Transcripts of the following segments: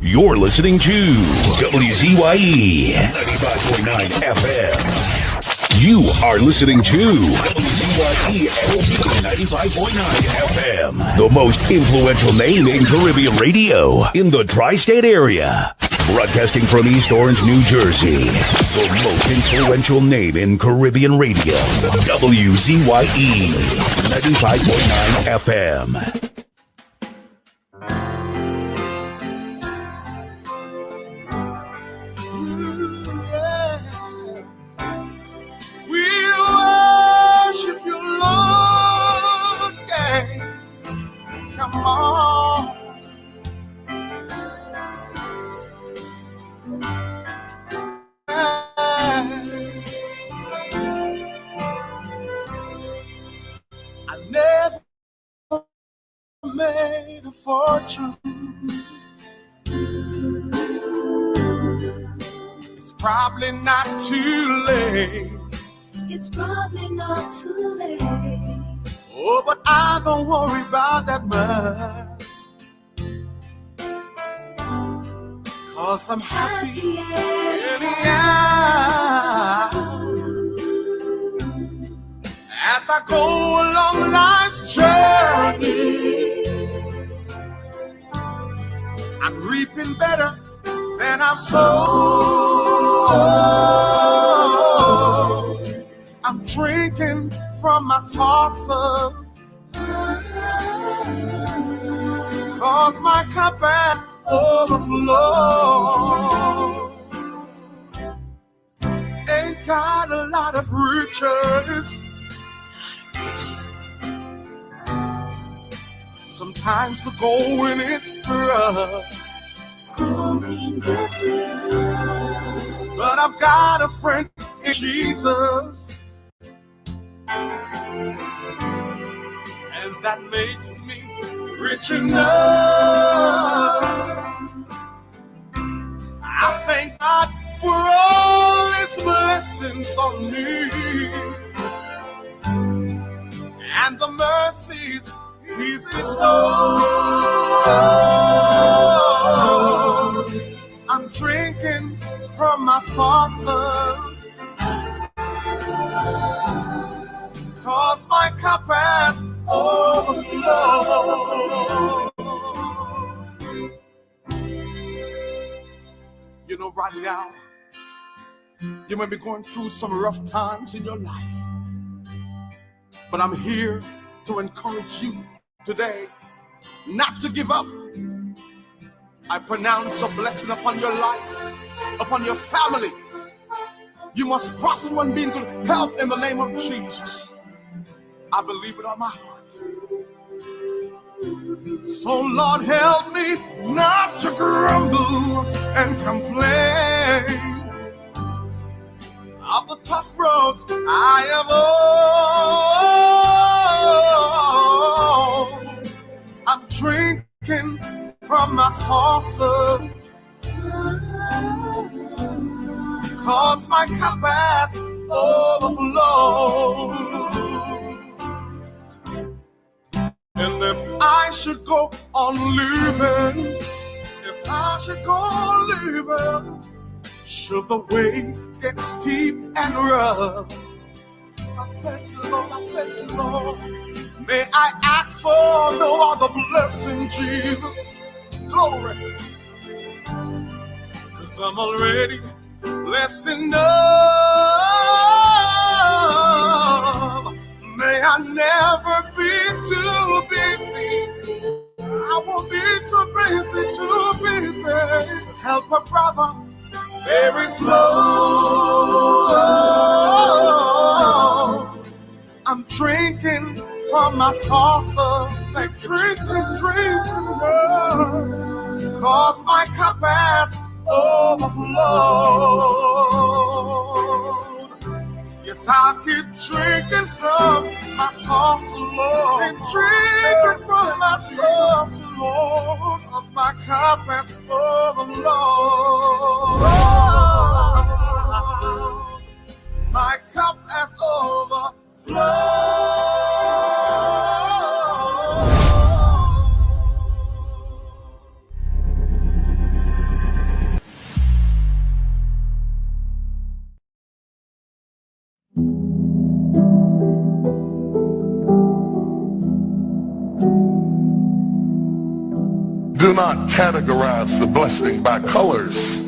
You're listening to WZYE 95.9 FM. You are listening to WZYE 95.9 FM, the most influential name in Caribbean radio in the tri-state area. Broadcasting from East Orange, New Jersey, the most influential name in Caribbean radio, WZYE 95.9 FM. Made a fortune. It's probably not too late. It's probably not too late. Oh, but I don't worry about that much, 'cause I'm happy anyhow. As I go along life's journey, I'm reaping better than I've sown. I'm drinking from my saucer, 'cause my cup has overflowed. Ain't got a lot of riches. Sometimes the going is rough, but I've got a friend in Jesus, and that makes me rich enough. I thank God for all His blessings on me and the mercies He's bestowed. I'm drinking from my saucer, 'cause my cup has overflowed. You know, right now, you may be going through some rough times in your life, but I'm here to encourage you today not to give up. I pronounce a blessing upon your life, upon your family. You must prosper and be in good health in the name of Jesus. I believe it on my heart. So Lord, help me not to grumble and complain of the tough roads I have owned. I'm drinking from my saucer, 'cause my cup has overflowed. And if I should go on living, should the way get steep and rough, I thank you, Lord, I thank you, Lord. May I ask for no other blessing, Jesus. Glory. 'Cause I'm already blessed enough. May I never be too busy. I won't be too busy to help a brother very slow. I'm drinking from my saucer, like drinking, 'cause my cup has overflowed. Yes, I'll keep drinking from my saucer, Lord. Keep drinking from my saucer, Lord, 'cause my cup has overflowed. My cup has overflowed. Do not categorize the blessing by colors.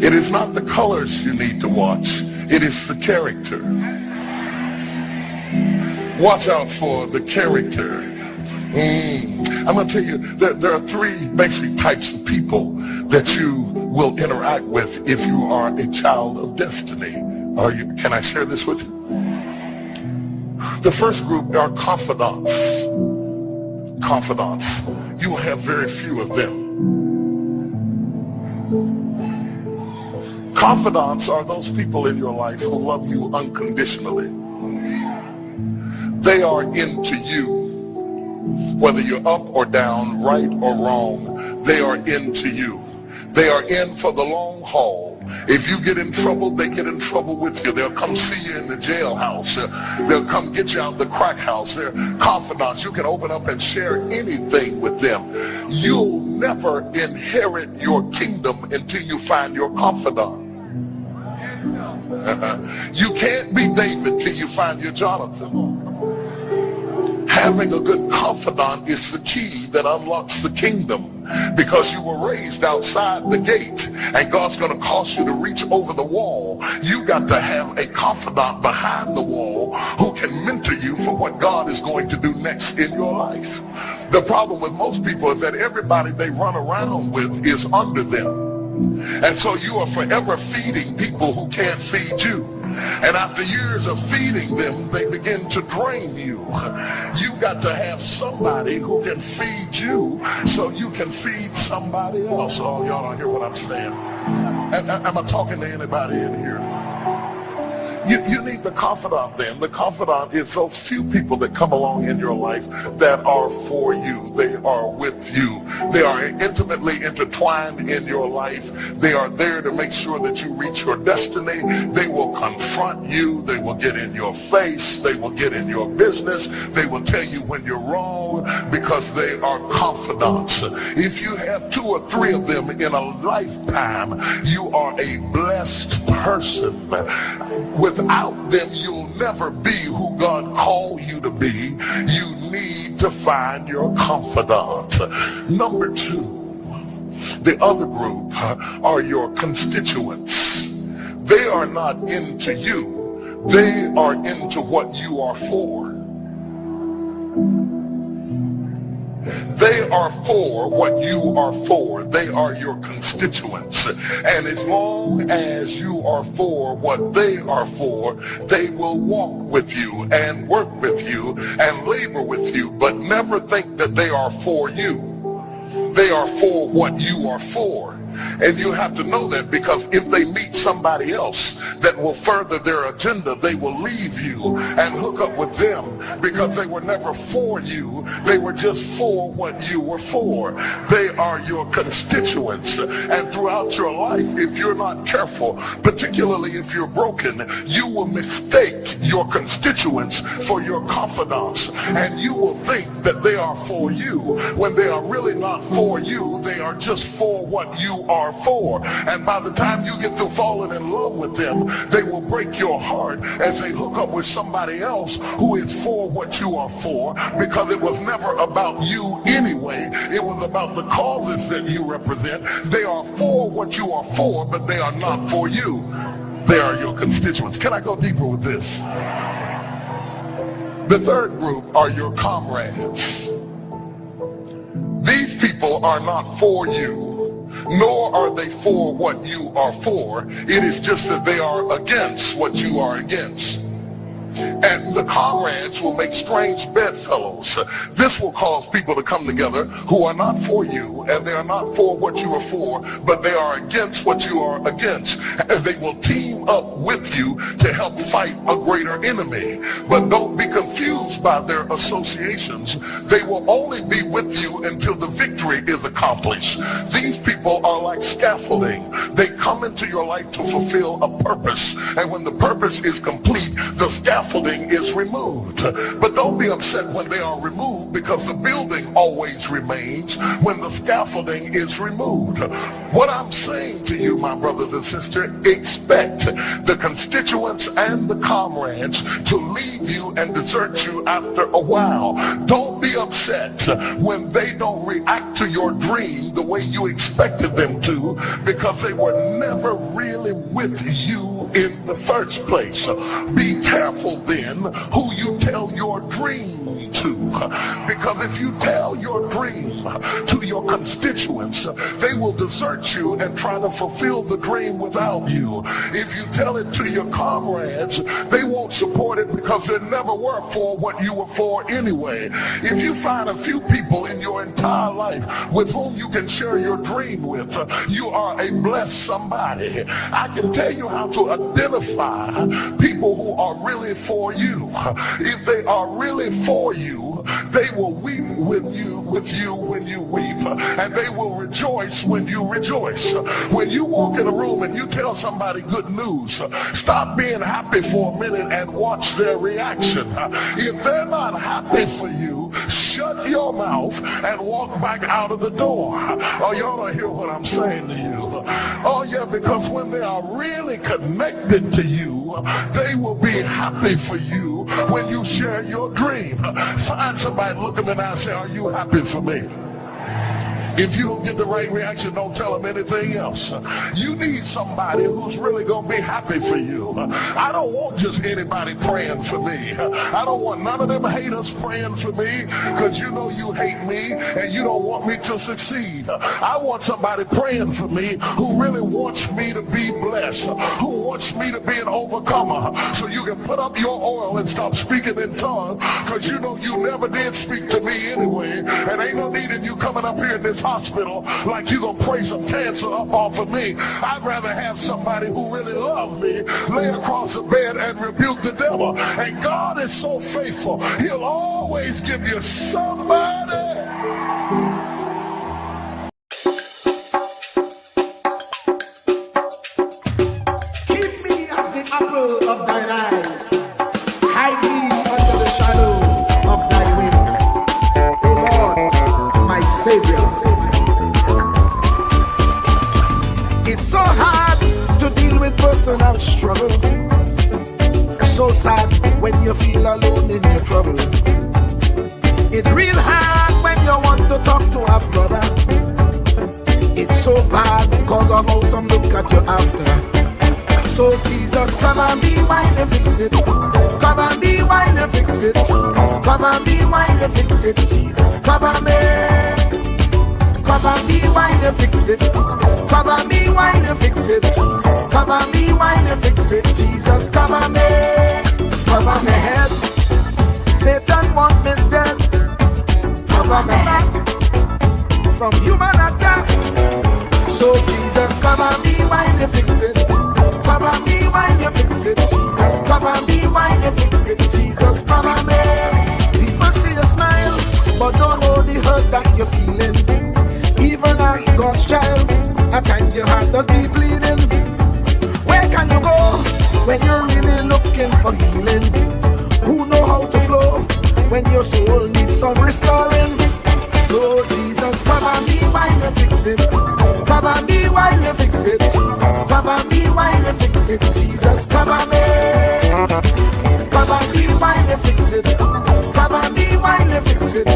It is not the colors you need to watch. It is the character. Watch out for the character. I'm going to tell you that there are three basic types of people that you will interact with if you are a child of destiny. Can I share this with you? The first group are confidants. Confidants. You will have very few of them. Confidants are those people in your life who love you unconditionally. They are into you. Whether you're up or down, right or wrong, they are into you. They are in for the long haul. If you get in trouble, they get in trouble with you. They'll come see you in the jailhouse. They'll come get you out of the crack house. They're confidants. You can open up and share anything with them. You'll never inherit your kingdom until you find your confidant. You can't be David till you find your Jonathan. Having a good confidant is the key that unlocks the kingdom, because you were raised outside the gate and God's going to cause you to reach over the wall. You got to have a confidant behind the wall who can mentor you for what God is going to do next in your life. The problem with most people is that everybody they run around with is under them. And so you are forever feeding people who can't feed you. And after years of feeding them, they begin to drain you. You got to have somebody who can feed you so you can feed somebody else. Oh, y'all don't hear what I'm saying. Am I talking to anybody in here? You need the confidant then. The confidant is those few people that come along in your life that are for you. They are with you. They are intimately intertwined in your life. They are there to make sure that you reach your destiny. They will confront you. They will get in your face. They will get in your business. They will tell you when you're wrong because they are confidants. If you have 2 or 3 of them in a lifetime, you are a blessed person. Without them, you'll never be who God called you to be. You need to find your confidant. Number 2, the other group are your constituents. They are not into you. They are into what you are for. They are for what you are for. They are your constituents. And as long as you are for what they are for, they will walk with you and work with you and labor with you, but never think that they are for you. They are for what you are for. And you have to know that, because if they meet somebody else that will further their agenda, they will leave you and hook up with them, because they were never for you. They were just for what you were for. They are your constituents. And throughout your life, if you're not careful, particularly if you're broken, you will mistake your constituents for your confidants. And you will think that they are for you when they are really not for you. They are just for what you are for. And by the time you get to falling in love with them, they will break your heart as they hook up with somebody else who is for what you are for, because it was never about you anyway. It was about the causes that you represent. They are for what you are for, but they are not for you. They are your constituents. Can I go deeper with this? The third group are your comrades. These people are not for you, nor are they for what you are for. It is just that they are against what you are against. And the comrades will make strange bedfellows. This will cause people to come together who are not for you, and they are not for what you are for, but they are against what you are against. And they will team up with you to help fight a greater enemy. But don't be confused by their associations. They will only be with you until the victory is accomplished. These people are like scaffolding. They come into your life to fulfill a purpose. And when the purpose is complete, the scaffolding is removed. But don't be upset when they are removed, because the building always remains when the scaffolding is removed. What I'm saying to you, my brothers and sisters, expect the constituents and the comrades to leave you and desert you after a while. Don't be be upset when they don't react to your dream the way you expected them to, because they were never really with you in the first place. Be careful then who you tell your dream to, because if you tell your dream to your constituents, they will desert you and try to fulfill the dream without you. If you tell it to your comrades, they won't support it because they never were for what you were for anyway. If you find a few people in your entire life with whom you can share your dream with, you are a blessed somebody. I can tell you how to identify people who are really for you. If they are really for you, they will weep with you when you weep, and they will rejoice when you rejoice. When you walk in a room and you tell somebody good news, stop being happy for a minute and watch their reaction. If they're not happy for you, shut your mouth and walk back out of the door. Oh, y'all don't hear what I'm saying to you. Oh yeah, because when they are really connected to you, they will be happy for you when you share your dream. Find somebody, look them in the eye and say, are you happy for me? If you don't get the right reaction, don't tell them anything else. You need somebody who's really going to be happy for you. I don't want just anybody praying for me. I don't want none of them haters praying for me, because you know you hate me and you don't want me to succeed. I want somebody praying for me who really wants me to be blessed, who wants me to be an overcomer, so you can put up your oil and stop speaking in tongues, because you know you never did speak to me anyway, and ain't no need in you coming up here in this hospital like you gonna pray some cancer up off of me. I'd rather have somebody who really loves me lay across the bed and rebuke the devil. And God is so faithful, he'll always give you somebody. Keep me as the apple of thine eye. Hide me under the shadow of thy wing. O Lord, my Savior. It's so hard to deal with personal struggle. It's so sad when you feel alone in your trouble. It's real hard when you want to talk to a brother. It's so bad because of how some look at you after. So Jesus, come and be while you fix it. Come and be while you fix it. Come and be while you fix it. Jesus, come and be. Come and be while you fix it. Come and be while you fix it. Come and be while you fix it. Jesus, come and be. Cover my head. Satan want me dead. Cover my back from human attack. So Jesus, come and be while you fix it. Come and be while you fix it. Jesus, come and be while you fix it. Jesus, come and be. People see you smile, but don't know the hurt that you're feeling. Even as God's child, at times your heart does be bleeding. Where can you go when you're really looking for healing? Who know how to flow when your soul needs some restoring? So Jesus, come and be while you fix it. Come and be while you fix it. Come and be while you fix it. Jesus, come and be. Come and be while you fix it. Come and be while you fix it.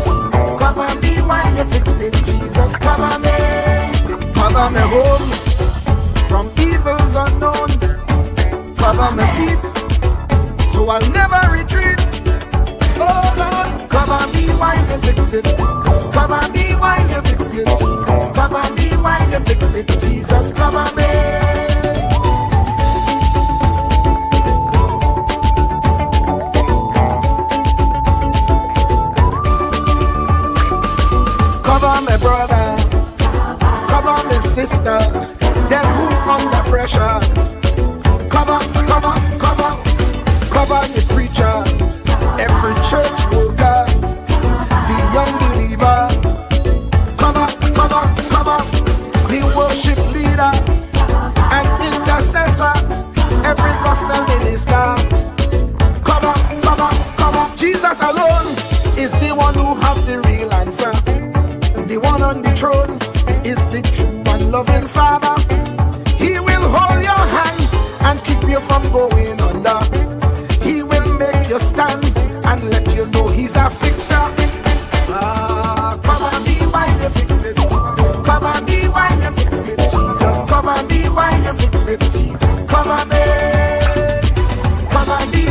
Come and be while you fix it. Jesus, come and be. Cover me home from evils unknown. Cover my feet so I'll never retreat. Oh Lord, cover me while you fix it. Cover me while you fix it. Cover me while you fix it. Jesus, cover me. Cover my brother, cover my sister, them who under pressure. Cover, cover, cover, cover the preacher, every church worker, the young believer. Cover, cover, cover, the worship leader and intercessor, every gospel minister. Cover, cover, cover. Jesus alone is the one who has the real answer. The one on the throne is the true and loving Father. He will hold your hand and keep you from going under. He will make you stand and let you know he's a fixer.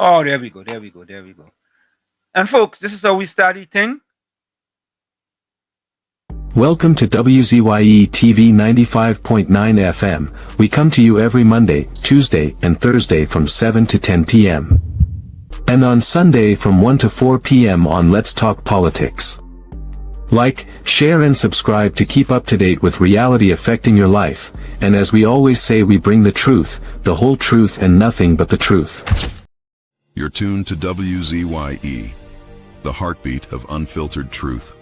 Oh, there we go. And folks, this is how we start the thing. Welcome to WZYE TV 95.9 FM. We come to you every Monday, Tuesday, and Thursday from 7 to 10 p.m. And on Sunday from 1 to 4 p.m. on Let's Talk Politics. Like, share and subscribe to keep up to date with reality affecting your life, and as we always say, we bring the truth, the whole truth and nothing but the truth. You're tuned to WZYE, the heartbeat of unfiltered truth.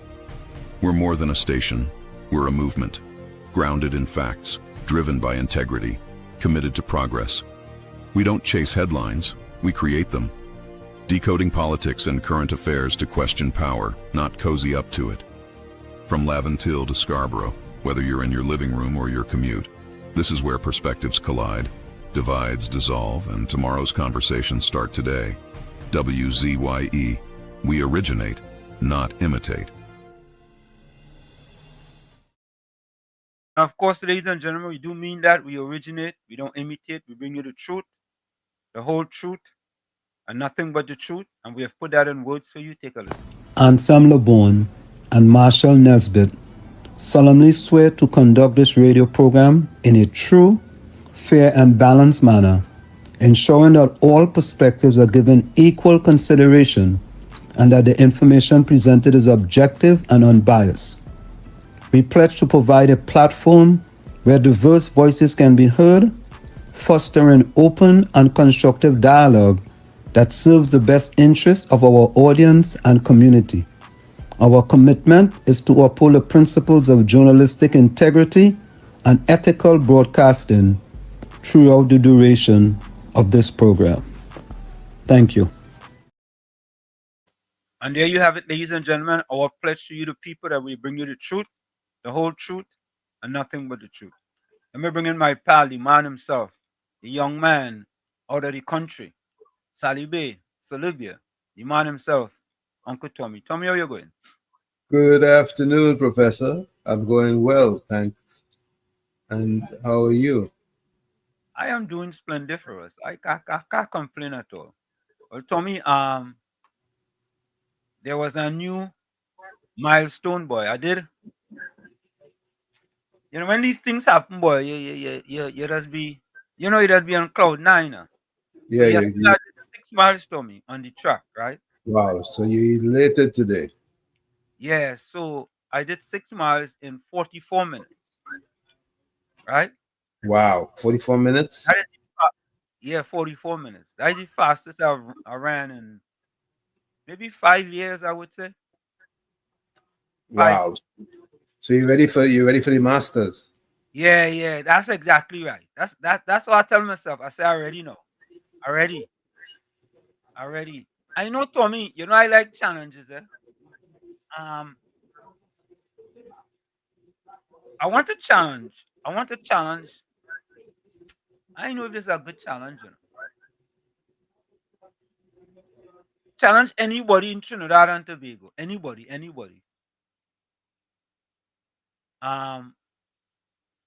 We're more than a station, we're a movement, grounded in facts, driven by integrity, committed to progress. We don't chase headlines, we create them. Decoding politics and current affairs to question power, not cozy up to it. From Laventille to Scarborough, whether you're in your living room or your commute, this is where perspectives collide, divides dissolve, and tomorrow's conversations start today. WZYE, we originate, not imitate. Of course, ladies and gentlemen, we do mean that. We originate, we don't imitate, we bring you the truth, the whole truth, and nothing but the truth. And we have put that in words for you. Take a listen. Ansam LeBon and Marshall Nesbitt solemnly swear to conduct this radio program in a true, fair, and balanced manner, ensuring that all perspectives are given equal consideration and that the information presented is objective and unbiased. We pledge to provide a platform where diverse voices can be heard, fostering open and constructive dialogue that serves the best interests of our audience and community. Our commitment is to uphold the principles of journalistic integrity and ethical broadcasting throughout the duration of this program. Thank you. And there you have it, ladies and gentlemen, our pledge to you, the people, that we bring you the truth, the whole truth, and nothing but the truth. Let me bring in my pal, the man himself, the young man out of the country, Salibe, Salibia, the man himself, Uncle Tommy. Tommy, how you going? Good afternoon, Professor. I'm going well, thanks. And how are you? I am doing splendiferous. I can't complain at all. Well, Tommy, there was a new milestone, boy. You know, when these things happen, boy, you just be, you just be on cloud nine. Yeah, so yeah. did 6 miles, Tommy, on the track, right? Wow, so you elated today? Yeah, so I did 6 miles in 44 minutes, right? Wow, 44 minutes? Yeah, 44 minutes. That's the fastest I ran in maybe 5 years, I would say. Wow. So you ready for the Masters? Yeah, that's exactly right. That's what I tell myself. I say I already know. Already. I know, Tommy, I like challenges, eh? I want to challenge. I know if this is a good challenge. Challenge anybody in Trinidad and Tobago. Anybody.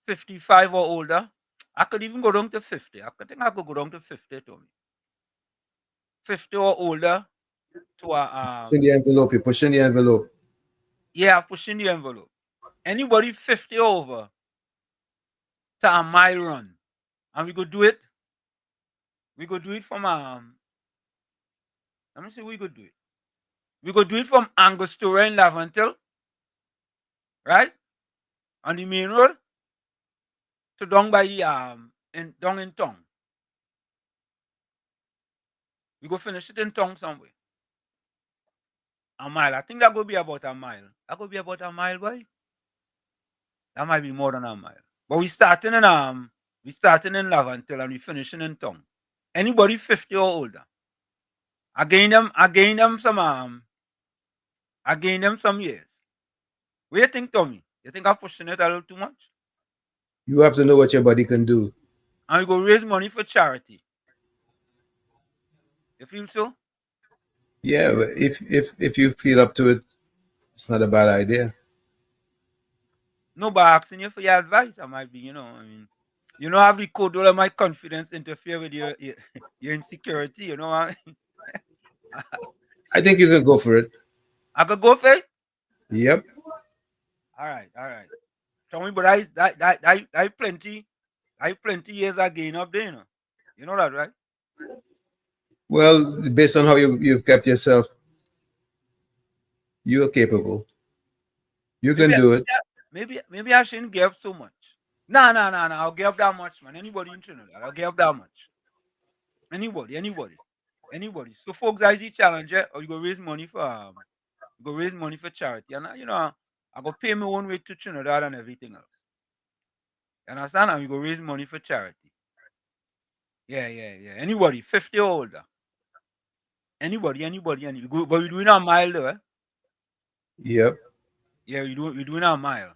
55 or older. I could even go down to 50. I could go down to 50, Tommy. 50 or older to a Pushing the envelope, you're pushing the envelope. Yeah, pushing the envelope. Anybody 50 over to a mile run. And we could do it. We could do it from let me see, we could do it. We could do it from Angostura in Laventille, right? On the main road to down by the down in Tong. We go finish it in Tong somewhere. A mile. I think that could be about a mile. That could be about a mile, boy. That might be more than a mile. But we starting in Laventille and we finishing in Tong. Anybody 50 or older. I gained them some years. What do you think, Tommy? You think I'm pushing it a little too much? You have to know what your body can do. And we go raise money for charity. You feel so? Yeah, but if you feel up to it, it's not a bad idea. No, but asking you for your advice, I might be, You know, I have the code all of my confidence interfere with your insecurity, you know. I think you can go for it. I could go for it? Yep. All right. Tell me, but I plenty years again up there, you know. You know that, right? Well, based on how you've kept yourself, you are capable. You can do it. Maybe I shouldn't give up so much. No. I'll give up that much, man. Anybody in Trinidad, I'll give up that much. Anybody. So, folks, I see challenge, or you go raise money for charity, and you know, I go pay my own way to Trinidad and everything else. You understand? And we go raise money for charity. Yeah. Anybody, 50 or older. Anybody. But we're doing a mile though, eh? Yep. Yeah, we're doing a mile.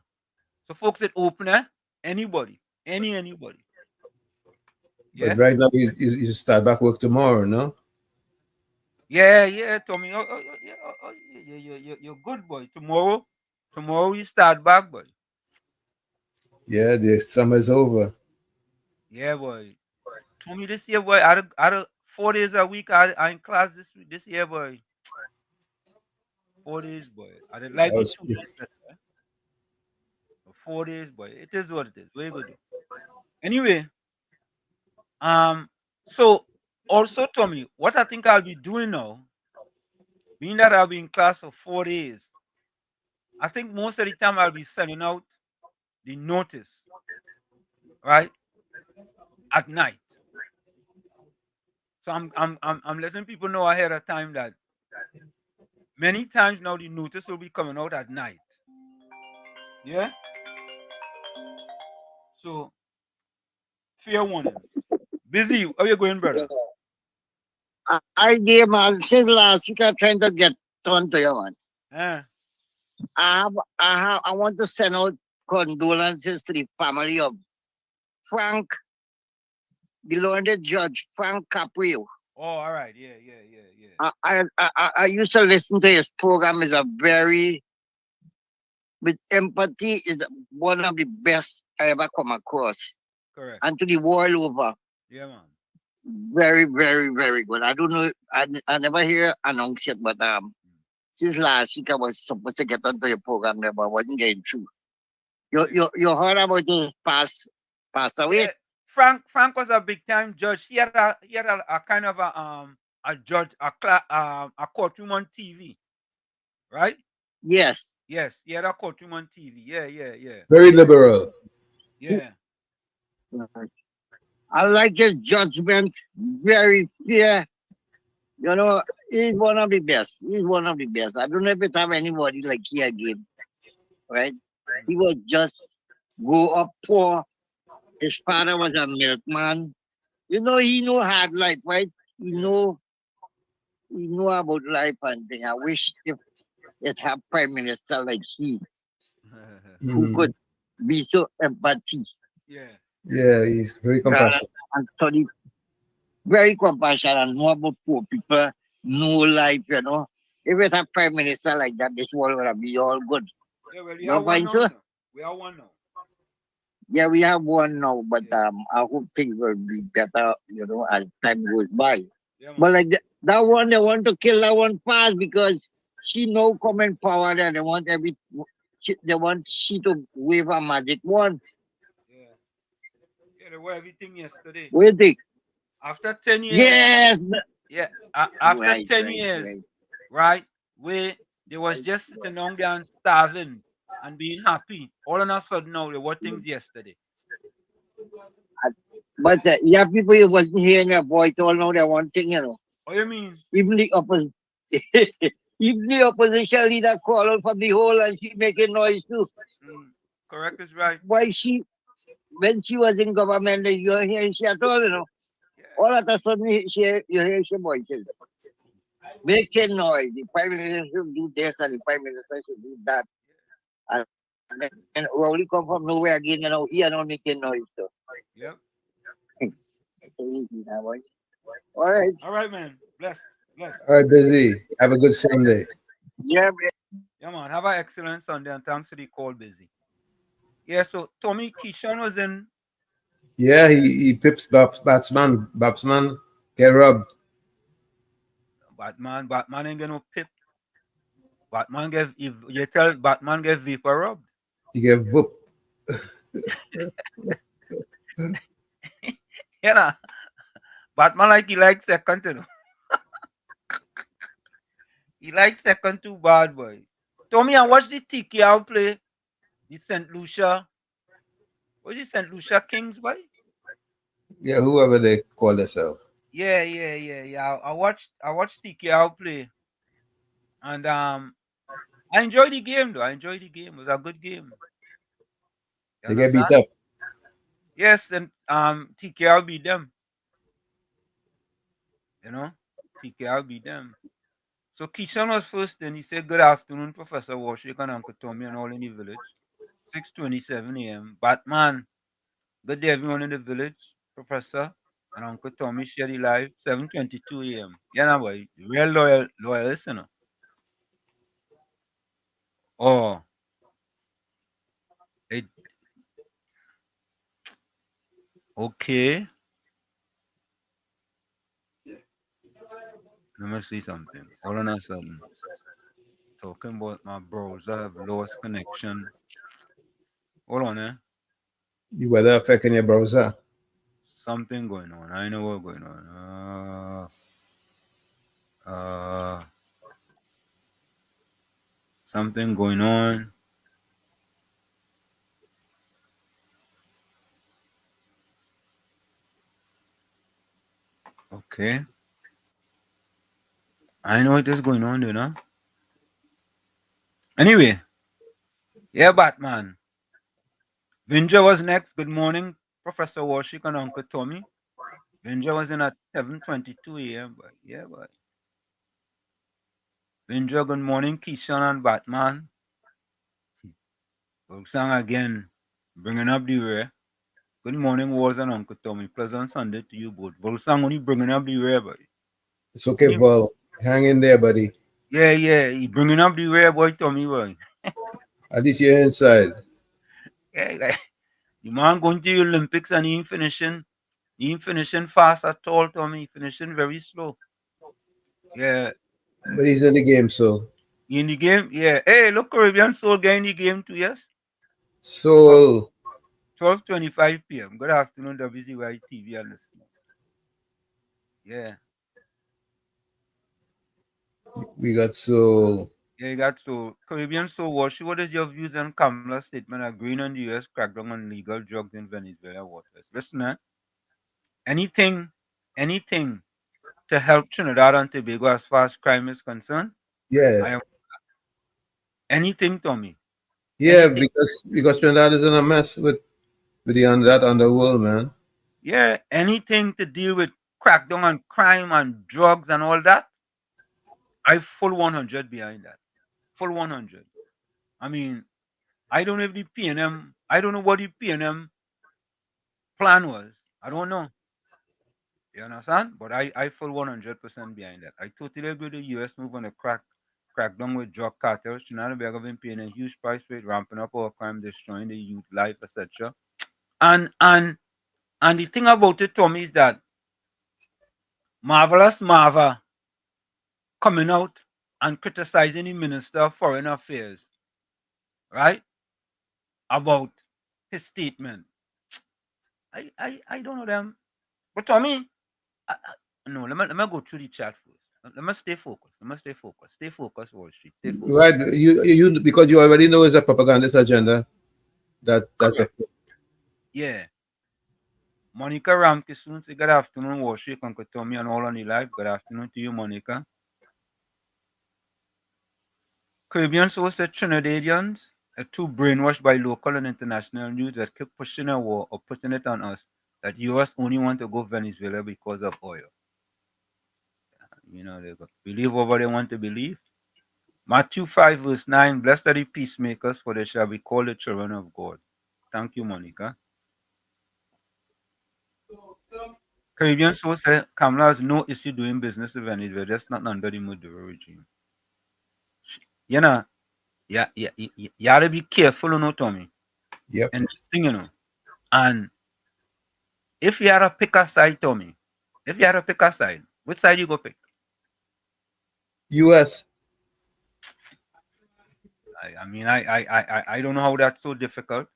So folks, it open, eh? Anybody. Anybody. Yeah. But right now you start back work tomorrow, no? Yeah, Tommy. You're good, boy. Tomorrow we start back, boy. Yeah, the summer's over. Yeah, boy. Tommy, this year, boy, out of 4 days a week, I in class this year, boy. 4 days, boy. I didn't like it 2 days. 4 days, boy. It is what it is. Very good. Anyway, so also, Tommy, what I think I'll be doing now, being that I'll be in class for 4 days, I think most of the time I'll be sending out the notice, right, at night. So I'm letting people know ahead of time that many times now the notice will be coming out at night. Yeah. So fair warning. Busy. How you going, brother? I gave man since last week. I'm trying to get on to you, man. I want to send out condolences to the family of Frank, the learned judge, Frank Caprio. Oh, all right. Yeah. I used to listen to his program. Is a very, with empathy, is one of the best I ever come across. Correct. And to the world over. Yeah, man. Very, very, very good. I don't know. I never hear announced yet, but since last week I was supposed to get onto your program there, but I wasn't getting through. You heard about his pass away? Yeah. Frank was a big time judge. He had a kind of a judge, a courtroom on TV, right? Yes. He had a courtroom on TV. Yeah. Very liberal. Yeah. I like his judgment. Very fair. You know, he's one of the best. I don't know if it have anybody like he again. Right? He was just go up poor. His father was a milkman. You know, he know hard life, right? He know about life and thing. I wish if it had prime minister like he, who could be so empathy. Yeah, he's very compassionate. And study, very compassionate and know about poor people, know life, you know. If it had prime minister like that, this world would be all good. Yeah, well, No fine, sir? We are one now. Yeah, we have one now, but I hope things will be better, you know, as time goes by. Yeah, but like that one, they want to kill that one fast because she no common power and they want she to wave a magic wand. Yeah, they were everything yesterday. What do you think? After 10 years. Yes. Yeah, after 10 years, right, where they was just sitting down there and starving and being happy. All of a sudden now, there were things yesterday. But yeah, people who wasn't hearing their voice all know that one thing, you know. What do you mean? Even the opposition leader call out from the hole and she making noise too. Correct is right. Why when she was in government, you're hearing she at all, you know. All of a sudden, you hear she voices. Making noise. The prime minister should do this and the prime minister should do that. And only come from nowhere again, you know, he are not making noise. So. Yep. Easy now, boy. All right. All right, man. Bless. All right, Busy. Have a good Sunday. Yeah, man. Yeah, man. Have an excellent Sunday and thanks for the call, Busy. Yeah, so Tommy Keyshawn was in Yeah, he pips batsman. Batsman get rubbed. Batman ain't gonna pip. Batman give if you tell Batman give vapor rub. He get whoop. You know, Batman like he likes second, you know. He likes second too bad, boy. Tommy, I watched the TKR play the St. Lucia. Was it St. Lucia Kings, boy? Yeah, whoever they call themselves. Yeah. I watched TKR play. And I enjoyed the game though. I enjoyed the game. It was a good game. You They get understand? beat up. Yes, and TKR beat them. You know? TKR beat them. So Keishan was first and he said, "Good afternoon, Professor Warshik and Uncle Tommy and all in the village." 6:27 a.m. Batman. Good day everyone in the village. Professor and Uncle Tommy share the live. 7:22 a.m. Yeah, nah, boy. Real loyal listener. Oh, it okay. Let me see something. All on a sudden. Talking about my browser have lost connection. Hold on, The weather affecting your browser. Something going on. I know what's going on. Something going on. Okay. I know what is going on, you know. Anyway, yeah, Batman. Vinja was next. Good morning, Professor Warshik and Uncle Tommy. Vinja was in at 7:22 a.m. But yeah, but Vinja, good morning, Keishan and Batman. Sang again, bringing up the rear. Good morning, Wars and Uncle Tommy. Pleasant Sunday to you both. Volsang only bringing up the rear, boy. It's okay, Vol. Hang in there, buddy. Yeah, he bringing up the rear, boy, Tommy, boy. At least you're inside. Yeah, like, the man going to the Olympics and he ain't finishing fast at all, Tommy. He finishing very slow. Yeah, But he's in the game, so. in the game, yeah. Hey, look, Caribbean Soul getting the game too, yes? Soul. 12:25 p.m. Good afternoon, WZYE TV and listeners. Yeah. We got Soul. Yeah, you got so Caribbean Soul Wash. What is your views on Kamala's statement agreeing on the U.S. crackdown on legal drugs in Venezuela waters? Listen, anything to help Trinidad and Tobago as far as crime is concerned. Yeah. I am anything, Tommy. Yeah, Anything. because Trinidad is in a mess with that underworld, man. Yeah, anything to deal with crackdown on crime and drugs and all that. I full 100 behind that. Full 100. I mean, I don't know if the PNM. I don't know what the PNM plan was. I don't know. You understand? But I full 100% behind that. I totally agree with the US move on the crackdown with drug cartels. Trinidad and been paying a huge price for it, ramping up our crime, destroying the youth life, etc. And the thing about it, Tommy, is that Marvelous Marva coming out and criticizing the Minister of Foreign Affairs, right? About his statement. I don't know them. But Tommy, no, let me go through the chat first. Let me stay focused. Stay focused, Wall Street. Stay focused. Right. You because you already know it's a propagandist agenda. That's a Yeah. Monica Ramke soon say good afternoon, Wall Street, Uncle Tommy and all on the live. Good afternoon to you, Monica. Caribbean so said Trinidadians are too brainwashed by local and international news that keep pushing a war or putting it on us that US only want to go Venezuela because of oil. You know, they believe whatever they want to believe. Matthew 5 verse 9, blessed are the peacemakers, for they shall be called the children of God. Thank you, Monica. Caribbean so said Kamala has no issue doing business with Venezuela, just not under the Maduro regime. You know, you gotta be careful, you know, Tommy. Yep. And this thing, you know. And if you had to pick a side, Tommy, if you had to pick a side, which side you go pick? U.S. I mean, I don't know how that's so difficult.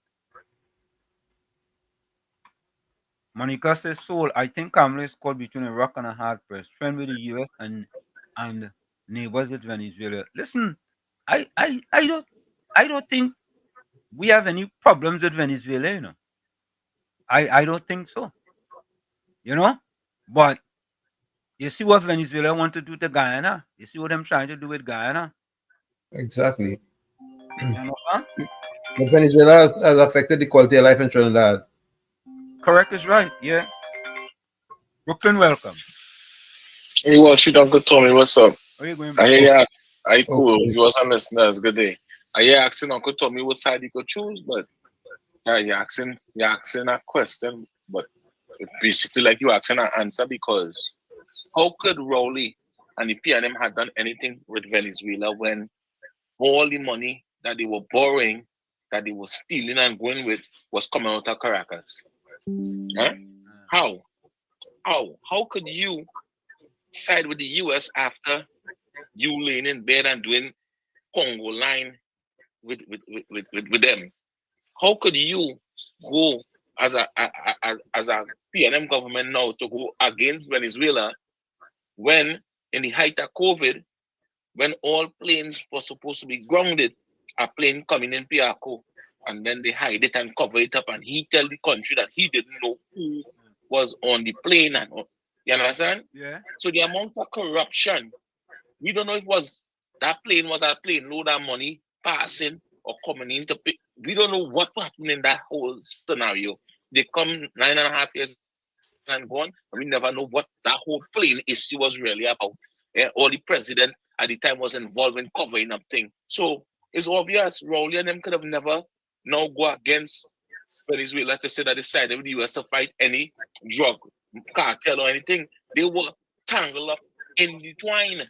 Monica says, Soul, I think Kamala is caught between a rock and a hard place, friend with the US and neighbors with Venezuela. Listen, I don't think we have any problems with Venezuela, you know. I don't think so. You know? But you see what Venezuela want to do to Guyana? You see what I'm trying to do with Guyana? Exactly. You know, huh? But Venezuela has affected the quality of life in Trinidad. Correct is right, yeah. Brooklyn, welcome. Hey, well, shit, Uncle Tommy, what's up? Where you going, I bro? hear you. I cool. Okay. You was a listeners. Good day. I hear asking Uncle Tommy what side he could choose, but you're asking a question, but it's basically like you asking an answer because how could Rowley and the PNM had done anything with Venezuela when all the money that they were borrowing, that they were stealing and going with, was coming out of Caracas? Huh? How? How could you side with the US after you laying in bed and doing Congo line with them? How could you go as a PNM government now to go against Venezuela when in the height of COVID, when all planes were supposed to be grounded, a plane coming in Piaco, and then they hide it and cover it up, and he tell the country that he didn't know who was on the plane, and you understand? Yeah. So the amount of corruption, we don't know if that plane was a plane load of money passing or coming in to pick. We don't know what happened in that whole scenario. They come 9.5 years and gone, and we never know what that whole plane issue was really about. Or the president at the time was involved in covering up thing. So it's obvious Rowley and them could have never now go against Venezuela to say that they sided with the US to fight any drug cartel or anything. They were tangled up in the twine.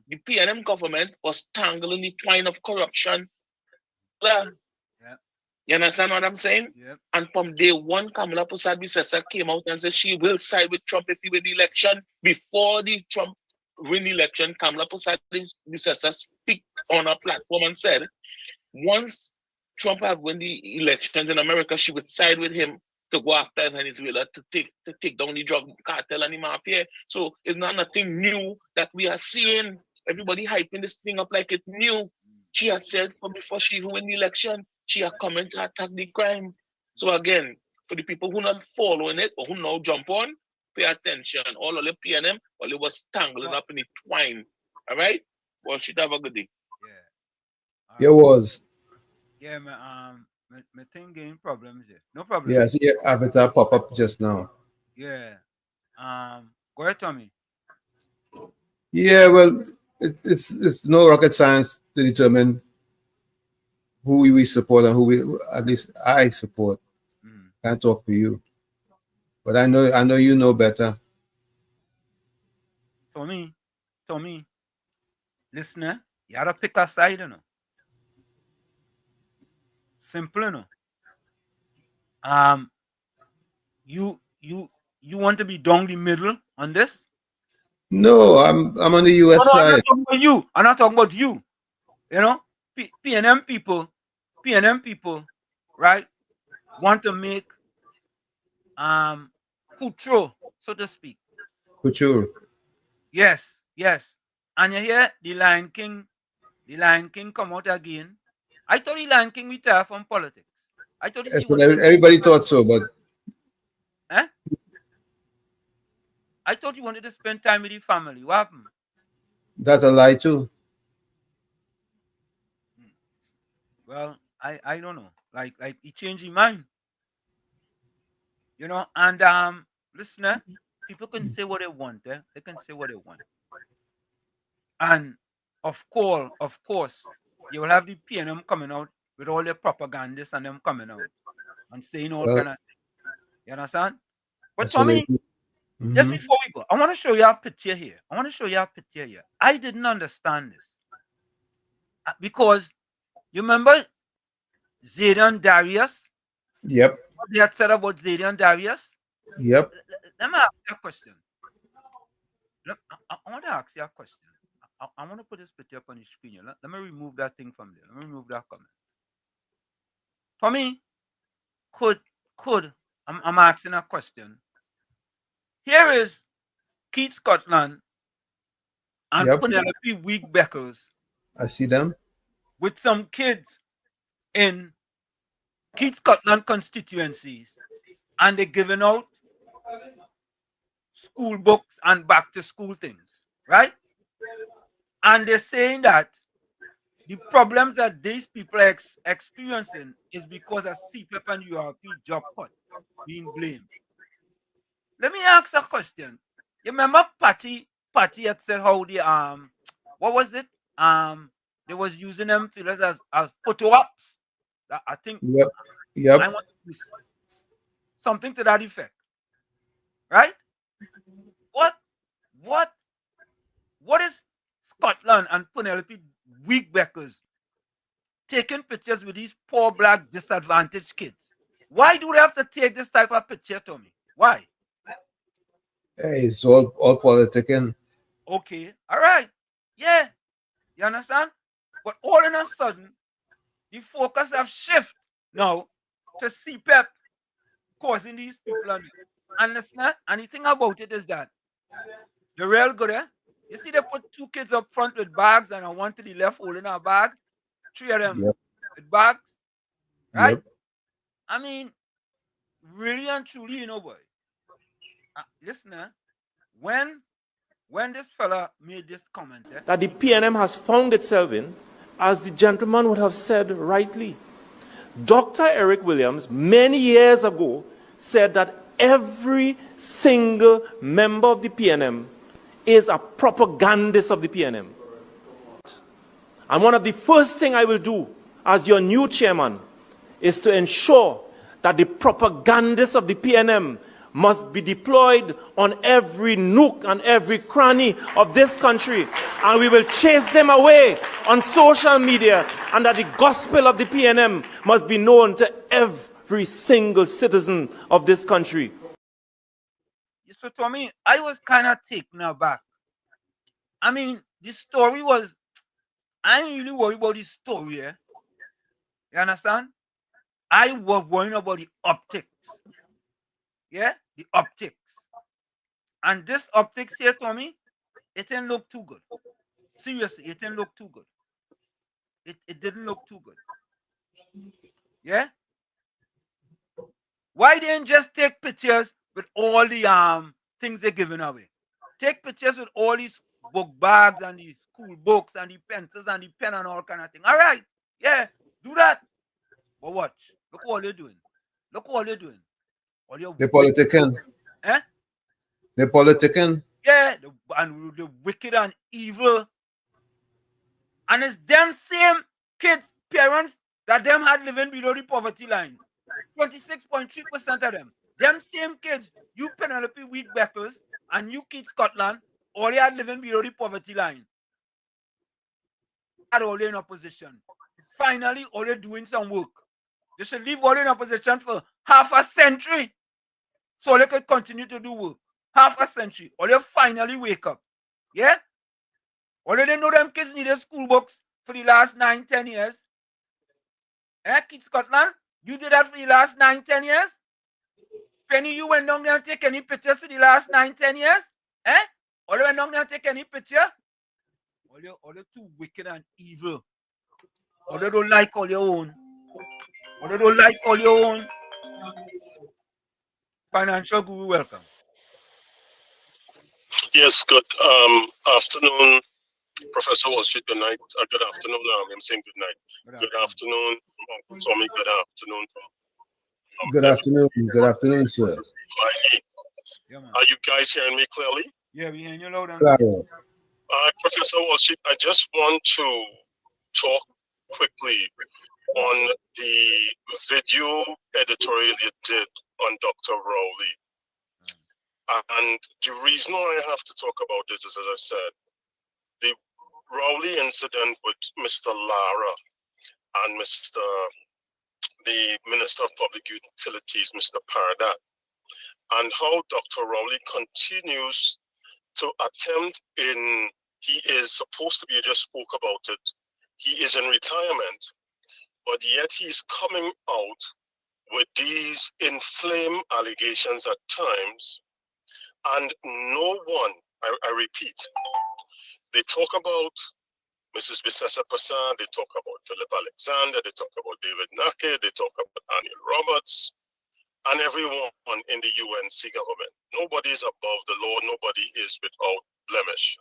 The PNM government was tangled in the twine of corruption. Yeah. You understand what I'm saying? Yep. And from day one, Kamala Pusad came out and said she will side with Trump if he win the election. Before the Trump win the election, Kamala Pusad speak on a platform and said, once Trump have win the elections in America, she would side with him to go after Venezuela to take down the drug cartel and the mafia. So it's not nothing new that we are seeing. Everybody hyping this thing up like it's new. She had said from before she even win the election, she had come in to attack the crime. So again, for the people who not following it or who now jump on, pay attention. All of the PNM, while it was tangling up in the twine. All right? Well, she'd have a good day. It was. Yeah, my thing getting problems here. No problem. Yeah, I see your avatar pop up just now. Yeah. Go ahead, Tommy. Yeah, well, it's no rocket science to determine who we support and who at least I support. Can't talk for you, but I know you know better. Tommy, listener, you gotta pick a side, you know. Simple, you know. You want to be down the middle on this? No, I'm on the US No, side. I'm not talking about you. I'm not talking about you. You know, PNM people, right, want to make couture, so to speak. Couture. Yes. And you hear the Lion King come out again. I thought the Lion King retired from politics. I thought Everybody thought so, but I thought you wanted to spend time with your family. What happened? that's a lie too. Well, I don't know. Like he changed his mind. You know, and listener, people can say what they want, They can say what they want. And of course, you will have the PNM coming out with all their propagandists and them coming out and saying all kind of things. You understand? But Tommy, just before we go, I want to show you a picture here. I didn't understand this. Because you remember Zayden Darius? Yep. What they had said about Zayden Darius? Yep. Let me ask you a question. I want to ask you a question. I want to put this picture up on the screen here. Let me remove that thing from there. Let me remove that comment. Tommy, I'm asking a question. Here is Keith Scotland and Yep. Penelope Week Beckers I see them. with some kids in Keith Scotland constituencies, and they're giving out school books and back to school things, right? And they're saying that the problems that these people are experiencing is because of CPEP and URP job cut being blamed. Let me ask a question. You remember Patty had said how the what was it? They was using them as photo ops. I think Yep. Yep. I want to something to that effect. Right? What is Scotland and Penelope Weekbeckers taking pictures with these poor black disadvantaged kids? Why do they have to take this type of picture, Tommy? Why? Hey, it's all politicking. Okay, all right. Yeah. You understand? But all of a sudden, the focus have shifted now to CPEP causing these people. Understand? And the thing about it is that the real good, eh? You see, they put two kids up front with bags and one to the left holding a bag. Three of them with bags. Right? Yep. I mean, really and truly, you know, boy. Listen, when this fella made this comment, that the PNM has found itself in, as the gentleman would have said rightly. Dr. Eric Williams, many years ago, said that every single member of the PNM is a propagandist of the PNM. And one of the first things I will do as your new chairman is to ensure that the propagandists of the PNM must be deployed on every nook and every cranny of this country. And we will chase them away on social media, and that the gospel of the PNM must be known to every single citizen of this country. So to me, I was kind of taken aback. I mean, the story was, I didn't really worry about the story, eh? You understand? I was worrying about the optics. Yeah? The optics. And this optics here, Tommy, it didn't look too good. Seriously, it didn't look too good. It didn't look too good. Yeah? Why didn't just take pictures with all the things they're giving away? Take pictures with all these book bags and the school books and the pencils and the pen and all kind of thing. All right, yeah, do that. But watch, look what they're doing. Look what they're doing. The politicking. Eh? The politicking. Yeah, and the wicked and evil. And it's them same kids, parents that them had living below the poverty line. 26.3% of them. Them same kids, you Penelope Weekbeckers and you Keith Scotland, all they had living below the poverty line. Had all in opposition. Finally, all they doing some work. They should leave all in opposition for half a century so they could continue to do work. Half a century. Or they finally wake up. Yeah? Or they know them kids needed school books for the last 9-10 years. Eh, Keith Scotland? You did that for the last 9-10 years? Penny, you went down there and take any pictures for the last 9-10 years? Eh? Or they went down there and take any picture? Or they're too wicked and evil. Or they don't like all your own. Or they don't like all your own. Financial Guru, welcome. Yes, good afternoon, Professor Wall Street. Good night. Good afternoon. I'm saying good night. Good afternoon, Uncle Tommy. Good afternoon. Good afternoon. Good afternoon, sir. Are you guys hearing me clearly? Yeah, we hearing you loud and clear. Professor Wall Street, I just want to talk quickly on the video editorial you did on Dr. Rowley. And the reason why I have to talk about this is, as I said, the Rowley incident with Mr. Lara and the Minister of Public Utilities, Mr. Paradat. and how Dr. Rowley continues to attempt he is supposed to be, just spoke about it, he is in retirement, but yet he's coming out with these inflamed allegations at times, and no one, I repeat, they talk about Mrs. Bisessa Prasad, they talk about Philip Alexander, they talk about David Nake, they talk about Daniel Roberts, and everyone in the UNC government. Nobody is above the law, nobody is without blemish.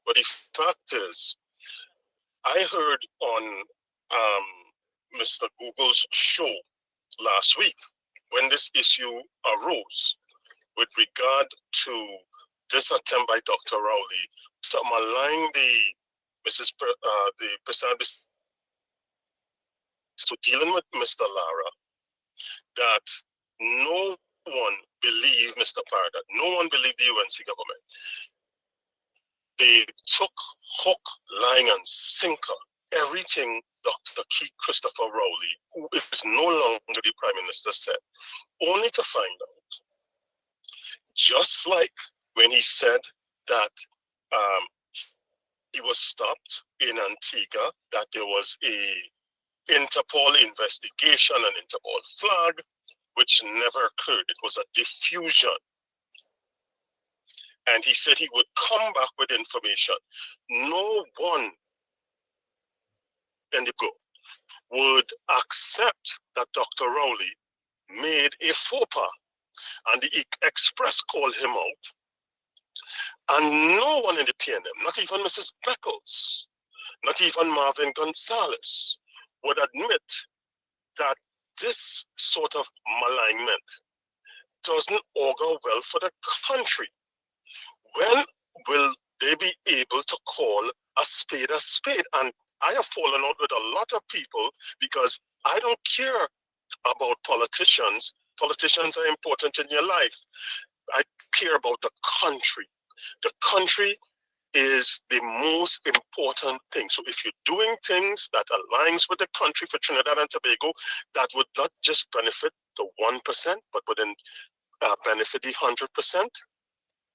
But the fact is, I heard on Mr. Google's show last week when this issue arose with regard to this attempt by Dr. Rowley to malign the Prasad to dealing with Mr. Lara, that no one believed Mr. Parada, no one believed the UNC government. They took hook, line, and sinker everything Dr. Christopher Rowley, who is no longer the Prime Minister, said, only to find out, just like when he said that he was stopped in Antigua, that there was a Interpol investigation, an Interpol flag, which never occurred. It was a diffusion. And he said he would come back with information. No one in the group would accept that Dr. Rowley made a faux pas, and the Express called him out. And no one in the PNM, not even Mrs. Beckles, not even Marvin Gonzalez, would admit that this sort of malignment doesn't augur well for the country. When will they be able to call a spade a spade? And I have fallen out with a lot of people because I don't care about politicians. Politicians are important in your life. I care about the country. The country is the most important thing. So if you're doing things that aligns with the country for Trinidad and Tobago, that would not just benefit the 1%, but would then benefit the 100%.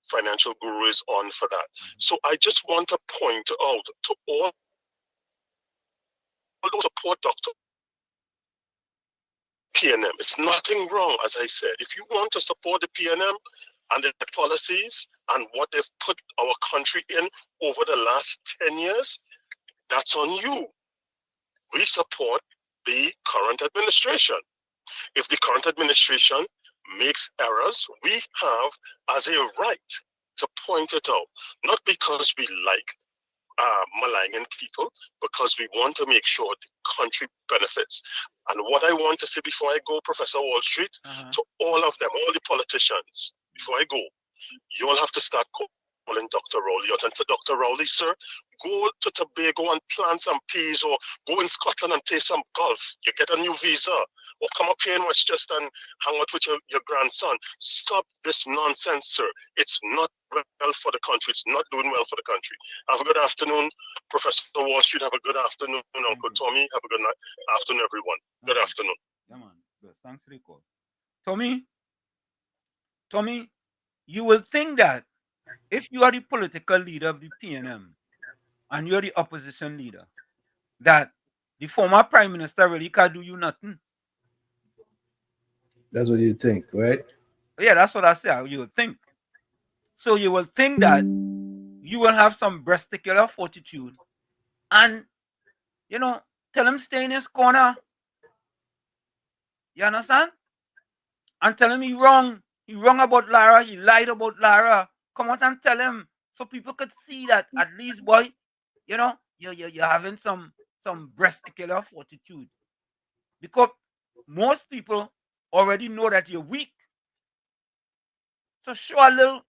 Financial Guru is on for that. So I just want to point out to all those support Dr. PNM. It's nothing wrong, as I said. If you want to support the PNM and the policies and what they've put our country in over the last 10 years, that's on you. We support the current administration. If the current administration makes errors, we have as a right to point it out, not because we like maligning people, because we want to make sure the country benefits. And what I want to say before I go, Professor Wall Street, to all of them, all the politicians, before I go, you all have to start calling Dr. Rowley out. And to Dr. Rowley, sir, go to Tobago and plant some peas, or go in Scotland and play some golf. You get a new visa, or come up here in Westchester and hang out with your grandson. Stop this nonsense, sir. It's not well for the country. It's not doing well for the country. Have a good afternoon, Professor Wall Street. Have a good afternoon, Uncle Tommy. Have a good afternoon, everyone. Good afternoon. Yeah, man. Good. Thanks for the call. Tommy, you will think that if you are the political leader of the PNM and you're the opposition leader, that the former Prime Minister really can't do you nothing. That's what you think, right? Yeah, that's what I say. You will think. So you will think that you will have some breasticular fortitude and, tell him stay in his corner. You understand? And tell him he wrong. He wrong about Lara. He lied about Lara. Come out and tell him so people could see that at least, boy, you're having some breasticular fortitude. Because most people already know that you're weak. So show a little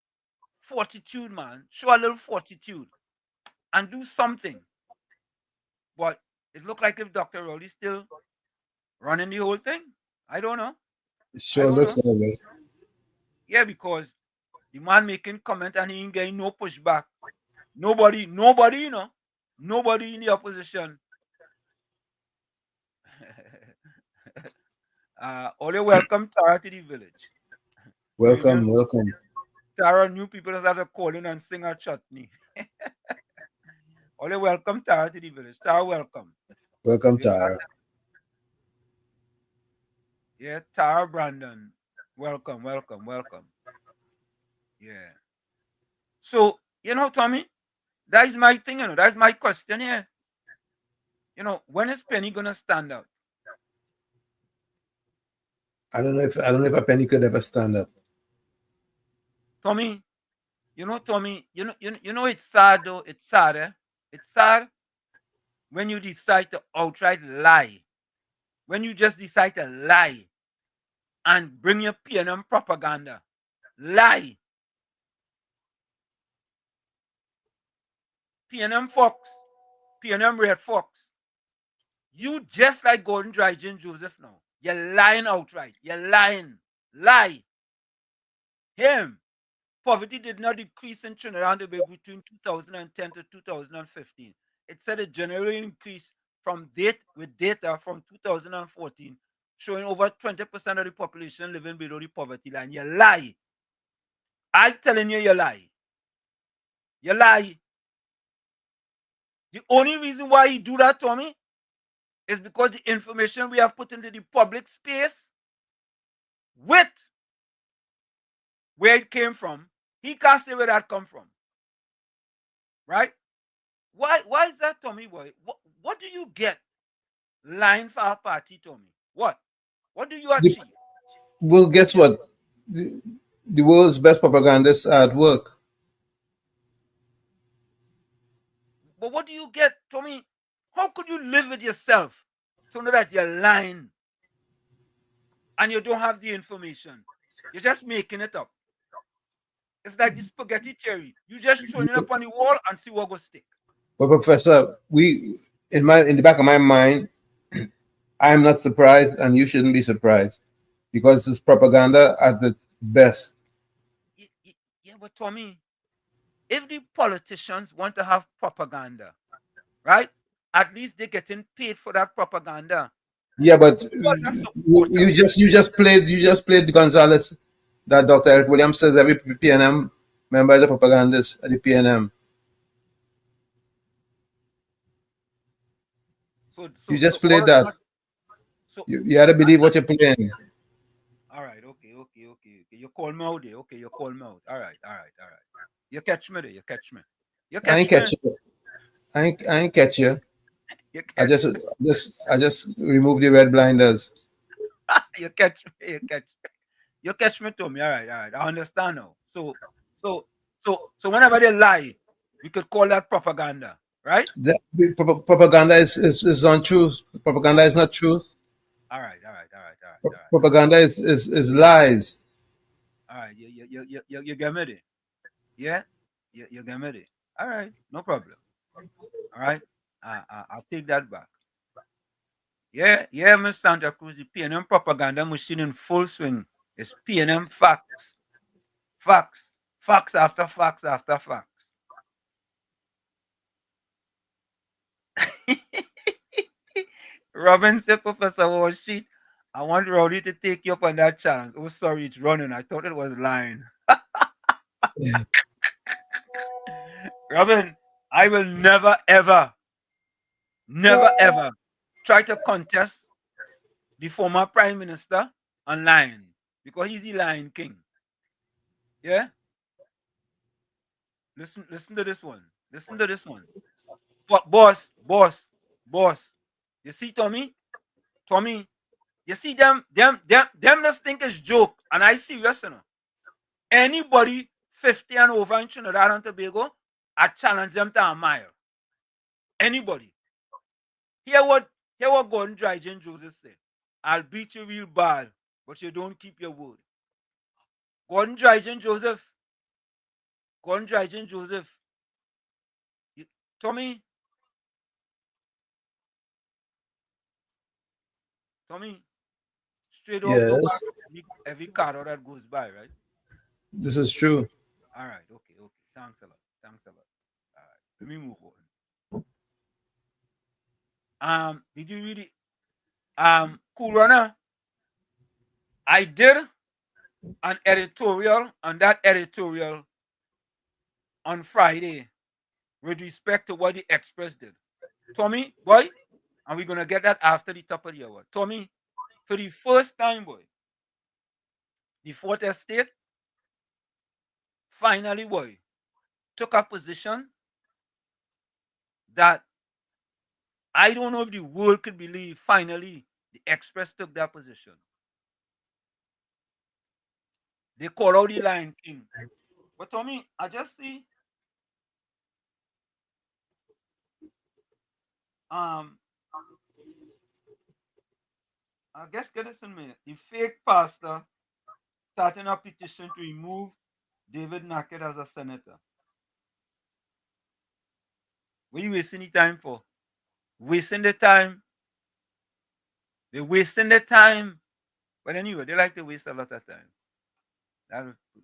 fortitude, man. Show a little fortitude and do something. But it looked like if Dr. Rowley's still running the whole thing. I don't know. It sure looks that way. Yeah, because the man making comment and he ain't getting no pushback. Nobody, nobody in the opposition. Only welcome Tara to the village. Welcome, welcome. Tara, new people that started calling and sing a chutney. Only welcome Tara to the village. Tara, welcome. Welcome, Tara. Yeah, Tara Brandon. Welcome, welcome, welcome. Yeah. So, Tommy, that is my thing, that's my question here. When is Penny gonna stand up? I don't know if a penny could ever stand up. Tommy, Tommy, it's sad though. It's sad, eh? It's sad when you decide to outright lie. When you just decide to lie and bring your PNM propaganda. Lie. PNM Fox, PNM Red Fox. You just like Gordon Dryden Joseph now. You're lying outright. You're lying. Lie. Him. Poverty did not decrease in Trinidad and Tobago between 2010 to 2015. It said it generally increased from data from 2014, showing over 20% of the population living below the poverty line. You lie. I'm telling you, you lie. You lie. The only reason why he do that, Tommy, is because the information we have put into the public space with where it came from, he can't say where that come from. Right? Why is that, Tommy boy? What do you get lying for our party, Tommy? What do you achieve? Well, guess what? The world's best propagandists are at work. But what do you get, Tommy? How could you live with yourself to know that you're lying and you don't have the information? You're just making it up. It's like the spaghetti theory. You just throw it up on the wall and see what goes stick. But Professor, in the back of my mind, I'm not surprised, and you shouldn't be surprised, because it's propaganda at the best. Yeah, but Tommy, if the politicians want to have propaganda, right? At least they're getting paid for that propaganda. Yeah, but you just played Gonzalez, that Dr. Eric Williams says every PNM member is a propagandist at the PNM. You just played that. You had to believe what you're playing. All right, okay. You call me out there. Okay, you call me out. All right. You catch me there. You catch me. I ain't catch you. I ain't catch you. I just remove the red blinders. You catch me. You catch me, Tommy. All right. I understand now. So whenever they lie, we could call that propaganda, right? Propaganda is untruth. Propaganda is not truth. All right. Propaganda is lies. All right. You get me there. Yeah? You get me there. All right. No problem. All right. I'll take that back. Yeah, Miss Santa Cruz, the PNM propaganda machine in full swing. It's PNM facts. Facts after facts after facts. Robin said, Professor Walsheet, I want Rowdy to take you up on that challenge. Oh, sorry, it's running. I thought it was lying. Robin, I will never, ever try to contest the former Prime Minister on lying, because he's the lying king. Yeah? Listen to this one. But boss. You see, Tommy, you see them just think it's joke, and I serious, you know. Anybody 50 and over in Trinidad and Tobago, I challenge them to a mile. Anybody. Hear what Gordon Dryden Joseph said. I'll beat you real bad, but you don't keep your word. Gordon Dryden Joseph. Tommy, straight off your back every car that goes by, right? This is true. All right, okay. Thanks a lot. All right, let me move on. Did you read it? Cool Runner, I did an editorial, on that editorial on Friday with respect to what the Express did. Tommy, boy, and we're going to get that after the top of the hour. Tommy, for the first time, boy, the Fourth Estate finally, boy, took a position that I don't know if the world could believe. Finally, the Express took that position. They call out the Lion King. But Tommy, I just see I guess get this in me. The fake pastor starting a petition to remove David Nackett as a senator. What are you wasting the time for? Wasting the time. They're wasting the time. But anyway, they like to waste a lot of time.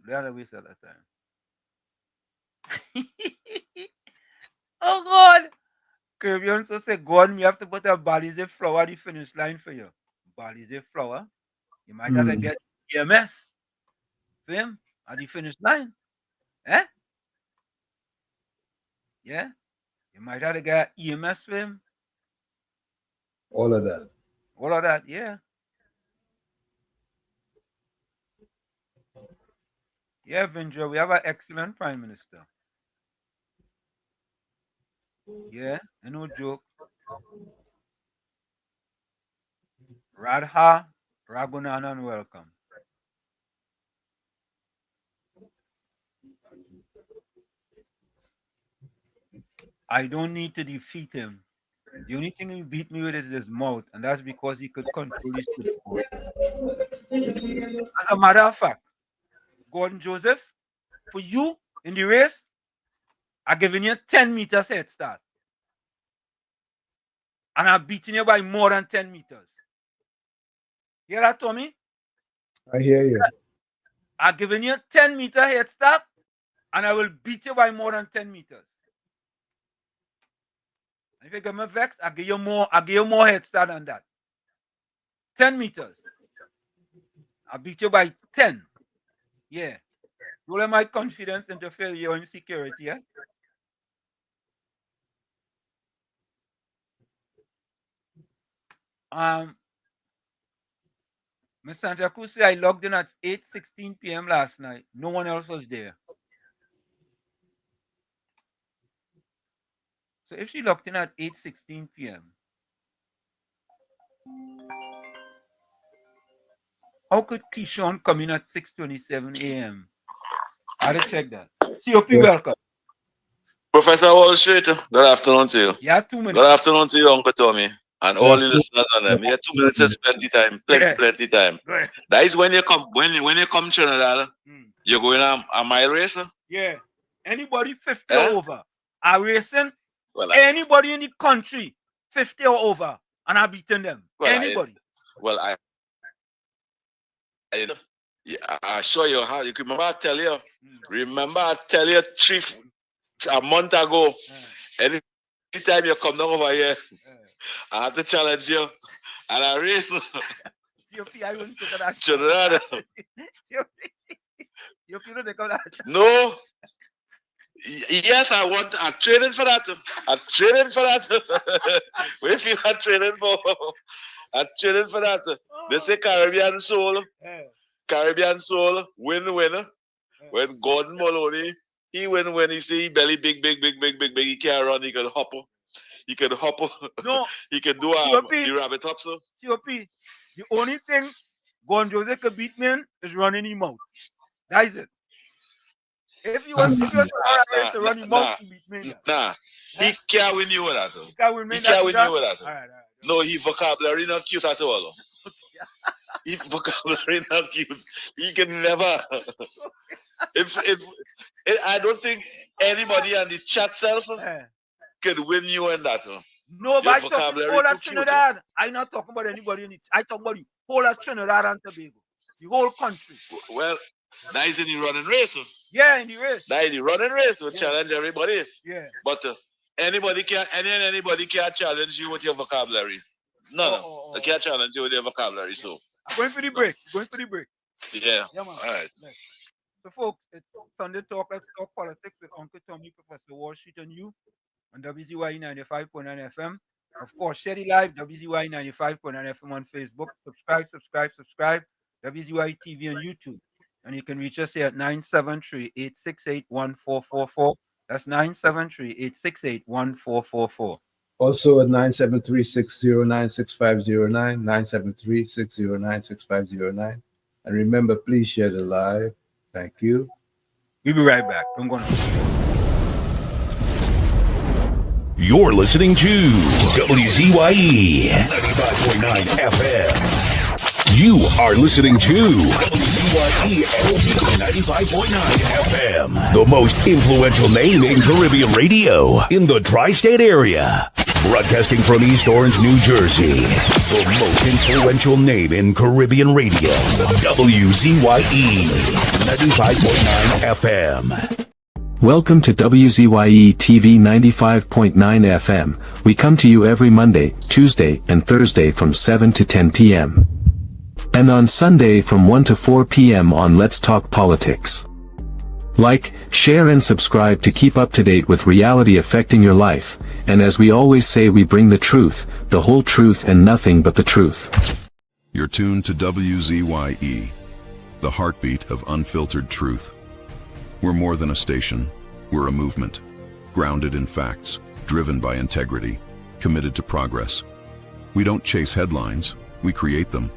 They are waste a lot of time. Oh God. Caribbean so say, God, me have to put a Balize flower at the finish line for you. Balize flower. You might have to get EMS for him at the finish line. Eh? Yeah? You might have to get EMS for him. All of that. All of that, yeah. Yeah, Vindra, we have an excellent Prime Minister. Yeah, no joke. Radha Raghunanan, welcome. I don't need to defeat him. The only thing he beat me with is his mouth, and that's because he could control his football. As a matter of fact, Gordon Joseph, for you in the race, I'm giving you 10 meters head start. And I'm beating you by more than 10 meters. Hear that, Tommy? I hear you. I'm giving you 10-meter head start, and I will beat you by more than 10 meters. And if you get me vexed, I'll give you more head start than that. 10 meters. I'll beat you by 10. Yeah. You let my confidence interfere your insecurity, yeah? Miss Santa Cruz said I logged in at 8:16 p.m. last night. No one else was there. So if she logged in at 8:16 p.m., how could Keyshawn come in at 6:27 a.m.? I had to check that. COP, welcome. Professor Wall Street, good afternoon to you. Yeah, 2 minutes. Good afternoon to you, Uncle Tommy, and all the listeners on them. Yeah, 2 minutes is plenty time. Plenty time. That is when you come Trinidad, you're going a mile race? Yeah. Anybody 50 or over are racing. Well, anybody in the country 50 or over, and I'm beating them. Well, anybody. I show you how. You remember I tell you. Remember I tell you a month ago. Anytime you come down over here, I have to challenge you, and I race. I wouldn't take that. Trinidad. No. Yes, I'm training for that. I'm training for that. We feel I'm training for. I'm training for that. They say Caribbean soul. Caribbean soul win. When Gordon Maloney, he win. He say he belly big. He can't run. He can hop. No. He can do the rabbit hop. So. COP, the only thing Gordon Joseph could beat me in is running him out. That is it. If you was to run him out, he beat me. He can't win you with that. He can't win me with that. All right. No, his vocabulary not cute at all. His vocabulary not cute. He can never. if I don't think anybody on the chat self can win you in that. No, but I talking whole of Trinidad. I'm not talking about anybody in it. I talk about the whole of Trinidad and Tobago. The whole country. Well, that is in the running race. Yeah, in the race. That is the running race. We challenge everybody. Yeah. But anybody can challenge you with your vocabulary. No. They can't challenge you with your vocabulary. So I'm going for the break. Yeah. Yeah, man. All right. So, folks, it's Sunday Talk. Let's talk politics with Uncle Tommy, Professor Wall Street, and you on WZYE 95.9 FM. Of course, share it live, WZYE 95.9 FM on Facebook. Subscribe. WZYE TV on YouTube. And you can reach us here at 973-868-1444. That's 973-868-1444. Also at 973-609-6509, 973-609-6509. And remember, please share the live. Thank you. We'll be right back. I'm going to. You're listening to WZYE 95.9 FM. You are listening to WZYE 95.9 FM, the most influential name in Caribbean radio in the tri-state area. Broadcasting from East Orange, New Jersey, the most influential name in Caribbean radio, WZYE 95.9 FM. Welcome to WZYE TV 95.9 FM. We come to you every Monday, Tuesday, and Thursday from 7 to 10 p.m. And on Sunday from 1 to 4 p.m. on Let's Talk Politics. Like, share and subscribe to keep up to date with reality affecting your life. And as we always say, we bring the truth, the whole truth, and nothing but the truth. You're tuned to WZYE, the heartbeat of unfiltered truth. We're more than a station, we're a movement, grounded in facts, driven by integrity, committed to progress. We don't chase headlines, we create them.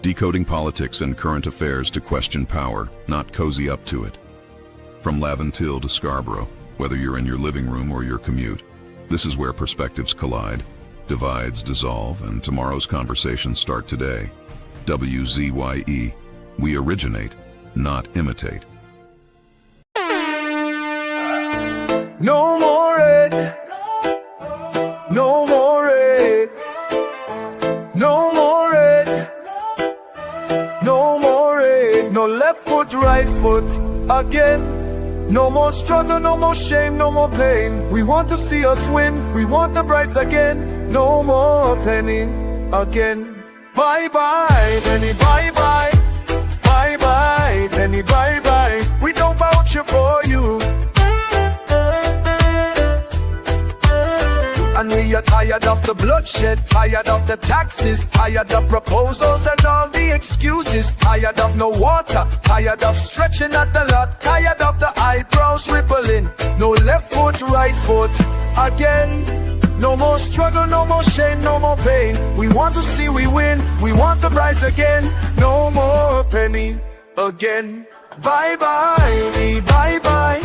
Decoding politics and current affairs to question power, not cozy up to it. From Laventille to Scarborough, whether you're in your living room or your commute, this is where perspectives collide, divides dissolve, and tomorrow's conversations start today. WZYE, we originate, not imitate. No more red. No more red. No more red. No more red. No left foot, right foot again. No more struggle, no more shame, no more pain. We want to see us win. We want the brides again. No more penny again. Bye bye, penny, bye bye. Bye bye, penny, bye bye. We don't vouch for you. And we are tired of the bloodshed, tired of the taxes, tired of proposals and all the excuses, tired of no water, tired of stretching at the lot, tired of the eyebrows rippling. No left foot, right foot again. No more struggle, no more shame, no more pain. We want to see we win, we want the brides again. No more penny again. Bye bye, me bye bye.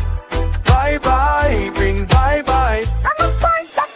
Bye bye, bring bye bye. I'm a point of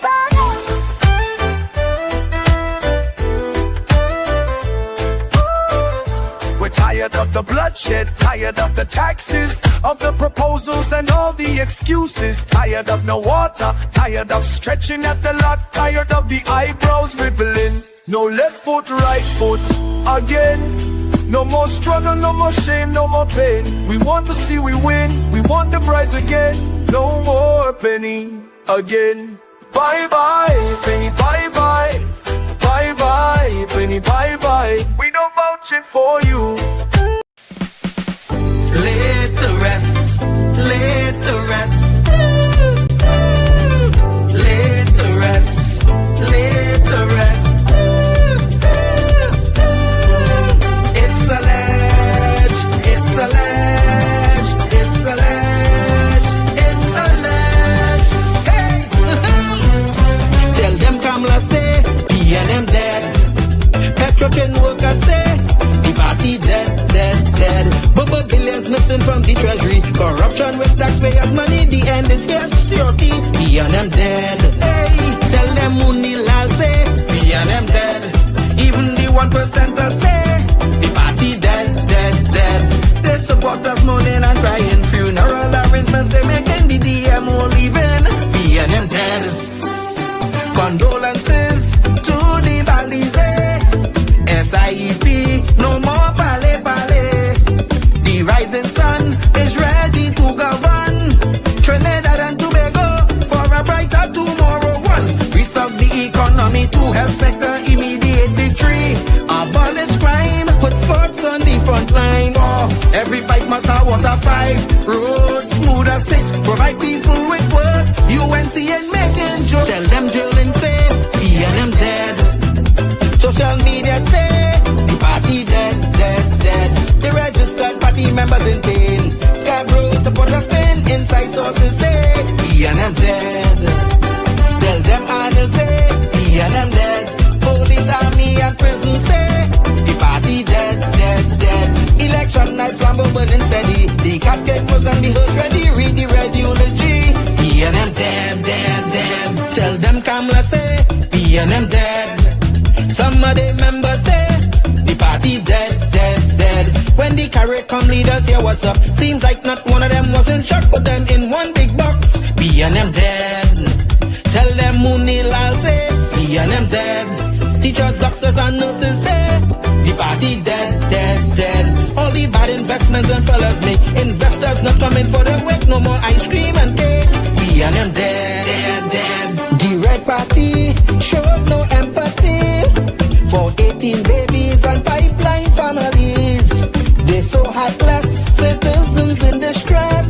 We're tired of the bloodshed, tired of the taxes, of the proposals and all the excuses, tired of no water, tired of stretching at the lot, tired of the eyebrows rippling. No left foot, right foot again. No more struggle, no more shame, no more pain. We want to see we win, we want the brides again. No more penny again. Bye bye, penny, bye bye. Bye bye, penny, bye bye. We don't vouch it for you. Laid to rest, laid to rest. Laid to rest, laid to rest. It's alleged, it's alleged, it's alleged, it's alleged. Hey! Tell them Kamala say, PNM dead. Petrocan workers say, the party dead, dead, dead. But billions missing from the treasury. Corruption with taxpayers' money, the end is here, security. PNM dead. Hey, tell them Munilal say, PNM dead. Even the 1% say, the party dead, dead, dead. They support us mourning and crying. Funeral arrangements they making, the DMO leaving. PNM dead. Condolences to the Balize. SIEP, no more pale pale. The rising sun is ready to govern Trinidad and Tobago for a brighter tomorrow. One, restart the economy, two, health sector, immediate victory. Abolish crime, put sports on the front line. Road smooth as six, provide people with work. UNC ain't making jokes. Tell them drilling say, B&M dead. Social media say, the party dead, dead, dead. The registered party members in pain. Scarborough to put a spin. Inside sources say, B&M dead. Tell them Arnold say, B&M dead. Police, army and prison say, the party dead, dead, dead. Election night flambeau burning steady. The casket was on the hood ready. Read the red eulogy. B&M dead, dead, dead. Tell them Kamala say, B&M dead. Some of the members say, the party dead, dead, dead. When the carrot come leaders hear what's up. Seems like not one of them was in shock. Put them in one big box. B&M dead. Tell them Munilal say, B&M dead. Teachers, doctors and nurses say, the party dead, dead, dead. All the bad investments and fellas make. Investors not coming for the work. No more ice cream and cake. B&M dead, dead, dead. The red party showed no empathy for 18 babies and pipeline families. They so heartless, citizens in distress.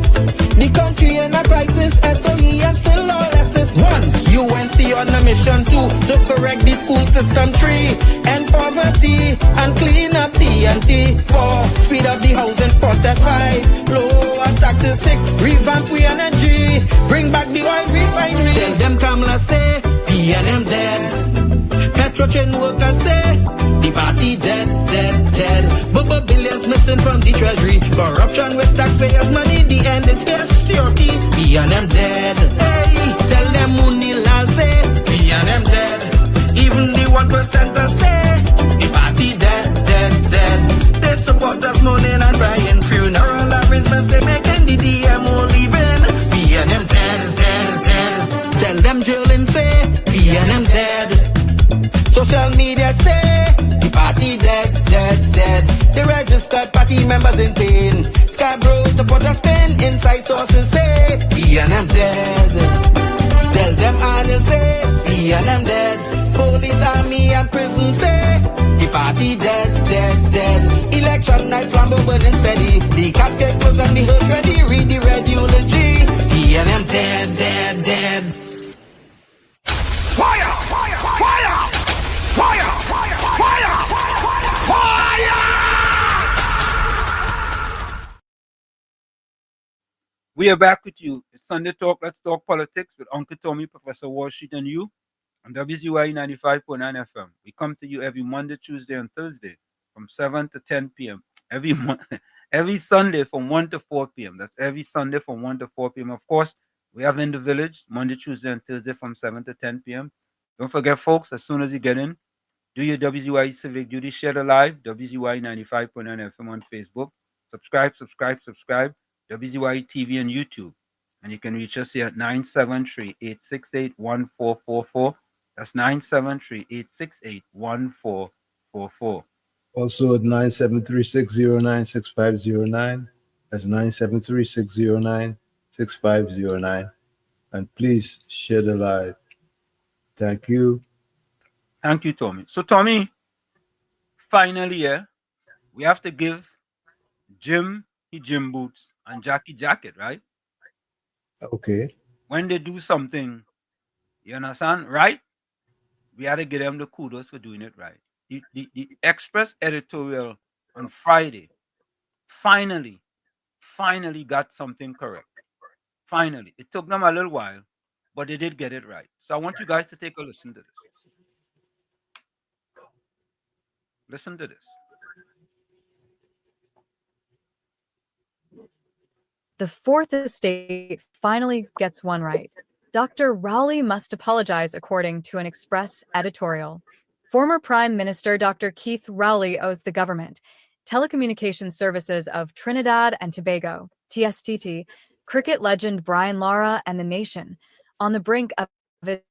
The country in a crisis, SOE and still all this. 1. UNC on a mission 2 to correct the school system. 3. End poverty and clean up TNT. 4. Speed up the housing process. 5. Lower taxes. 6. Revamp we energy. Bring back the oil refinery. Tell them Kamala say, B&M dead. Petro train workers say, the party dead, dead, dead. Bubba billions missing from the treasury. Corruption with taxpayers' money. The end is here. Security. B&M dead. Hey, tell them Munilal say, B&M dead. Even the 1% say, the party dead, dead, dead. They support us mourning and crying. Funeral arrangements they making. The DMO leaving. B&M dead, dead, dead. Tell them drilling say, B&M dead. Social media say, the party dead, dead, dead. The registered party members in pain. Scarborough to put a spin. Inside sources say, B&M dead. Tell them Arnold say, B&M dead. Police, army and prison say, the party dead, dead, dead. Election night flambeau burning steady. The casket was on the hood ready. Read the red eulogy. B&M dead, dead, dead. Fire! Fire! Fire! Fire! Fire! Fire! Fire! We are back with you. It's Sunday Talk. Let's talk politics with Uncle Tommy, Professor Wall Street, and you on WZYE 95.9 FM. We come to you every Monday, Tuesday, and Thursday from 7 to 10 p.m. Every Sunday from 1 to 4 p.m. That's every Sunday from 1 to 4 p.m. Of course, we have In the Village Monday, Tuesday, and Thursday from 7 to 10 p.m. Don't forget, folks, as soon as you get in, do your WZYE civic duty. Share the live, WZYE 95.9 FM on Facebook. Subscribe. WZYE TV and YouTube. And you can reach us here at 973-868-1444. That's 973-868-1444. Also at 973-609-6509. That's 973-609-6509. And please share the live. Thank you. Thank you, Tommy. So, Tommy, finally, we have to give Jim his gym boots and Jackie jacket, right? Okay. When they do something, you understand, right? We had to give them the kudos for doing it right. The Express editorial on Friday finally got something correct. Finally. It took them a little while, but they did get it right. So I want you guys to take a listen to this. Listen to this. The Fourth Estate finally gets one right. Dr. Rowley must apologize, according to an Express editorial. Former Prime Minister Dr. Keith Rowley owes the government, telecommunications services of Trinidad and Tobago, TSTT, cricket legend Brian Lara, and the nation, on the brink of its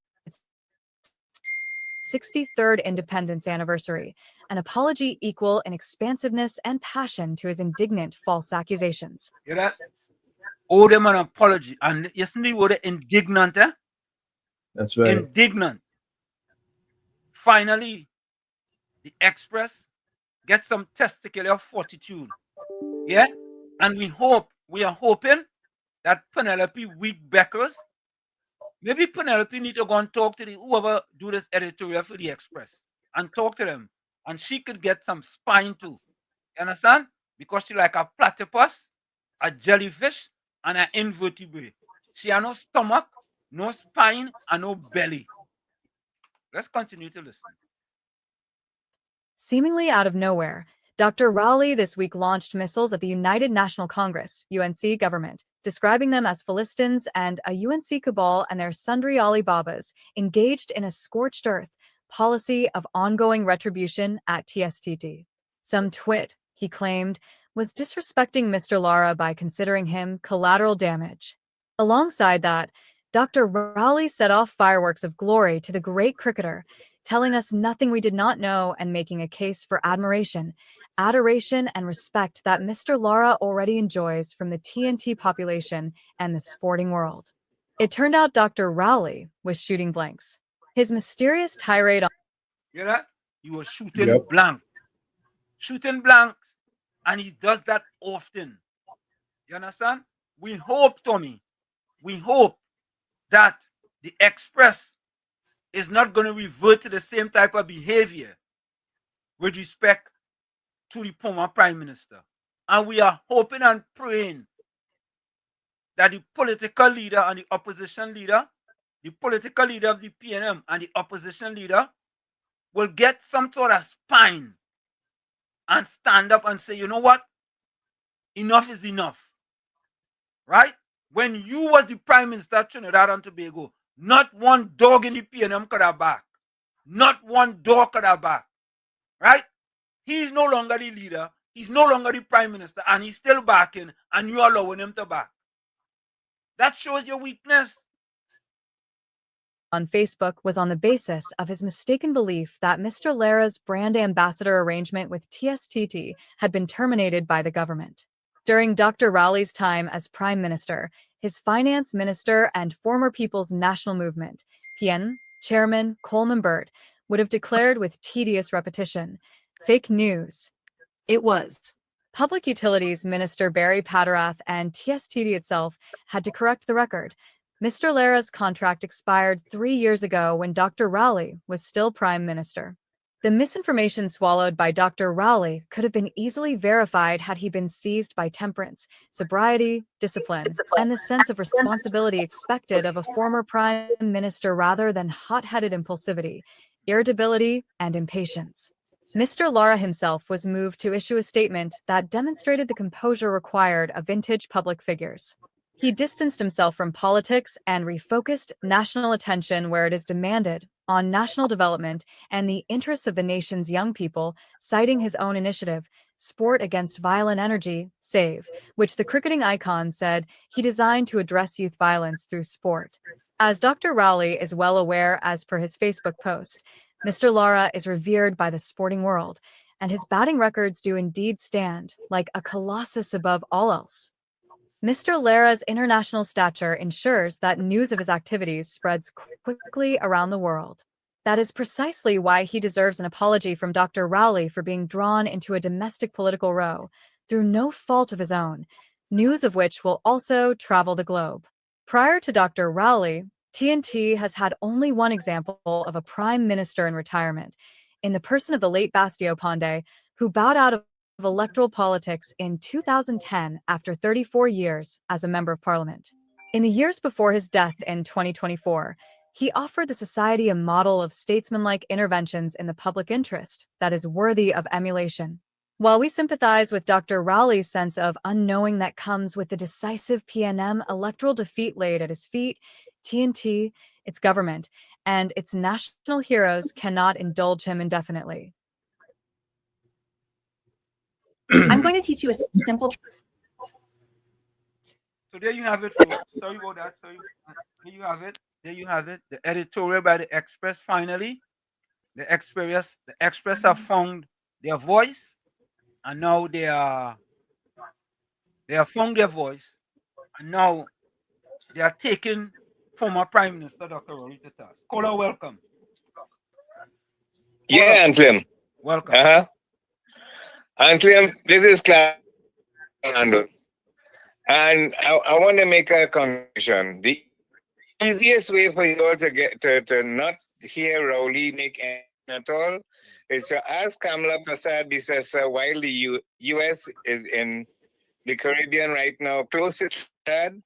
63rd independence anniversary, an apology equal in expansiveness and passion to his indignant false accusations. Hear that? Owe them an apology. And isn't the word indignant, eh? That's right. Indignant. Finally, the Express gets some testicular fortitude. Yeah? And we hope we are hoping that Penelope weak Beckers, maybe Penelope need to go and talk to the whoever do this editorial for the Express and talk to them, and she could get some spine too. You understand? Because she like a platypus, a jellyfish, and an invertebrate. She has no stomach, no spine, and no belly. Let's continue to listen. Seemingly out of nowhere, Dr. Rowley this week launched missiles at the United National Congress, UNC government, describing them as Philistines and a UNC cabal and their sundry Alibabas engaged in a scorched earth policy of ongoing retribution at TSTT. Some twit, he claimed, was disrespecting Mr. Lara by considering him collateral damage. Alongside that, Dr. Rowley set off fireworks of glory to the great cricketer, telling us nothing we did not know and making a case for admiration, adoration, and respect that Mr. Lara already enjoys from the TNT population and the sporting world. It turned out Dr. Rowley was shooting blanks. His mysterious tirade on... You know that? He was shooting blanks. Shooting blanks, and he does that often. You understand? We hope, Tommy, we hope that the Express is not going to revert to the same type of behavior with respect to the former Prime Minister. And we are hoping and praying that the political leader and the opposition leader, the political leader of the PNM and the opposition leader will get some sort of spine and stand up and say, you know what? Enough is enough. Right? When you was the Prime Minister of Trinidad and Tobago, not one dog in the PNM could have back. Not one dog could have back. Right? He's no longer the leader. He's no longer the Prime Minister, and he's still backing, and you're allowing him to back. That shows your weakness. On Facebook was on the basis of his mistaken belief that Mr. Lara's brand ambassador arrangement with TSTT had been terminated by the government. During Dr. Rowley's time as Prime Minister, his finance minister and former People's National Movement, PN, Chairman Coleman Bird, would have declared with tedious repetition, fake news. It was. Public Utilities Minister Barry Patterath and TSTT itself had to correct the record. Mr. Lara's contract expired 3 years ago when Dr. Rowley was still Prime Minister. The misinformation swallowed by Dr. Rowley could have been easily verified had he been seized by temperance, sobriety, discipline, and the sense of responsibility expected of a former Prime Minister rather than hot-headed impulsivity, irritability, and impatience. Mr. Lara himself was moved to issue a statement that demonstrated the composure required of vintage public figures. He distanced himself from politics and refocused national attention where it is demanded on national development and the interests of the nation's young people, citing his own initiative, Sport Against Violent Energy, SAVE, which the cricketing icon said he designed to address youth violence through sport. As Dr. Rowley is well aware as per his Facebook post, Mr. Lara is revered by the sporting world, and his batting records do indeed stand like a colossus above all else. Mr. Lara's international stature ensures that news of his activities spreads quickly around the world. That is precisely why he deserves an apology from Dr. Rowley for being drawn into a domestic political row through no fault of his own, news of which will also travel the globe. Prior to Dr. Rowley, TNT has had only one example of a prime minister in retirement, in the person of the late Bastio Pandey, who bowed out of electoral politics in 2010 after 34 years as a member of parliament. In the years before his death in 2024, he offered the society a model of statesmanlike interventions in the public interest that is worthy of emulation. While we sympathize with Dr. Rowley's sense of unknowing that comes with the decisive PNM electoral defeat laid at his feet, TNT, its government, and its national heroes cannot indulge him indefinitely. I'm going to teach you a simple truth. So there you have it, folks. Sorry about that. Sorry. There you have it. There you have it. The editorial by the Express. Finally, the Express have found their voice, and now they have found their voice, and now they are taking former Prime Minister Dr. Rowley to task. Caller, welcome. Yeah, Anselm. Welcome. Anselm, this is Clark. And I want to make a conclusion. The easiest way for you all to get to not hear Rowley make any at all is to ask Kamala Prasad Bisesa while the U.S. is in the Caribbean right now, close to Trinidad,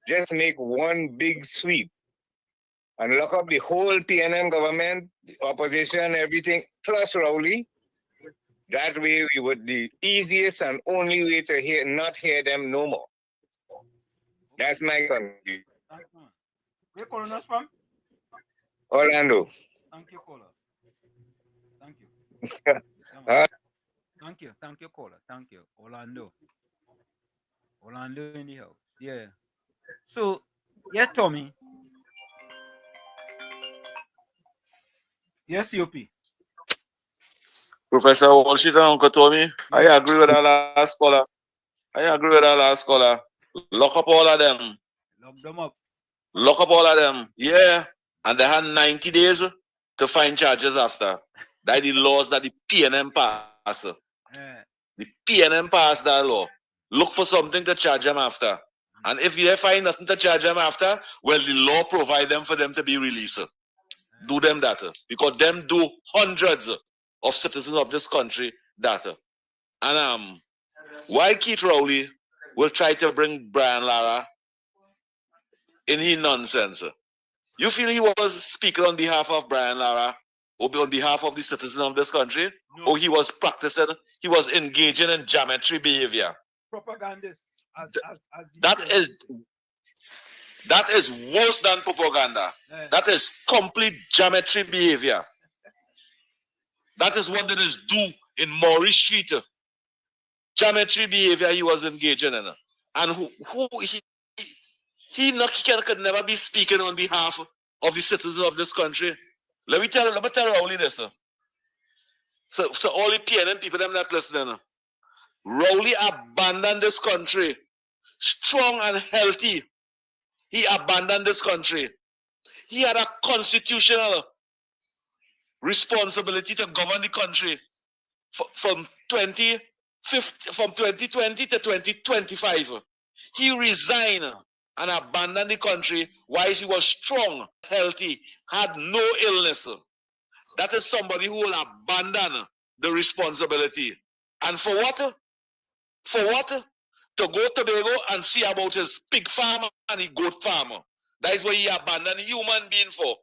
just make one big sweep and lock up the whole PNM government, the opposition, everything, plus Rowley. That way, we would the easiest and only way to not hear them no more. That's my conclusion. Where calling us from? Orlando. Thank you, caller. Thank you. Thank you, caller. Thank you, Orlando. Orlando in the house. Yeah. So, yeah, Tommy. Yes, UP. Professor Walshit and Uncle Tommy, I agree with our last caller. Lock up all of them. Lock them up. Lock up all of them. Yeah. And they had 90 days to find charges after. That the laws that the PNM passed. The PNM passed that law. Look for something to charge them after. And if you find nothing to charge them after, well, the law provide them for them to be released. Do them that. Because them do hundreds of citizens of this country that. And why Keith Rowley will try to bring Brian Lara in his nonsense? You feel he was speaking on behalf of Brian Lara or on behalf of the citizens of this country? No. Or he was practicing, he was engaging in geometry behavior? Propagandist. That is worse than propaganda. That is complete geometry behavior. That is what it is do in Maurice Street. Geometry behavior he was engaging in. And he could never be speaking on behalf of the citizens of this country. Let me tell Rowley this. So all the PNM people them not listening. Rowley abandoned this country strong and healthy. He abandoned this country. He had a constitutional responsibility to govern the country from 2020 to 2025. He resigned and abandoned the country while he was strong, healthy, had no illness. That is somebody who will abandon the responsibility. And for what? For what? To go to Tobago and see about his pig farm and his goat farm. That is what he abandoned human being for.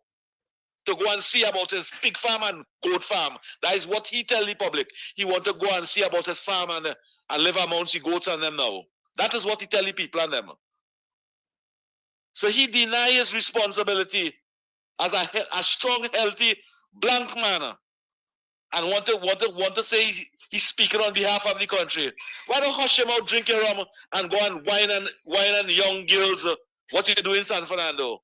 To go and see about his pig farm and goat farm. That is what he tell the public. He want to go and see about his farm and live amongst the goats and them now. That is what he tell the people and them. So he deny his responsibility as a strong, healthy, blank man, and want to say he's speaking on behalf of the country. Why don't hush him out, drink your rum, and go and wine and young girls? What you do in San Fernando?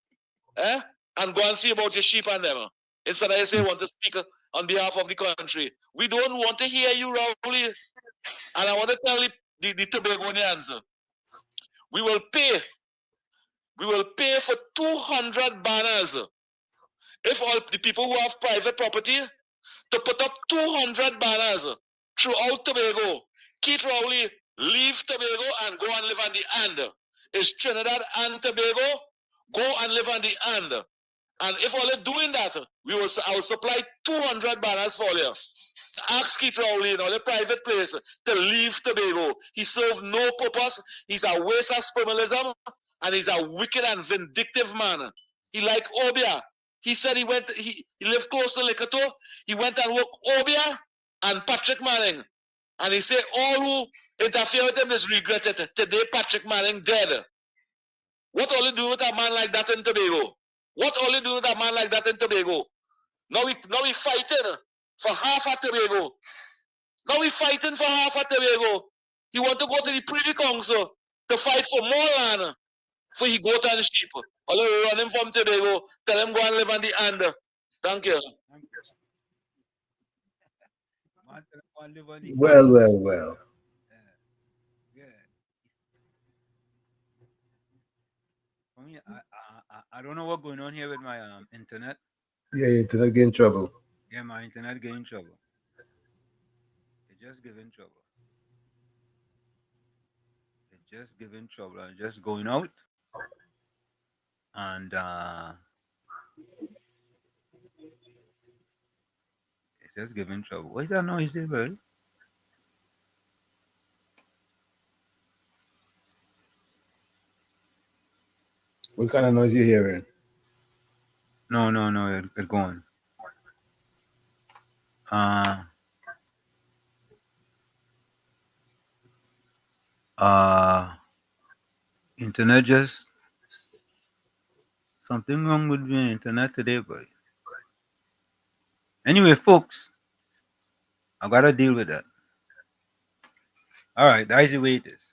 And go and see about your sheep and them. Instead of you say want to speak on behalf of the country. We don't want to hear you, Rowley. And I want to tell the Tobagonians, we will pay for 200 banners. If all the people who have private property to put up 200 banners throughout Tobago, Keith Rowley leave Tobago and go and live on the land. It's Trinidad and Tobago, go and live on the land. And if all are doing that, I will supply 200 banners for you. Ask Keith Rowley in all the private place to leave Tobago. He serves no purpose. He's a waste of spermalism, and he's a wicked and vindictive man. He like Obia. He said he lived close to Likato. He went and worked Obia and Patrick Manning. And he said all who interfere with him is regretted. Today Patrick Manning dead. What all you do with a man like that in Tobago? What all you do with a man like that in Tobago? Now we fighting for half of Tobago. Now we fighting for half of Tobago. He want to go to the Privy Council to fight for more land for he goat and sheep. Although we run him from Tobago, tell him go and live on the land. Thank you. Well. For me, I don't know what's going on here with my internet. Yeah, your internet getting trouble. Yeah, my internet getting trouble. It just giving trouble. just giving trouble and just going out and just giving trouble. What is that noise there, bro? What kind of noise you hearing? No, it's going. Internet just something wrong with the internet today, boy. Anyway, folks, I gotta deal with that. All right, that's the way it is.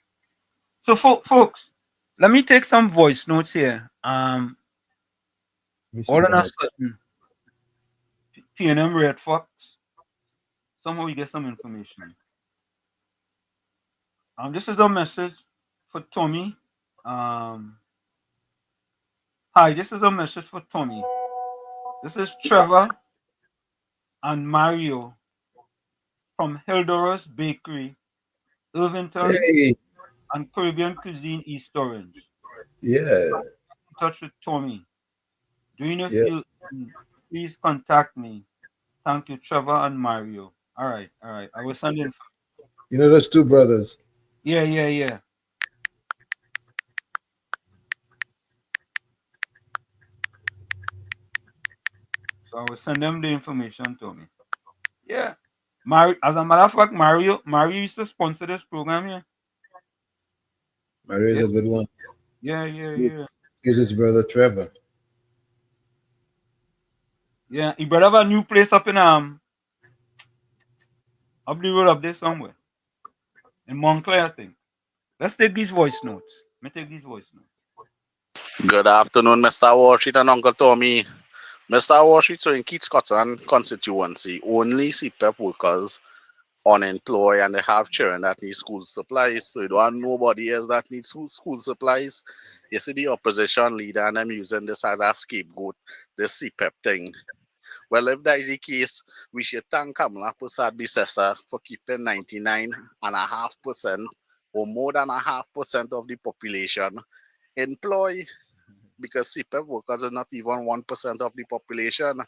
So, folks, let me take some voice notes here. All on a sudden, P&M Red Fox. Somehow we get some information. This is a message for Tommy. Hi, this is a message for Tommy. This is Trevor and Mario from Hildora's Bakery, Irvington, and Caribbean Cuisine, East Orange. Yeah. In touch with Tommy. Doing a Yes. few, please contact me. Thank you, Trevor and Mario. All right. I will send in. You know those two brothers? Yeah. So I will send them the information to me. Yeah. As a matter of fact, Mario used to sponsor this program here. Mario is a good one. Yeah. He's his brother Trevor. Yeah, he better have a new place up in up the road up there somewhere. In Montclair, I think. Let's take these voice notes. Let me take these voice notes. Good afternoon, Mr. Washington and Uncle Tommy. Mr. Washington in Keats Cotton constituency, only CPEP workers unemployed and they have children that need school supplies. So you don't have nobody else that needs school supplies. You see the opposition leader and them using this as a scapegoat, this CPEP thing. Well, if that is the case, we should thank Kamala Persad-Bissessar for keeping 99.5% or more than 0.5% of the population employed, because CPEP workers are not even 1% of the population.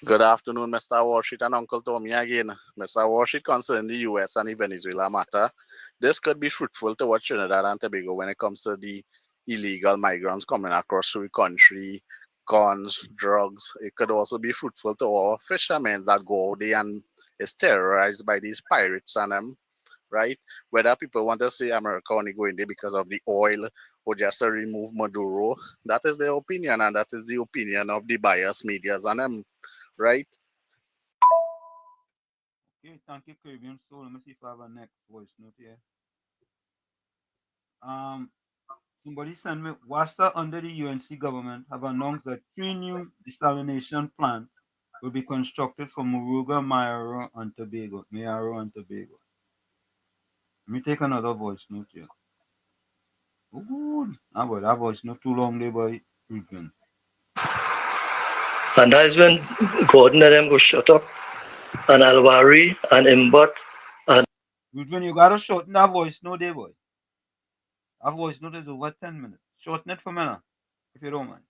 Good afternoon, Mr. Washington and Uncle Tommy again. Mr. Washington, concerning the US and the Venezuela matter, this could be fruitful towards Trinidad and Tobago when it comes to the illegal migrants coming across the country, guns, drugs. It could also be fruitful to our fishermen that go out there and is terrorized by these pirates and them, right? Whether people want to say America only going there because of the oil or just to remove Maduro, that is their opinion, and that is the opinion of the biased medias and them, right? Okay, thank you, Caribbean Soul. Let me see if I have a next voice note here. Somebody sent me, WASA under the UNC government have announced that 3 new desalination plants will be constructed for Moruga, Mayaro, and Tobago. Let me take another voice note here. Oh, good. That voice not too long there, boy. Freaking. And that's when Gordon and them go shut up, and Alwari and Imbot and When you gotta shorten that voice note there, boy. That voice note is over 10 minutes. Shorten it for me now, if you don't mind.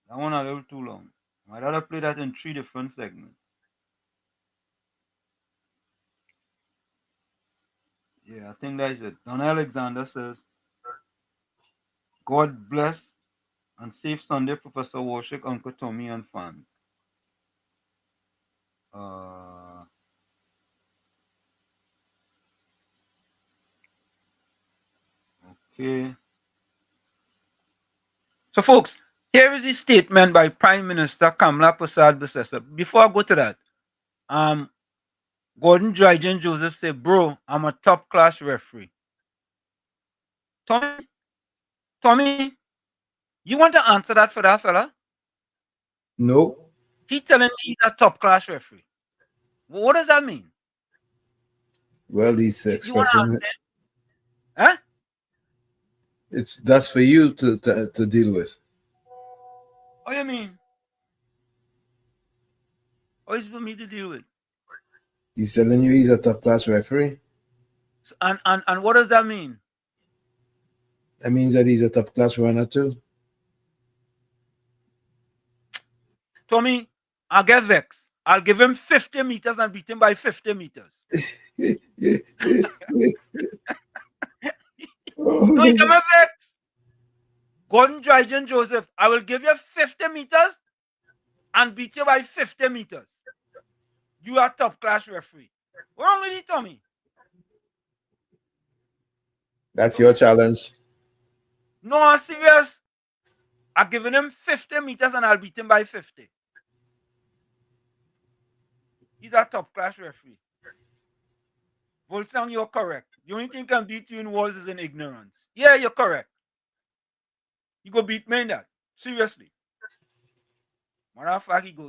That one a little too long. I'd rather play that in 3 different segments. Yeah, I think that is it. Don Alexander says, God bless and safe Sunday, Professor Warshik, Uncle Tommy, and fans. Okay. So, folks, here is a statement by Prime Minister Kamala Persad-Bissessar. Before I go to that, Gordon Dryden Joseph said, bro, I'm a top-class referee. Tommy, you want to answer that for that fella? No. He telling me he's a top-class referee. What does that mean? Well, he's expressing Huh? that's for you to deal with. What do you mean? What is for me to deal with? He's telling you he's a top class referee. And what does that mean? That means that he's a top class runner too. Tommy, I'll get vexed. I'll give him 50 meters and beat him by 50 meters. No, you get me vexed. Gordon Dryden Joseph, I will give you 50 meters and beat you by 50 meters. You are top class referee. What's wrong with you, Tommy? That's your challenge. No, I'm serious. I've given him 50 meters and I'll beat him by 50. He's a top class referee. Volsang, you're correct. The only thing can beat you in wars is in ignorance. Yeah, you're correct. You go beat me in that. Seriously. Matter of fact, you go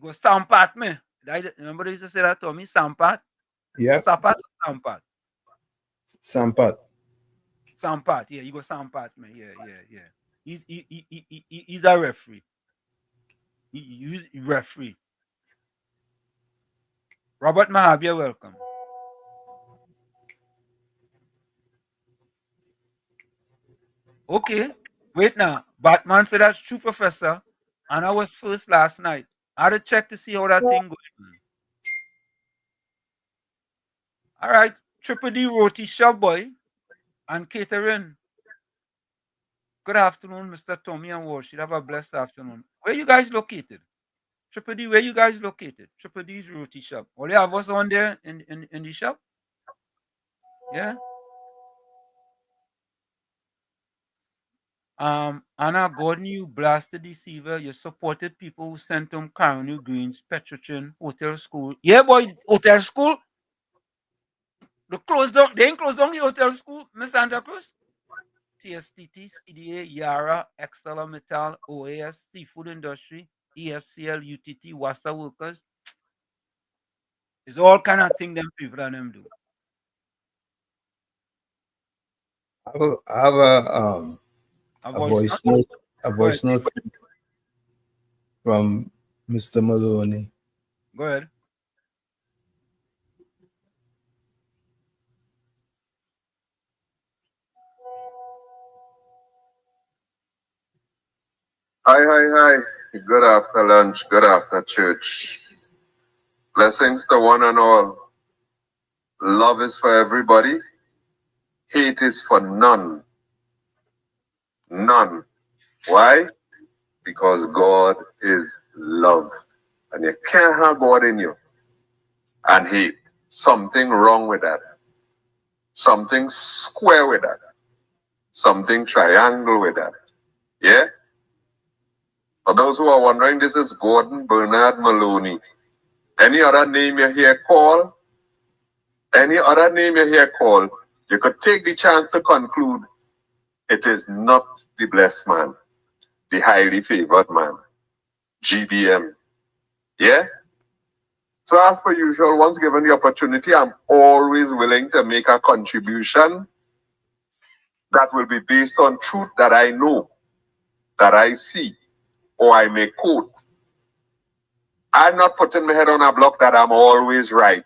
sampat me. Remember they used to say that to me? Sampat? Yeah. Sampat or sampat? Sampat. Sampat, yeah, you go sampat me. Yeah. He's a referee. He's a referee. Robert Mahab, you're welcome. Okay, wait now. Batman said that's true, Professor. And I was first last night. I had to check to see how that thing going. All right, Triple D Roti Shop Boy and catering. Good afternoon, Mr. Tommy and Walsh. Have a blessed afternoon. Where you guys located? Triple D, where you guys located? Triple D's Roti Shop. All you have us on there in the shop? Yeah. Anna Gordon, you blasted deceiver. You supported people who sent them Carnegie Greens, Petrochin, Hotel School. Yeah, boy, Hotel School. They closed down. They ain't closed down the Hotel School, Miss Santa Cruz. TSTT, CDA, Yara, Excel Metal, OAS, Seafood Industry, EFCL, UTT, WASA workers. It's all kind of thing them people and them do. I have a voice note from Mr. Maloney. Go ahead. Hi. Good after lunch, good after church. Blessings to one and all. Love is for everybody. Hate is for none. None. Why? Because God is love. And you can't have God in you and hate. Something wrong with that. Something square with that. Something triangle with that. Yeah? For those who are wondering, this is Gordon Bernard Maloney. Any other name you hear called, you could take the chance to conclude it is not the blessed man, the highly favored man, GBM. Yeah? So as per usual, once given the opportunity, I'm always willing to make a contribution that will be based on truth that I know, that I see, or I may quote. I'm not putting my head on a block that I'm always right.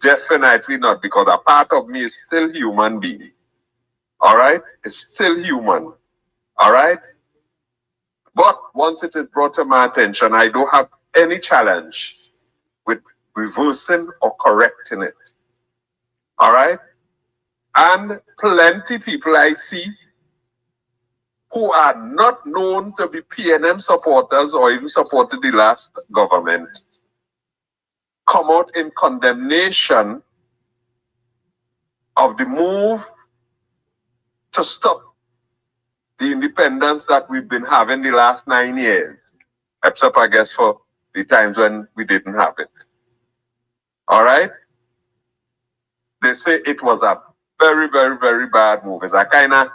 Definitely not, because a part of me is still human being. All right? It's still human. All right? But once it is brought to my attention, I don't have any challenge with reversing or correcting it. All right? And plenty people I see who are not known to be PNM supporters or even supported the last government come out in condemnation of the move to stop the independence that we've been having the last 9 years, except I guess for the times when we didn't have it. All right? They say it was a very, very, very bad move. It's a kind of,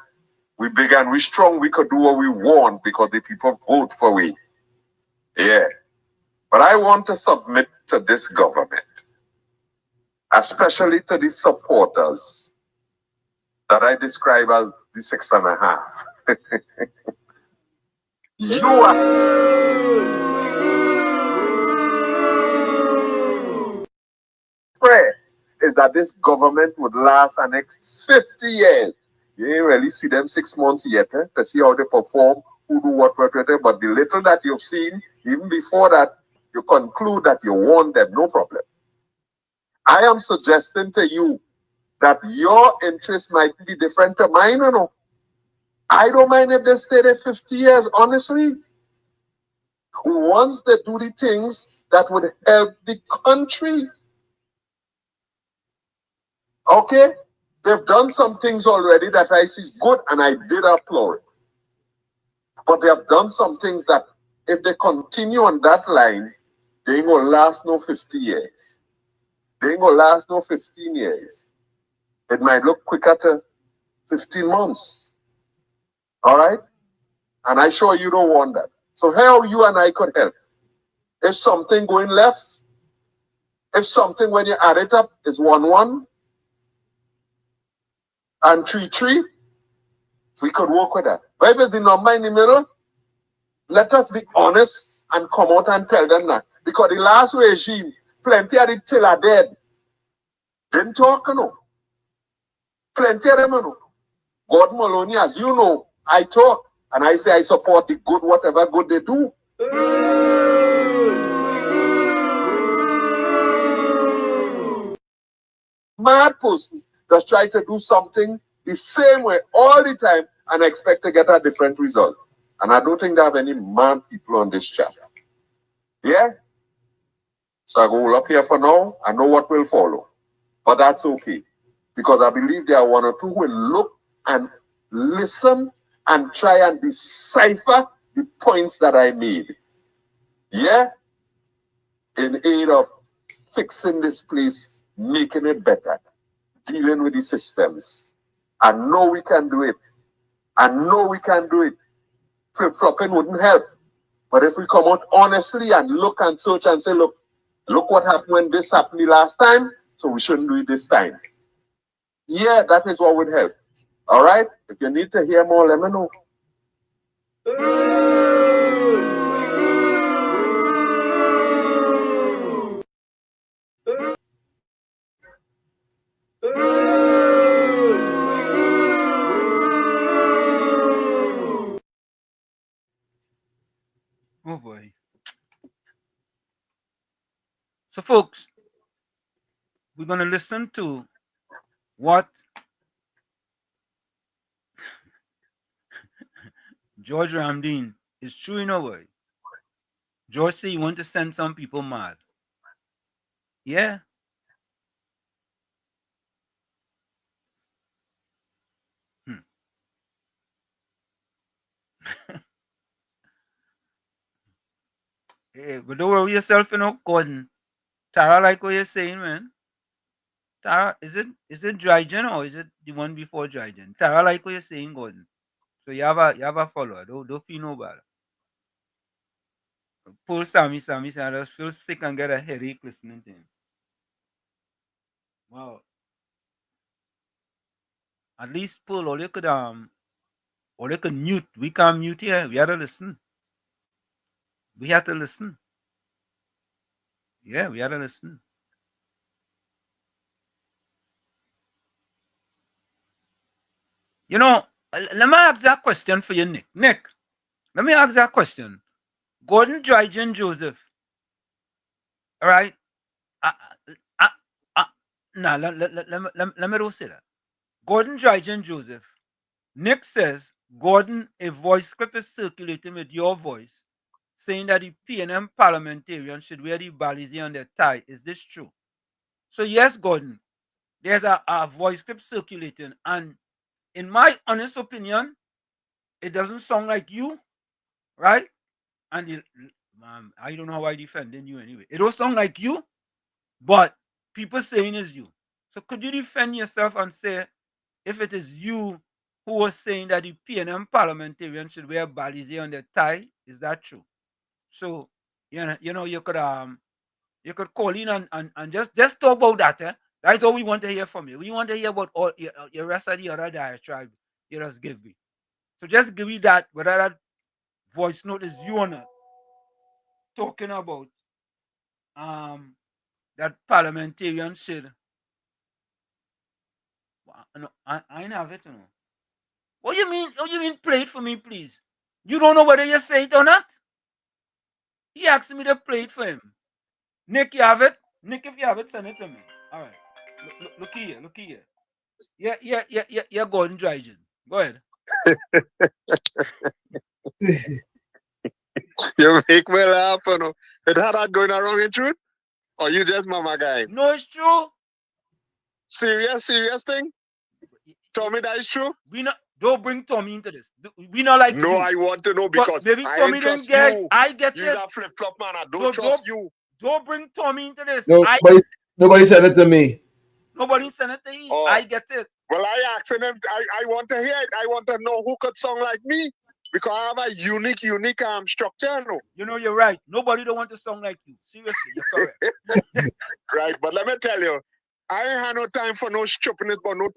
we began, we strong, we could do what we want because the people vote for we. Yeah. But I want to submit to this government, especially to the supporters that I describe as the 6.5. You are prayer is is that this government would last the next 50 years. You ain't really see them 6 months yet to see how they perform, who do what, but the little that you've seen, even before that, you conclude that you want them, no problem. I am suggesting to you that your interest might be different to mine, you know. I don't mind if they stay there 50 years, honestly. Once they do the things that would help the country. Okay? They've done some things already that I see good, and I did applaud it. But they have done some things that, if they continue on that line, they ain't gonna last no 50 years. They ain't gonna last no 15 years. It might look quicker to 15 months. All right? And I'm sure you don't want that. So how you and I could help? If something going left, if something when you add it up is 1-1 and 3-3, we could work with that. But if it's the number in the middle, let us be honest and come out and tell them that. Because the last regime, plenty of the till are dead. Didn't talk, you know. Plenty of them, you know. God Maloney, as you know, I talk and I say I support the good, whatever good they do. Mad person just try to do something the same way all the time and expect to get a different result. And I don't think there are any mad people on this chat. Yeah? So I go up here for now. I know what will follow. But that's okay. Because I believe there are one or two who will look and listen and try and decipher the points that I made. Yeah? In aid of fixing this place, making it better, dealing with the systems. I know we can do it. I know we can do it. Flip-flopping wouldn't help. But if we come out honestly and look and search and say, look what happened when this happened the last time, so we shouldn't do it this time. Yeah, that is what would help. All right? If you need to hear more, let me know. Oh boy. So folks, we're going to listen to what George Ramdeen is chewing over. George said you want to send some people mad. Yeah. Hey, but don't worry yourself, you know, Gordon. Tara like what you're saying, man. Tara, is it Drygen or is it the one before Drygen? Tara like what you're saying, Gordon. So you have a follower. Don't feel no bad. Poor Sammy I just feel sick and get a headache listening to him. Wow. At least Paul, or you could mute. We can't mute here. We have to listen. We have to listen. Yeah, we have to listen. You know, let me ask that question for you, Nick. Nick, let me ask that question. Gordon Drygen Joseph. All right. Nah, let me don't say that. Gordon Drygen Joseph. Nick says, Gordon, a voice clip is circulating with your voice saying that the PNM parliamentarians should wear the balize on their tie. Is this true? So yes, Gordon, there's a voice clip circulating, and in my honest opinion, it doesn't sound like you, right? And I don't know how I defending you anyway. It don't sound like you, but people saying it's you. So could you defend yourself and say if it is you who was saying that the PNM parliamentarians should wear balize on their tie? Is that true? So you could call in and just talk about that. That's all we want to hear from you. We want to hear about all your rest of the other diatribe you just give me. So just give me that, whether that voice note is you or not, talking about that parliamentarians should No, I ain't have it, you know. What you mean? What you mean? Play it for me, please. You don't know whether you say it or not. He asked me to play it for him. Nick, you have it? Nick, if you have it, send it to me. All right. Look here. Yeah, Gordon Dryden. Go ahead. You make me laugh, you know. Is that going around in truth? Or you just mama guy? No, it's true. Serious thing? Tommy, that is true? Don't bring Tommy into this. We not like no, you. I want to know because but maybe I Tommy trust didn't get you. I get You're it. a flip-flop man. I don't trust you. Don't bring Tommy into this. Nobody said it to me. Nobody sent it to you. Oh. I get it. Well, I asked them. I want to hear it. I want to know who could song like me because I have a unique structure. No? You know, you're right. Nobody don't want to song like you. Seriously, you're correct. Right, but let me tell you, I ain't had no time for no stupidness, but no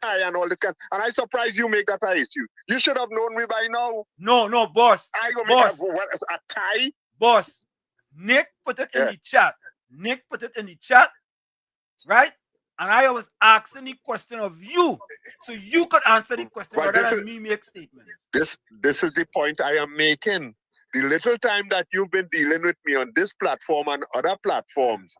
tie and all that. And I surprised you make that a issue. You should have known me by now. No, boss. I go boss. make a tie. Boss, Nick put it in the chat. Nick put it in the chat, right? And I was asking the question of you, so you could answer the question rather than me make statement. This is the point I am making. The little time that you've been dealing with me on this platform and other platforms,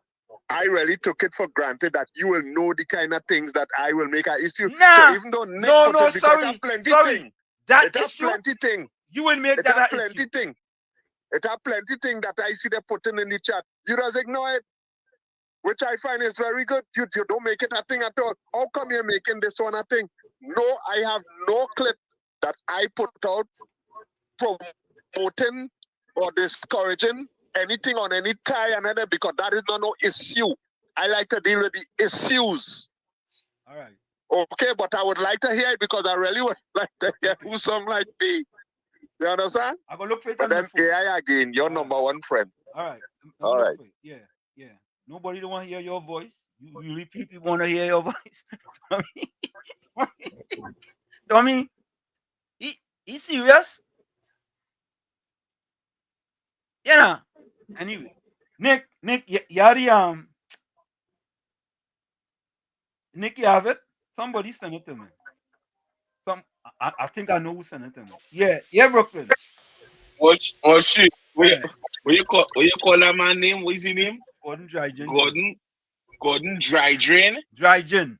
I really took it for granted that you will know the kind of things that I will make an issue. Nah, so even though Nick sorry. Thing, that it has plenty thing. You will make it that has an plenty issue. thing. It has plenty thing that I see them putting in the chat. You just ignore it, which I find is very good. You don't make it a thing at all. How come you're making this one a thing? No, I have no clip that I put out promoting or discouraging anything on any tie and other because that is not no issue. I like to deal with the issues. All right. Okay, but I would like to hear it because I really would like to hear who some like me. You understand? I go look for it. But then AI again, your number one friend. All right. All right. Yeah. Nobody don't want to hear your voice. You repeat people want to hear your voice. Tommy, he serious? Yeah. Anyway, Nick, you Nick, you have it? Somebody sent it to me. I think I know who sent it to me. Yeah, Brooklyn. What shit? What you call that man name? What is his name? Gordon Dryden. Gordon Dryden. Dryden.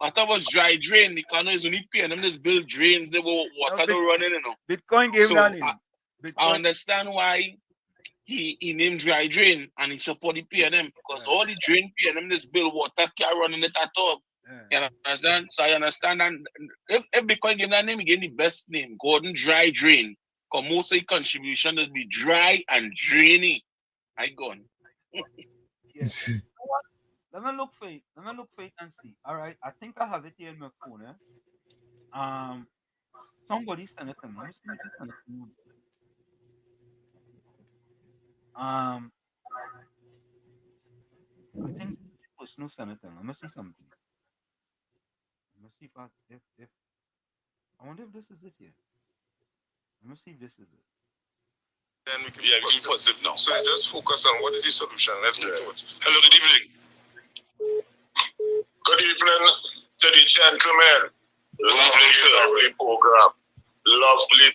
I thought it was dry drain. The canal is only paying them this bill drains. They were water don't running, you know. Bitcoin gave that name. I understand why he named dry drain and he support the PNM because all the drain PNM this bill water can't run in it at all. You understand? So I understand that if Bitcoin gave that name, he gave the best name, Gordon Dry Drain. Because most of the contribution will be dry and drainy. I gone. Let me look for it. And see. All right. I think I have it here in my phone. Somebody sent it to me. Let me see if they sent it to me. I think the person who sent it to me. Let me see something. Let me see if I wonder if this is it here. Let me see if this is it. Then we can proceed now. So just focus on what is the solution. Let's get to it. Hello, good evening. Good evening to the gentlemen. Lovely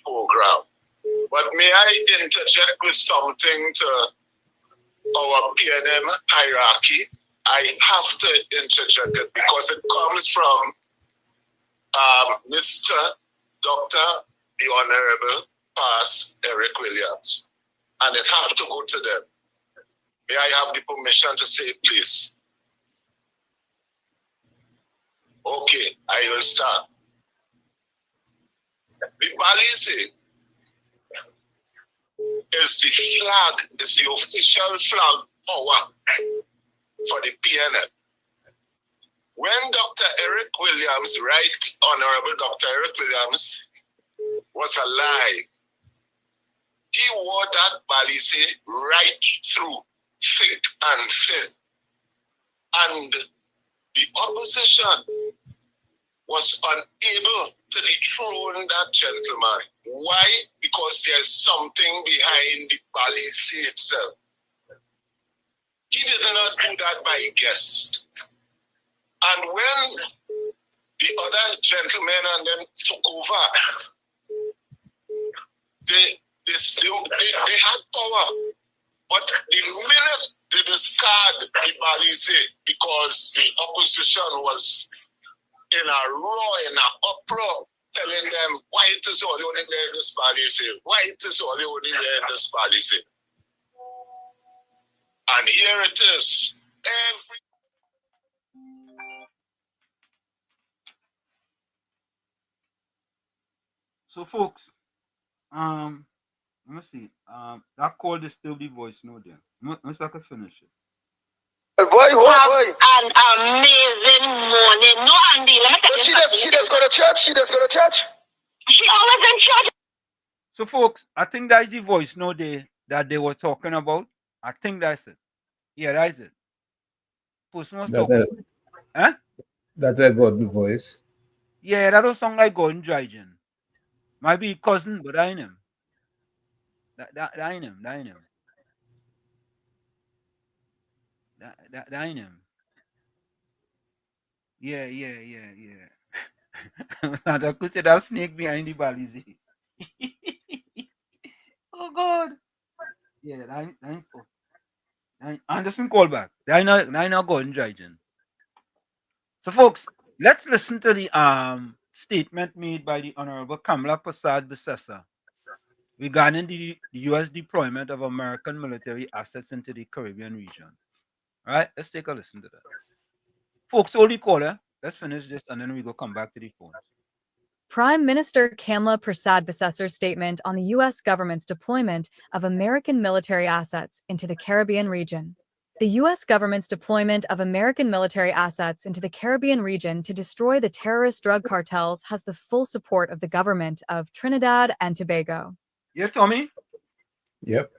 program. But may I interject with something to our PNM hierarchy? I have to interject it because it comes from Mr. Dr. the Honorable Pass Eric Williams. And it has to go to them. May I have the permission to say it, please? Okay, I will start. The Balize is the flag, is the official flag power for the PNM. When Dr. Eric Williams, Right Honorable Dr. Eric Williams, was alive, he wore that Balize right through, thick and thin. And the opposition was unable to dethrone that gentleman. Why? Because there's something behind the Balize itself. He did not do that by guess. And when the other gentlemen and them took over. They had power, but the minute they discard the Balise because the opposition was in a roar, in an uproar, telling them why it is only there in this Balise, why it is only there in this Balise. And here it is. So folks, let me see. That call disturbed the voice note there. Let's I could finish it. Boy. An amazing morning. No, Andy, let me tell you something. She just go to church? She just go to church? She always in church. So folks, I think that's the voice note that they were talking about. I think that's it. Yeah, that's it. Person was talking. Huh? That's a good voice. Yeah, that don't sound like Gordon Dryden. Might be cousin, but I ain't him. That ain't him. That ain't him. That ain't him. Yeah. I could say that snake behind the Balize. Oh God. Yeah, that ain't Anderson call back. That ain't not Gordon Dryden. So folks, let's listen to the statement made by the Honorable Kamala Prasad Bissessa regarding the U.S. deployment of American military assets into the Caribbean region. All right, let's take a listen to that. Folks, hold the caller. Let's finish this and then we go come back to the phones. Prime Minister Kamala Prasad Bissessa's statement on the U.S. government's deployment of American military assets into the Caribbean region. The U.S. government's deployment of American military assets into the Caribbean region to destroy the terrorist drug cartels has the full support of the government of Trinidad and Tobago. Yeah, Tommy? Yep.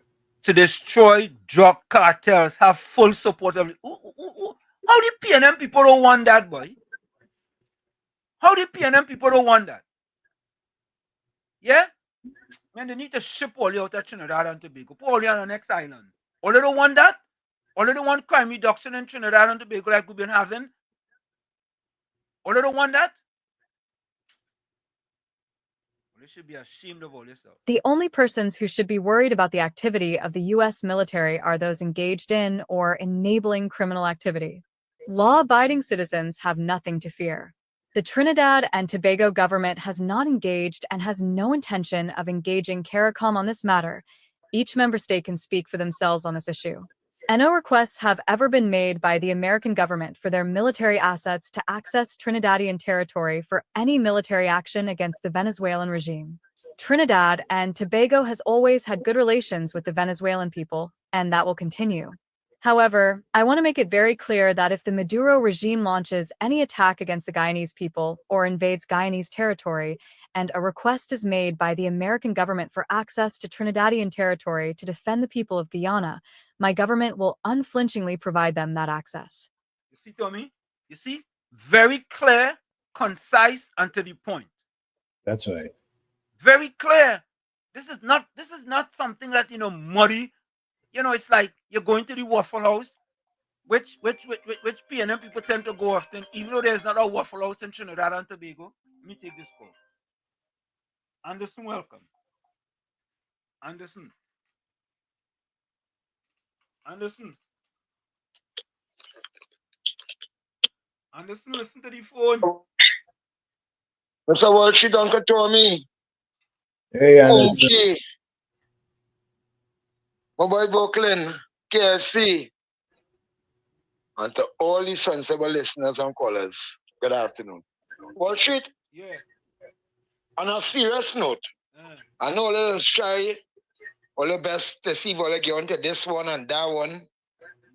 To destroy drug cartels have full support of... How the PNM people don't want that, boy? How the PNM people don't want that? Yeah? Man, they need to ship all you out of Trinidad and Tobago. Put all you on the next island. All they don't want that? All they don't want crime reduction in Trinidad and Tobago like we've been having? All they don't want that? Well, they should be ashamed of all yourself. The only persons who should be worried about the activity of the U.S. military are those engaged in or enabling criminal activity. Law-abiding citizens have nothing to fear. The Trinidad and Tobago government has not engaged and has no intention of engaging CARICOM on this matter. Each member state can speak for themselves on this issue. No requests have ever been made by the American government for their military assets to access Trinidadian territory for any military action against the Venezuelan regime. Trinidad and Tobago has always had good relations with the Venezuelan people, and that will continue. However, I want to make it very clear that if the Maduro regime launches any attack against the Guyanese people or invades Guyanese territory, and a request is made by the American government for access to Trinidadian territory to defend the people of Guyana, my government will unflinchingly provide them that access. You see, Tommy? You see? Very clear, concise, and to the point. That's right. Very clear. This is not something that, muddy. It's like you're going to the Waffle House, which PNM people tend to go often, even though there's not a Waffle House in Trinidad and Tobago. Let me take this call. Anderson, welcome. Anderson, listen to the phone. Mr. Walsh, Uncle Tommy. Hey, Anderson. Okay. My boy Brooklyn, KFC. And to all the sensible listeners and callers, good afternoon. Walsh Street. Yeah. On a serious note, I know a little shy, all the best to see what I get onto this one and that one,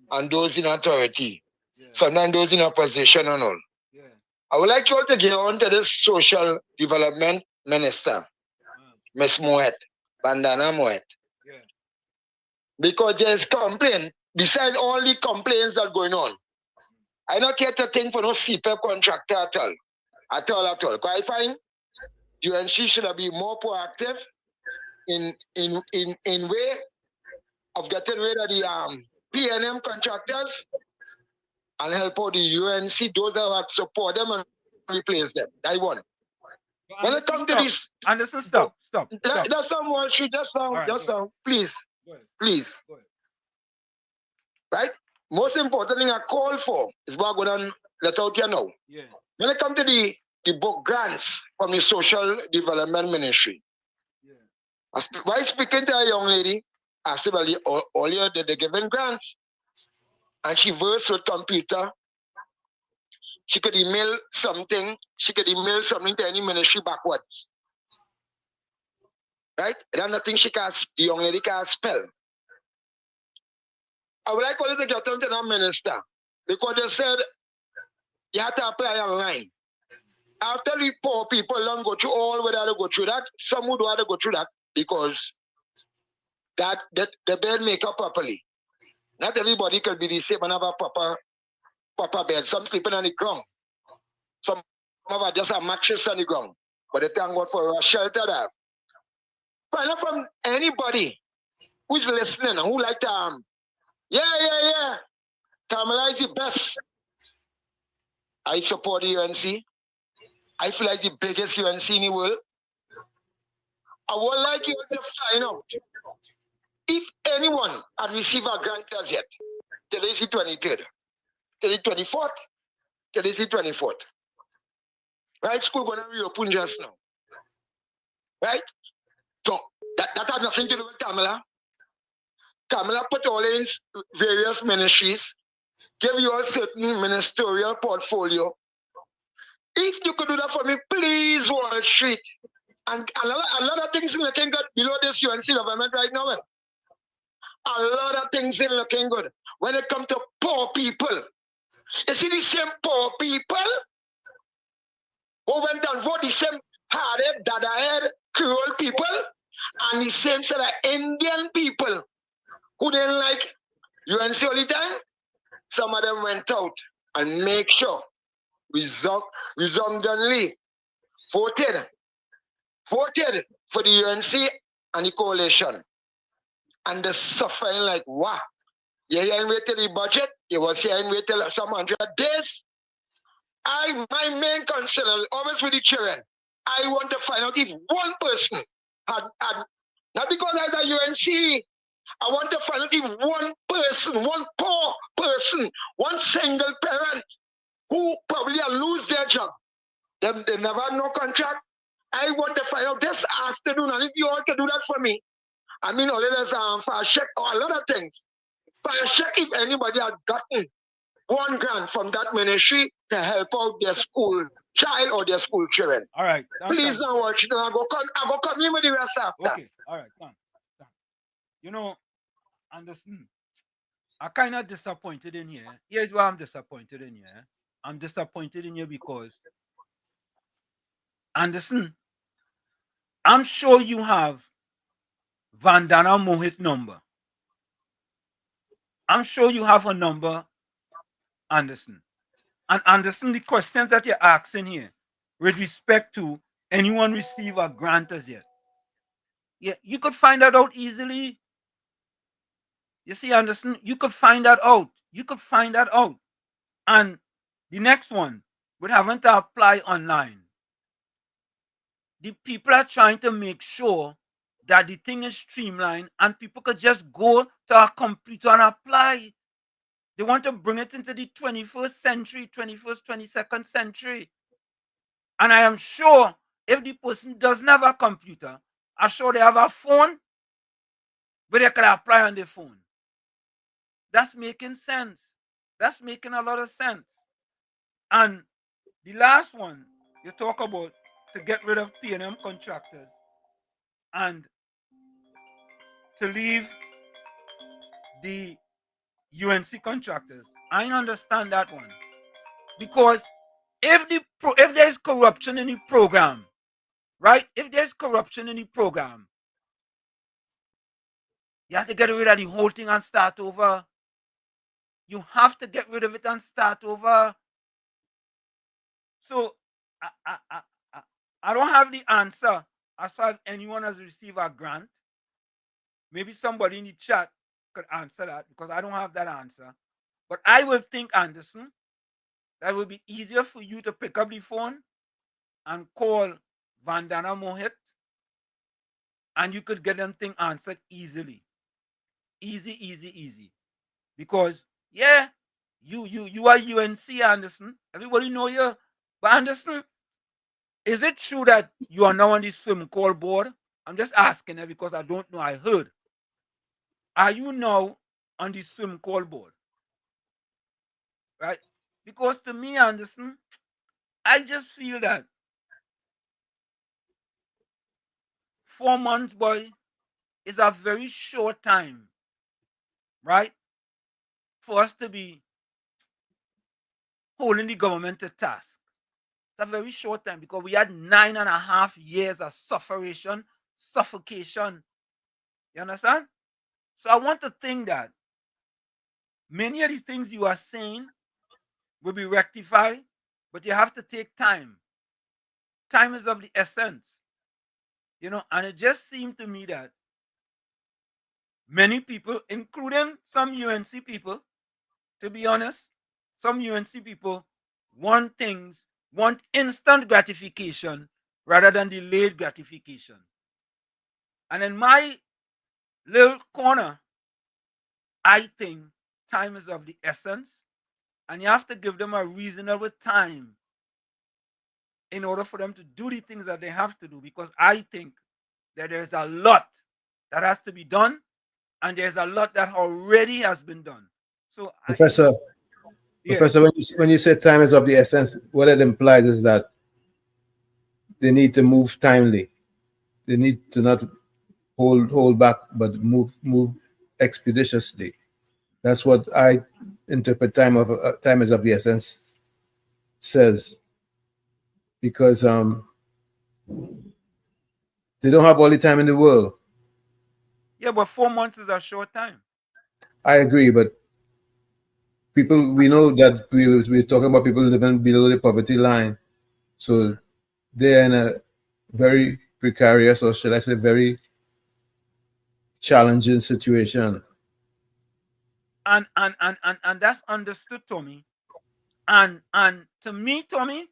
and those in authority. Yeah. Sometimes those in opposition and all. Yeah. I would like you all to get onto this social development minister, Miss Moet, Bandana Moet. Yeah. Because there's complaint, besides all the complaints that are going on. I not care to think for no CPEP contractor at all. At all. Quite fine. UNC should be more proactive in way of getting rid of the PNM contractors and help out the UNC, those that support them and replace them. I won. When it comes to this, Anderson, stop. That's someone should just please, please. Right? Most important thing I call for is what I'm going to let out here now. Yeah. When it comes to the book grants from the Social Development Ministry, while speaking to a young lady, I said, well, all year they're giving grants, and she versed with computer. She could email something. She could email something to any ministry backwards. Right? There's nothing the young lady can't spell. I would like to get to the minister because they said you have to apply online. After the poor people don't go through all whether they go through that, some would want to go through that because that the bed make up properly. Not everybody can be the same and have a proper bed. Some sleeping on the ground. Some have just a mattress on the ground. But they thank God for a shelter there. Find out from anybody who's listening and who like to yeah. Kamala is the best. I support the UNC. I feel like the biggest UNC in the world. I would like you to find out if anyone had received a grant as yet. Today is the 23rd. Today is the 24th. Today is the 24th. Right? School going to reopen just now. Right? So that had nothing to do with Kamala. Kamala put all in various ministries, give you a certain ministerial portfolio. If you could do that for me, please, Wall Street. And a lot of things looking good below this UNC government right now. A lot of things are looking good. When it comes to poor people, you see the same poor people who went and voted the same hard-head, dada-head, cruel people, and the same set of Indian people who didn't like UNC all the time. Some of them went out and make sure resoundingly voted for the UNC and the coalition. And they're suffering like, wow. You ain't wait till the budget, you was here and wait till some 100 days. My main concern is always with the children. I want to find out if one person had not because I the UNC, I want to find out if one person, one poor person, one single parent who probably lose their job, they never had no contract. I want to find out this afternoon, and if you all can do that for me, I mean, all there's fast check or a lot of things. Fast check if anybody had gotten one grant from that ministry to help out their school child or their school children. All right. Please don't watch it, and I go come in with the rest after. Okay. All right. Done. You know, Anderson, I'm kind of disappointed in you. Here's why I'm disappointed in you. I'm disappointed in you because, Anderson, I'm sure you have Vandana Mohit number. I'm sure you have a number, Anderson. And Anderson, the questions that you're asking here with respect to anyone receive a grant as yet. Yeah, you could find that out easily. You see, Anderson, you could find that out. You could find that out. And the next one, with having to apply online. The people are trying to make sure that the thing is streamlined and people could just go to a computer and apply. They want to bring it into the 21st century, 21st, 22nd century. And I am sure if the person doesn't have a computer, I'm sure they have a phone, but they can apply on their phone. That's making sense. That's making a lot of sense. And the last one, you talk about to get rid of P&M contractors and to leave the UNC contractors. I understand that one. Because if there's corruption in the program, right? If there's corruption in the program, you have to get rid of the whole thing and start over. You have to get rid of it and start over. So I don't have the answer as far as anyone has received a grant. Maybe somebody in the chat could answer that because I don't have that answer. But I will think, Anderson, that would be easier for you to pick up the phone and call Vandana Mohit, and you could get them thing answered easily. Easy. Because yeah, you are UNC Anderson. Everybody know you. But Anderson, is it true that you are now on the swim call board? I'm just asking it because I don't know. I heard. Are you now on the swim call board? Right? Because to me, Anderson, I just feel that 4 months, boy, is a very short time, right? For us to be holding the government to task. It's a very short time because we had 9.5 years of suffocation. You understand? So I want to think that many of the things you are saying will be rectified, but you have to take time. Time is of the essence. You know, and it just seemed to me that many people, including some UNC people, to be honest, some UNC people want instant gratification rather than delayed gratification. And in my little corner, I think time is of the essence, and you have to give them a reasonable time in order for them to do the things that they have to do, because I think that there's a lot that has to be done, and there's a lot that already has been done. So, Professor, when you say time is of the essence, what it implies is that they need to move timely. They need to not hold back, but move expeditiously. That's what I interpret time is of the essence says, because they don't have all the time in the world. Yeah, but 4 months is a short time. I agree, but people, we know that we're talking about people living below the poverty line, so they're in a very precarious, or should I say, very challenging situation. And that's understood, Tommy. And to me, Tommy,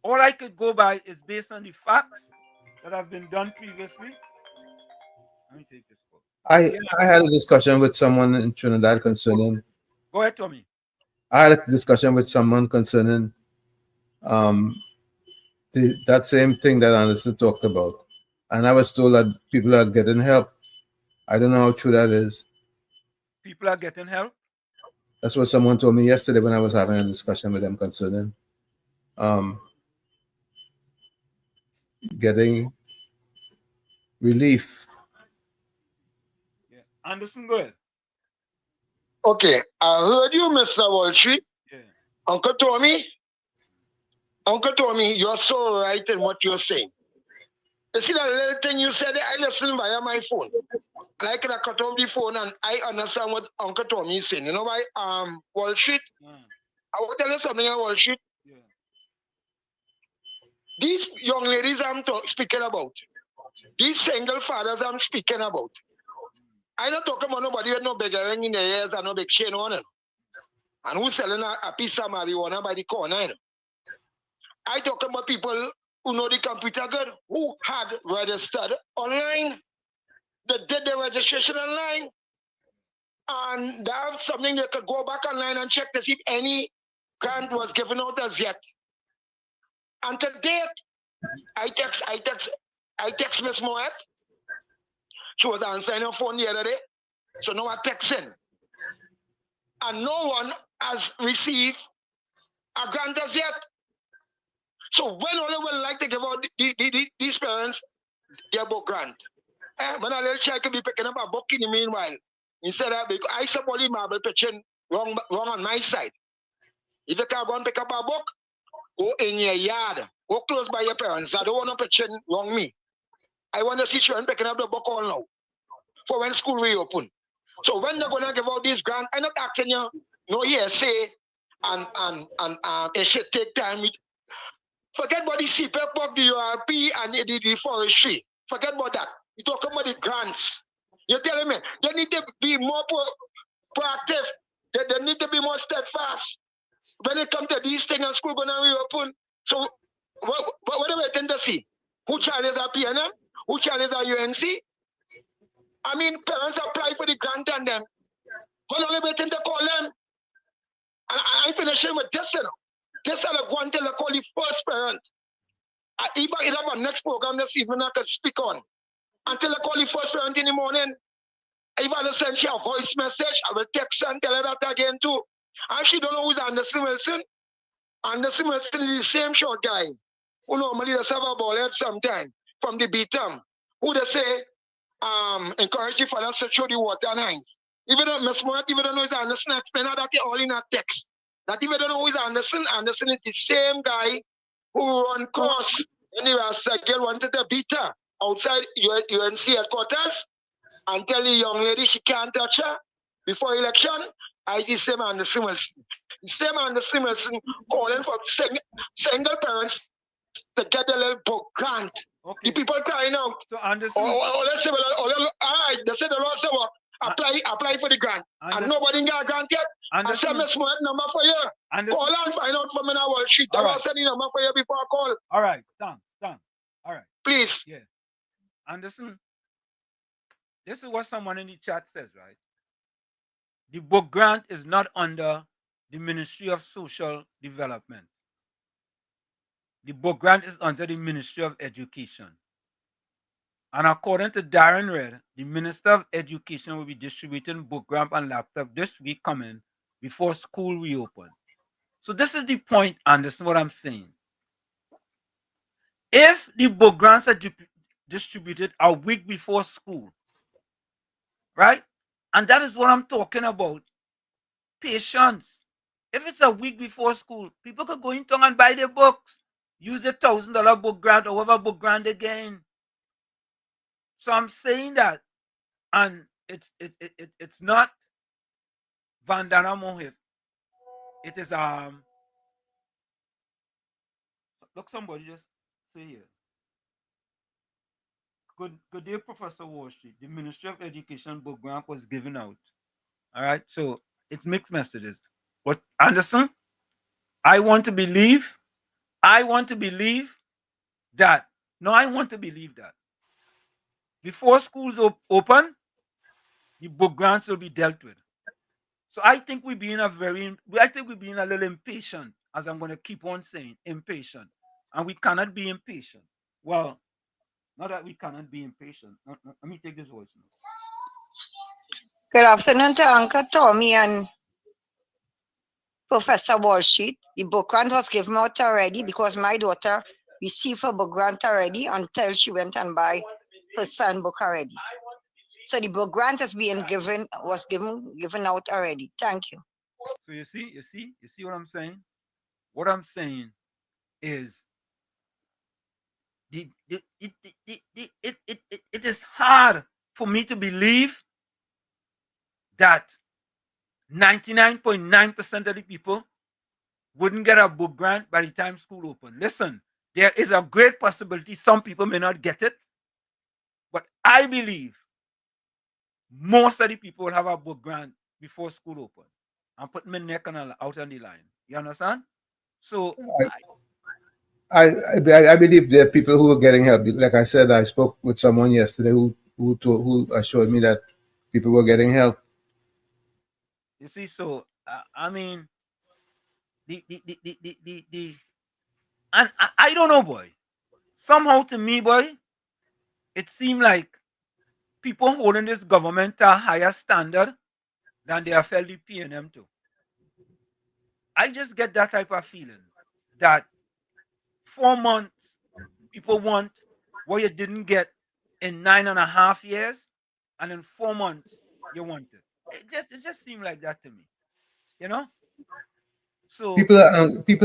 all I could go by is based on the facts that have been done previously. Let me take this call. I had a discussion with someone in Trinidad concerning. Go ahead, Tommy. I had a discussion with someone concerning that same thing that Anderson talked about, and I was told that people are getting help. I don't know how true that is. People are getting help? That's what someone told me yesterday when I was having a discussion with them concerning getting relief. Yeah. Anderson, go ahead. Okay, I heard you, Mr. Walsh. Yeah. Uncle Tommy, you're so right in what you're saying. You see that little thing you said, I listened via my phone. And I could have cut off the phone and I understand what Uncle Tommy is saying. You know why, Wall Street? I will tell you something on Wall Street. Yeah. These young ladies I'm speaking about, these single fathers I'm speaking about, I'm not talking about nobody with no big ring in their ears and no big chain on it. And who's selling a piece of marijuana by the corner. You know? I talking about people who know the computer good, who had registered online. They did the registration online. And they have something they could go back online and check to see if any grant was given out as yet. And to date, I text Miss Moet. She was answering her phone the other day. So now I text in. And no one has received a grant as yet. So when all they would like to give out these parents their book grant. When a little child could be picking up a book in the meanwhile. Instead of, because I support the marble pitching wrong on my side. If you can't go and pick up a book, go in your yard. Go close by your parents. I don't want to pitching wrong me. I want to see children picking up the book all now. For when school reopen. So when they're going to give out these grants, I'm not asking you, no hearsay, and it should take time. Forget about the CPEP, the URP, and the forestry. Forget about that. You're talking about the grants. You're telling me they need to be more proactive. They need to be more steadfast. when it comes to these things and school gonna reopen. So what are we waiting to see? Who challenges our PNM? Who challenges our UNC? I mean, parents apply for the grant and them. But only waiting to call them. And I'm finishing with this, you know. This is the one thing I call the first parent. Even if I have a next program this evening I can speak on. Until I call the first parent in the morning, if I send she a voice message, I will text her and tell her that again too. And she don't know who's Anderson Wilson. Anderson Wilson is the same short guy who normally does have a ball head sometime from the beatum. Who they say, encourage the fathers to show the water and hands. Even though Miss Morat, even though it's Anderson, explain that all in a text. That even though who is Anderson, Anderson is the same guy who run cross when the Rasta girl wanted to beat her outside UNC headquarters and tell the young lady she can't touch her before election. I the same Anderson Wilson. The same Anderson Wilson calling for single parents to get a little book grant. Okay. The people crying out. So Anderson. Let's say, all right, they said the Lord said, well, apply for the grant. And nobody got a grant yet. I said, Miss Moore, number for you. Call and find out from our world sheet. I will send the number for you before I call. All right, done. All right. Please. Yeah. Anderson, this is what someone in the chat says, right? The book grant is not under the Ministry of Social Development. The book grant is under the Ministry of Education. And according to Darren Red, the Minister of Education will be distributing book grant and laptop this week coming before school reopen. So this is the point, Anderson, what I'm saying. If the book grants are distributed a week before school, right? And that is what I'm talking about. Patience. If it's a week before school, people could go in town and buy their books. Use the $1,000 book grant or whatever book grant again. So I'm saying that, and it's not Vandana Mohit. It is look, somebody just say here. Good day, Professor Wall Street. The Ministry of Education book grant was given out. All right, so it's mixed messages. But Anderson, I want to believe that. No, I want to believe that before schools open, the book grants will be dealt with. So I think we're being a little impatient, as I'm going to keep on saying, impatient. And we cannot be impatient. Well, not that we cannot be impatient. Let me take this voice now. Good afternoon to Uncle Tommy and Professor Walsheet. The book grant was given out already because my daughter received her book grant already until she went and buy her son book already. So the book grant is being given out already. Thank you. So you see what I'm saying? What I'm saying is it is hard for me to believe that 99.9% of the people wouldn't get a book grant by the time school open. Listen, there is a great possibility some people may not get it, but I believe most of the people will have a book grant before school open. I'm putting my neck out on the line. You understand? So I believe there are people who are getting help. Like I said, I spoke with someone yesterday who assured me that people were getting help. You see, so I mean, and I don't know, boy. Somehow to me, boy, it seemed like people holding this government to a higher standard than they have held the PNM to. I just get that type of feeling that 4 months people want what you didn't get in 9.5 years, and in 4 months you want it. It just seemed like that to me, you know. So people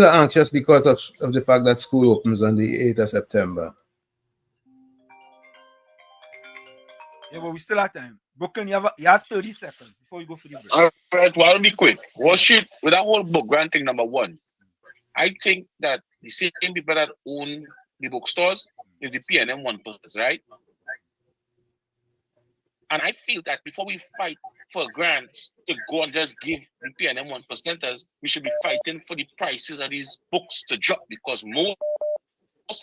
are anxious because of the fact that school opens on the 8th of September. Yeah, but we still have time. Brooklyn, you have 30 seconds before you go for the break. All right, well, I'll be quick. With that whole book granting, number one, I think that the same people that own the bookstores is the PNM one purpose, right? And I feel that before we fight for grants to go and just give the PNM 1%ers. We should be fighting for the prices of these books to drop, because most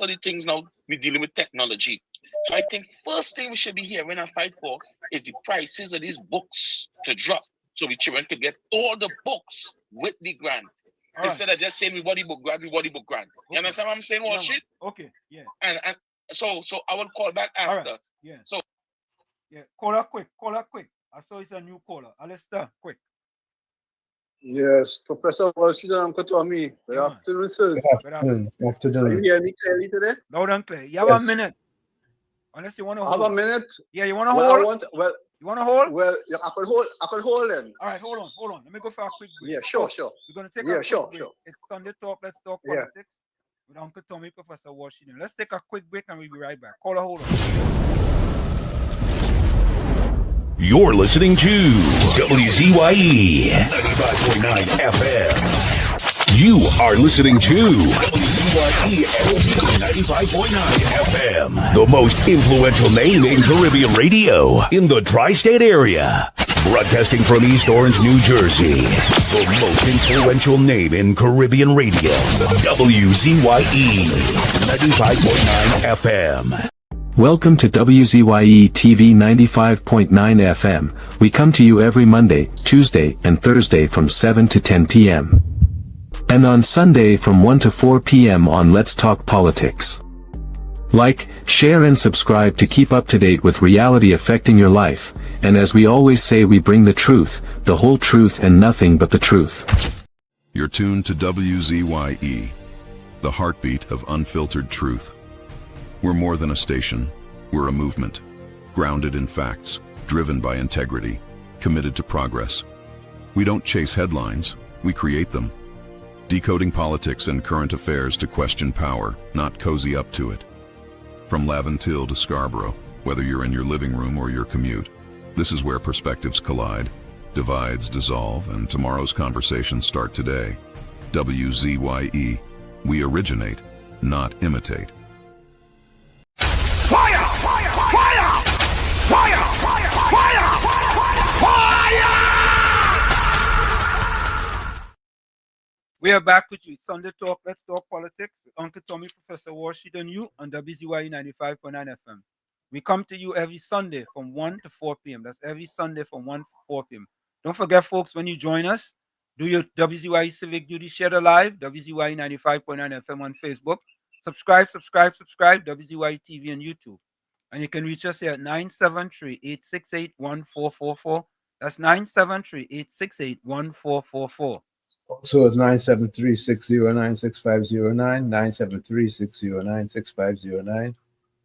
of the things now we're dealing with technology. So I think first thing we should be hearing and fight for is the prices of these books to drop, so the children could get all the books with the grant. All Instead of just saying we want the book grant, we want the book grant. You understand what I'm saying? What shit? Okay, yeah. And so I will call back after. All right. Yeah. So yeah, caller quick. I saw it's a new caller. Alistair, quick. Yes, Professor Walsh and Kotomi. Good afternoon, sir. Good afternoon. Are you hearing me clearly today? Loud and clear. You have a minute. Unless you want to hold. Have a minute? Yeah, you want to Well, hold? You want to hold? Well, yeah, I could hold then. All right, hold on. Let me go for a quick break. Yeah, sure. We're going to take Yeah, a quick sure, break. sure. It's Sunday Talk. Let's talk Yeah. politics with Uncle Tommy, Professor Washington. Let's take a quick break and we'll be right back. Caller, hold on. You're listening to WZYE 95.9 FM. You are listening to WZYE 95.9 FM, the most influential name in Caribbean radio in the tri-state area. Broadcasting from East Orange, New Jersey, the most influential name in Caribbean radio, WZYE 95.9 FM. Welcome to WZYE TV 95.9 FM. We come to you every Monday, Tuesday, and Thursday from 7 to 10 p.m. And on Sunday from 1 to 4 p.m. on Let's Talk Politics. Like, share and subscribe to keep up to date with reality affecting your life. And as we always say, we bring the truth, the whole truth and nothing but the truth. You're tuned to WZYE, the heartbeat of unfiltered truth. We're more than a station, we're a movement, grounded in facts, driven by integrity, committed to progress. We don't chase headlines, we create them. Decoding politics and current affairs to question power, not cozy up to it. From Laventille to Scarborough, whether you're in your living room or your commute, this is where perspectives collide, divides dissolve, and tomorrow's conversations start today. WZYE, we originate, not imitate. Fire! Fire! Fire! Fire! Fire! Fire! We are back with you. Sunday Talk, Let's Talk Politics with Uncle Tommy, Professor Washington, you on WZYE 95.9 FM. We come to you every Sunday from 1 to 4 p.m. That's every Sunday from 1 to 4 p.m. Don't forget, folks, when you join us, do your WZYE civic duty, share the live, WZYE 95.9 FM on Facebook. Subscribe, WZYE TV on YouTube. And you can reach us here at 973-868-1444. That's 973-868-1444. Also, it's 973-609-6509, 973-609-6509.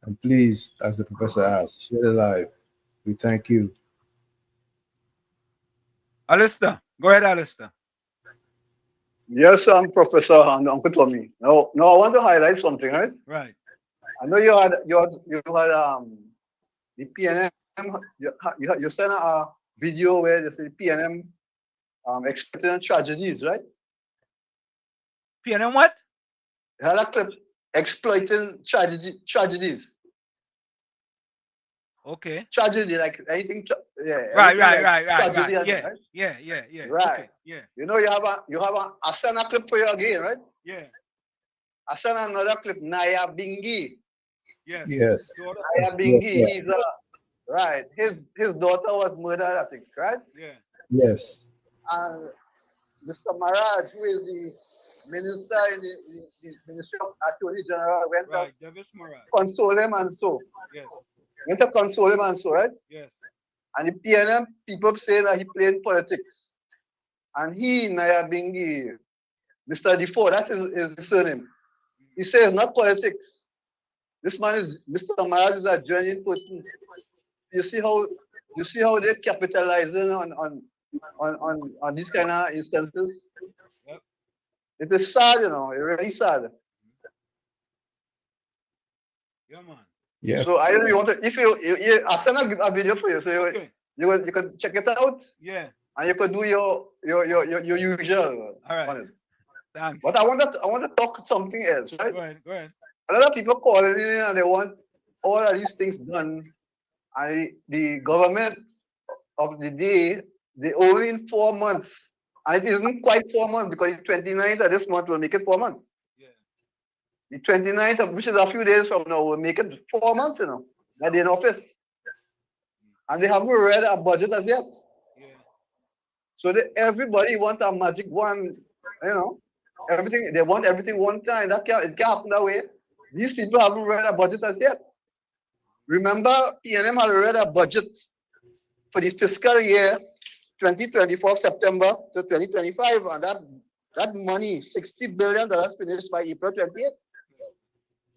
And please, as the professor asked, share the live. We thank you. Alistair, go ahead, Alistair. Yes, I'm Professor and Uncle Tommy. Now I want to highlight something, right? Right. I know you had the PNM. You sent a video where they say PNM expecting tragedies, right? PNM what? You had a clip exploiting tragedies. Okay. Tragedy, like anything. Right. Tragedy, Yeah. Right. Okay. Yeah. You know, you have a I send a clip for you again, right? Yeah. I send another clip. Naya Bingi. Yes. Naya Bingi. He's right. His daughter was murdered, I think, right? Yeah. Yes. And Mr. Maraj, who is the minister in the Ministry of Attorney General, went to console him and so. Yes. Went to console him and so, right? Yes. And the PNM people say that he playing politics. And he, Naya Bingi, Mr. Defoe, that's his surname. He says not politics. This man is, Mr. Maraj is a genuine person. You see how they're capitalizing on these kind of instances? Yep. It is sad, you know, it's really sad. Yeah, man. Yeah. So I don't know if you want to, if you I send a video for you, so you can check it out. Yeah. And you can do your usual. All right. Thanks. But I want to talk something else, right? Go ahead. A lot of people calling in and they want all of these things done, and the government of the day They owe in 4 months. And it isn't quite 4 months because the 29th of this month will make it 4 months. The 29th, which is a few days from now, will make it 4 months, that they're in office. And they haven't read a budget as yet. So everybody wants a magic wand, everything, they want everything one time. It can't happen that way. These people haven't read a budget as yet. Remember, PNM had read a budget for the fiscal year 2024 September to 2025, and that money, $60 billion, finished by April 28th.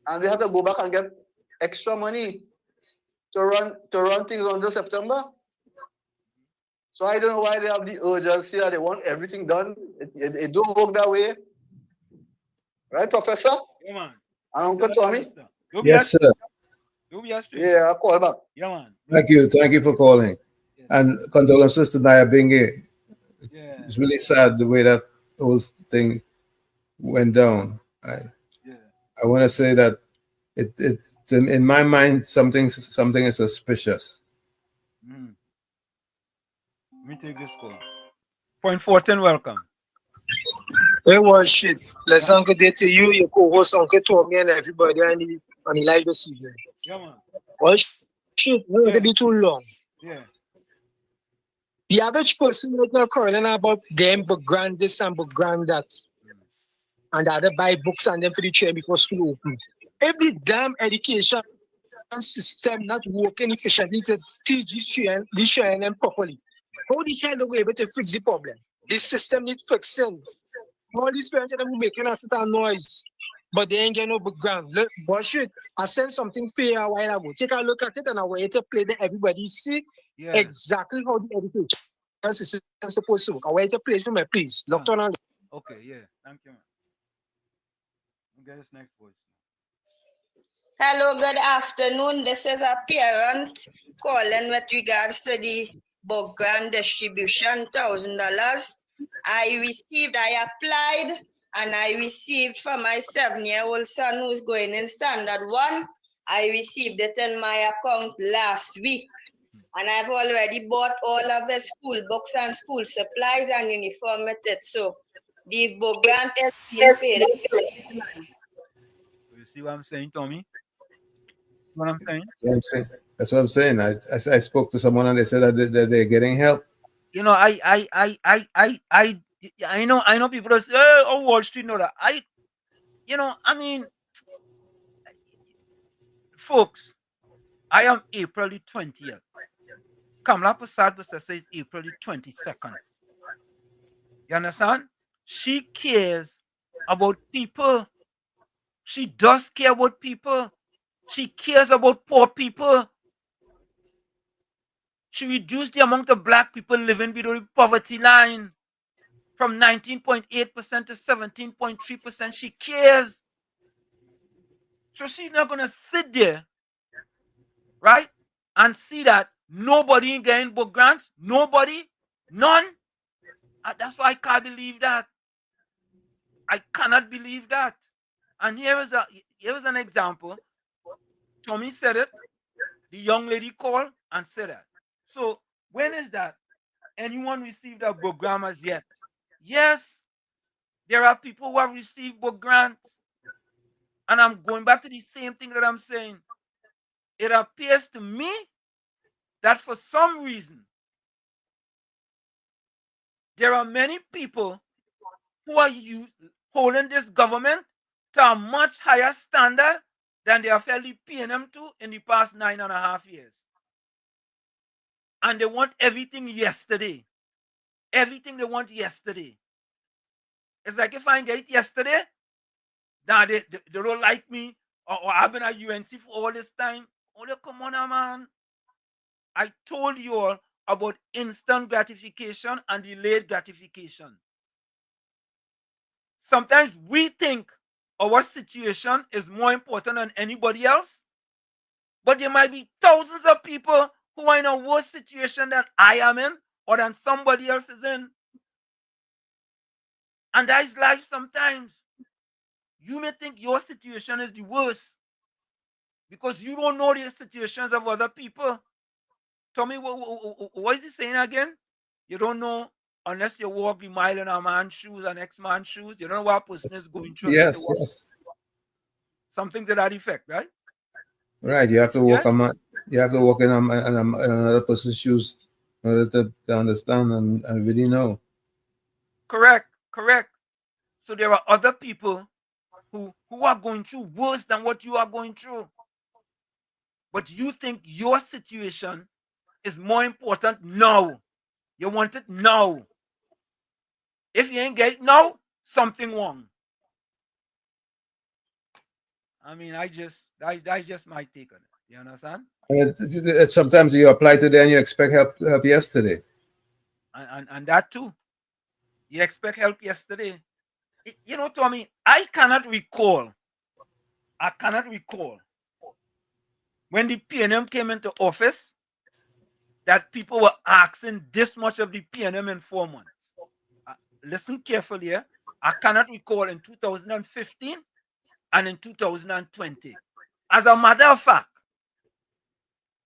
And they have to go back and get extra money to run things until September. So I don't know why they have the urgency that they want everything done. It don't work that way. Right, Professor? Yeah, man. And Uncle Tommy? Yes, sir. Yeah, I'll call back. Yeah, man. Thank you for calling. And condolences to Nyabinghi. It's really sad the way that whole thing went down. I want to say that it in my mind something is suspicious. Let me take this call. Point 14, welcome. Hey, well, shit. Let's Uncle Day to you, your co-host, Uncle Tommy, and everybody on the live this evening. Yeah, man. Well, shit, no, it'll be too long. Yeah. The average person right now calling about them background this and background that. And the other buy books and then for the chair before school open. Every damn education system not working efficiently to teach this children properly. How the hell are we able to fix the problem? This system needs fixing. All these parents are making a certain noise, but they ain't getting no background. Look, bullshit. I sent something for you a while ago. Take a look at it and I want you to play that everybody see exactly how the education system is supposed to work. I want you to play it for me, please. Look on it. Okay, yeah. Thank you, man. We'll get this next voice. Hello, good afternoon. This is a parent calling with regards to the book grant distribution, $1,000. I applied and I received for my 7-year-old son who's going in standard 1. I received it in my account last week. And I've already bought all of his school books and school supplies and uniform with it. So the book grant is being paid. You see what I'm saying, Tommy? What I'm saying? That's what I'm saying. I spoke to someone and they said that they're getting help. You know, I know people that say, oh, Wall Street know that. I mean, folks, I am April the 20th. Kamala Prasad says April the 22nd. You understand? She cares about people. She does care about people. She cares about poor people. She reduced the amount of black people living below the poverty line from 19.8% to 17.3%. She cares. So she's not going to sit there, right, and see that nobody getting book grants. Nobody. None. That's why I can't believe that. I cannot believe that. And here is an example. Tommy said it. The young lady called and said that. So when is that? Anyone received a book grant as yet? Yes, there are people who have received book grants. And I'm going back to the same thing that I'm saying. It appears to me that for some reason, there are many people who are holding this government to a much higher standard than they are fairly paying them to in the past 9.5 years. And they want everything yesterday. Everything they want yesterday. It's like if I get it yesterday, now they don't like me, or I've been at UNC for all this time. Oh, come on, man. I told you all about instant gratification and delayed gratification. Sometimes we think our situation is more important than anybody else, but there might be thousands of people who are in a worse situation than I am in or than somebody else is in. And that is life sometimes. You may think your situation is the worst because you don't know the situations of other people. Tommy, what is he saying again? You don't know unless you walk a mile in a man's shoes and next man's shoes. You don't know what a person is going through unless you Yes, walk. yes. Something to that effect, right? Right. You have to Yeah? walk you have to walk in another person's shoes in order to understand and really know. Correct, correct. So there are other people who are going through worse than what you are going through. But you think your situation is more important now. You want it now. If you ain't get it now, something wrong. I mean, that's just my take on it. You understand? And sometimes you apply today and you expect help yesterday. And that too. You expect help yesterday. You know, Tommy, I cannot recall when the PNM came into office that people were asking this much of the PNM in 4 months. Listen carefully here. I cannot recall in 2015 and in 2020. As a matter of fact,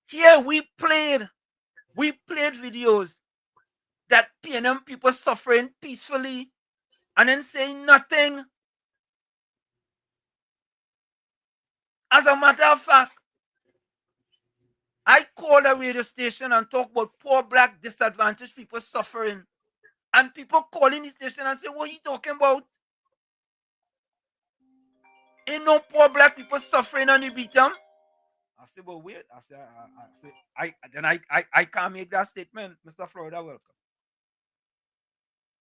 here we played videos that PNM people suffering peacefully and then saying nothing. As a matter of fact, I called a radio station and talk about poor black disadvantaged people suffering. And people calling the station and say, what are you talking about? Ain't no poor black people suffering on the beat them. I say, but wait. I can't make that statement. Mr. Florida, welcome.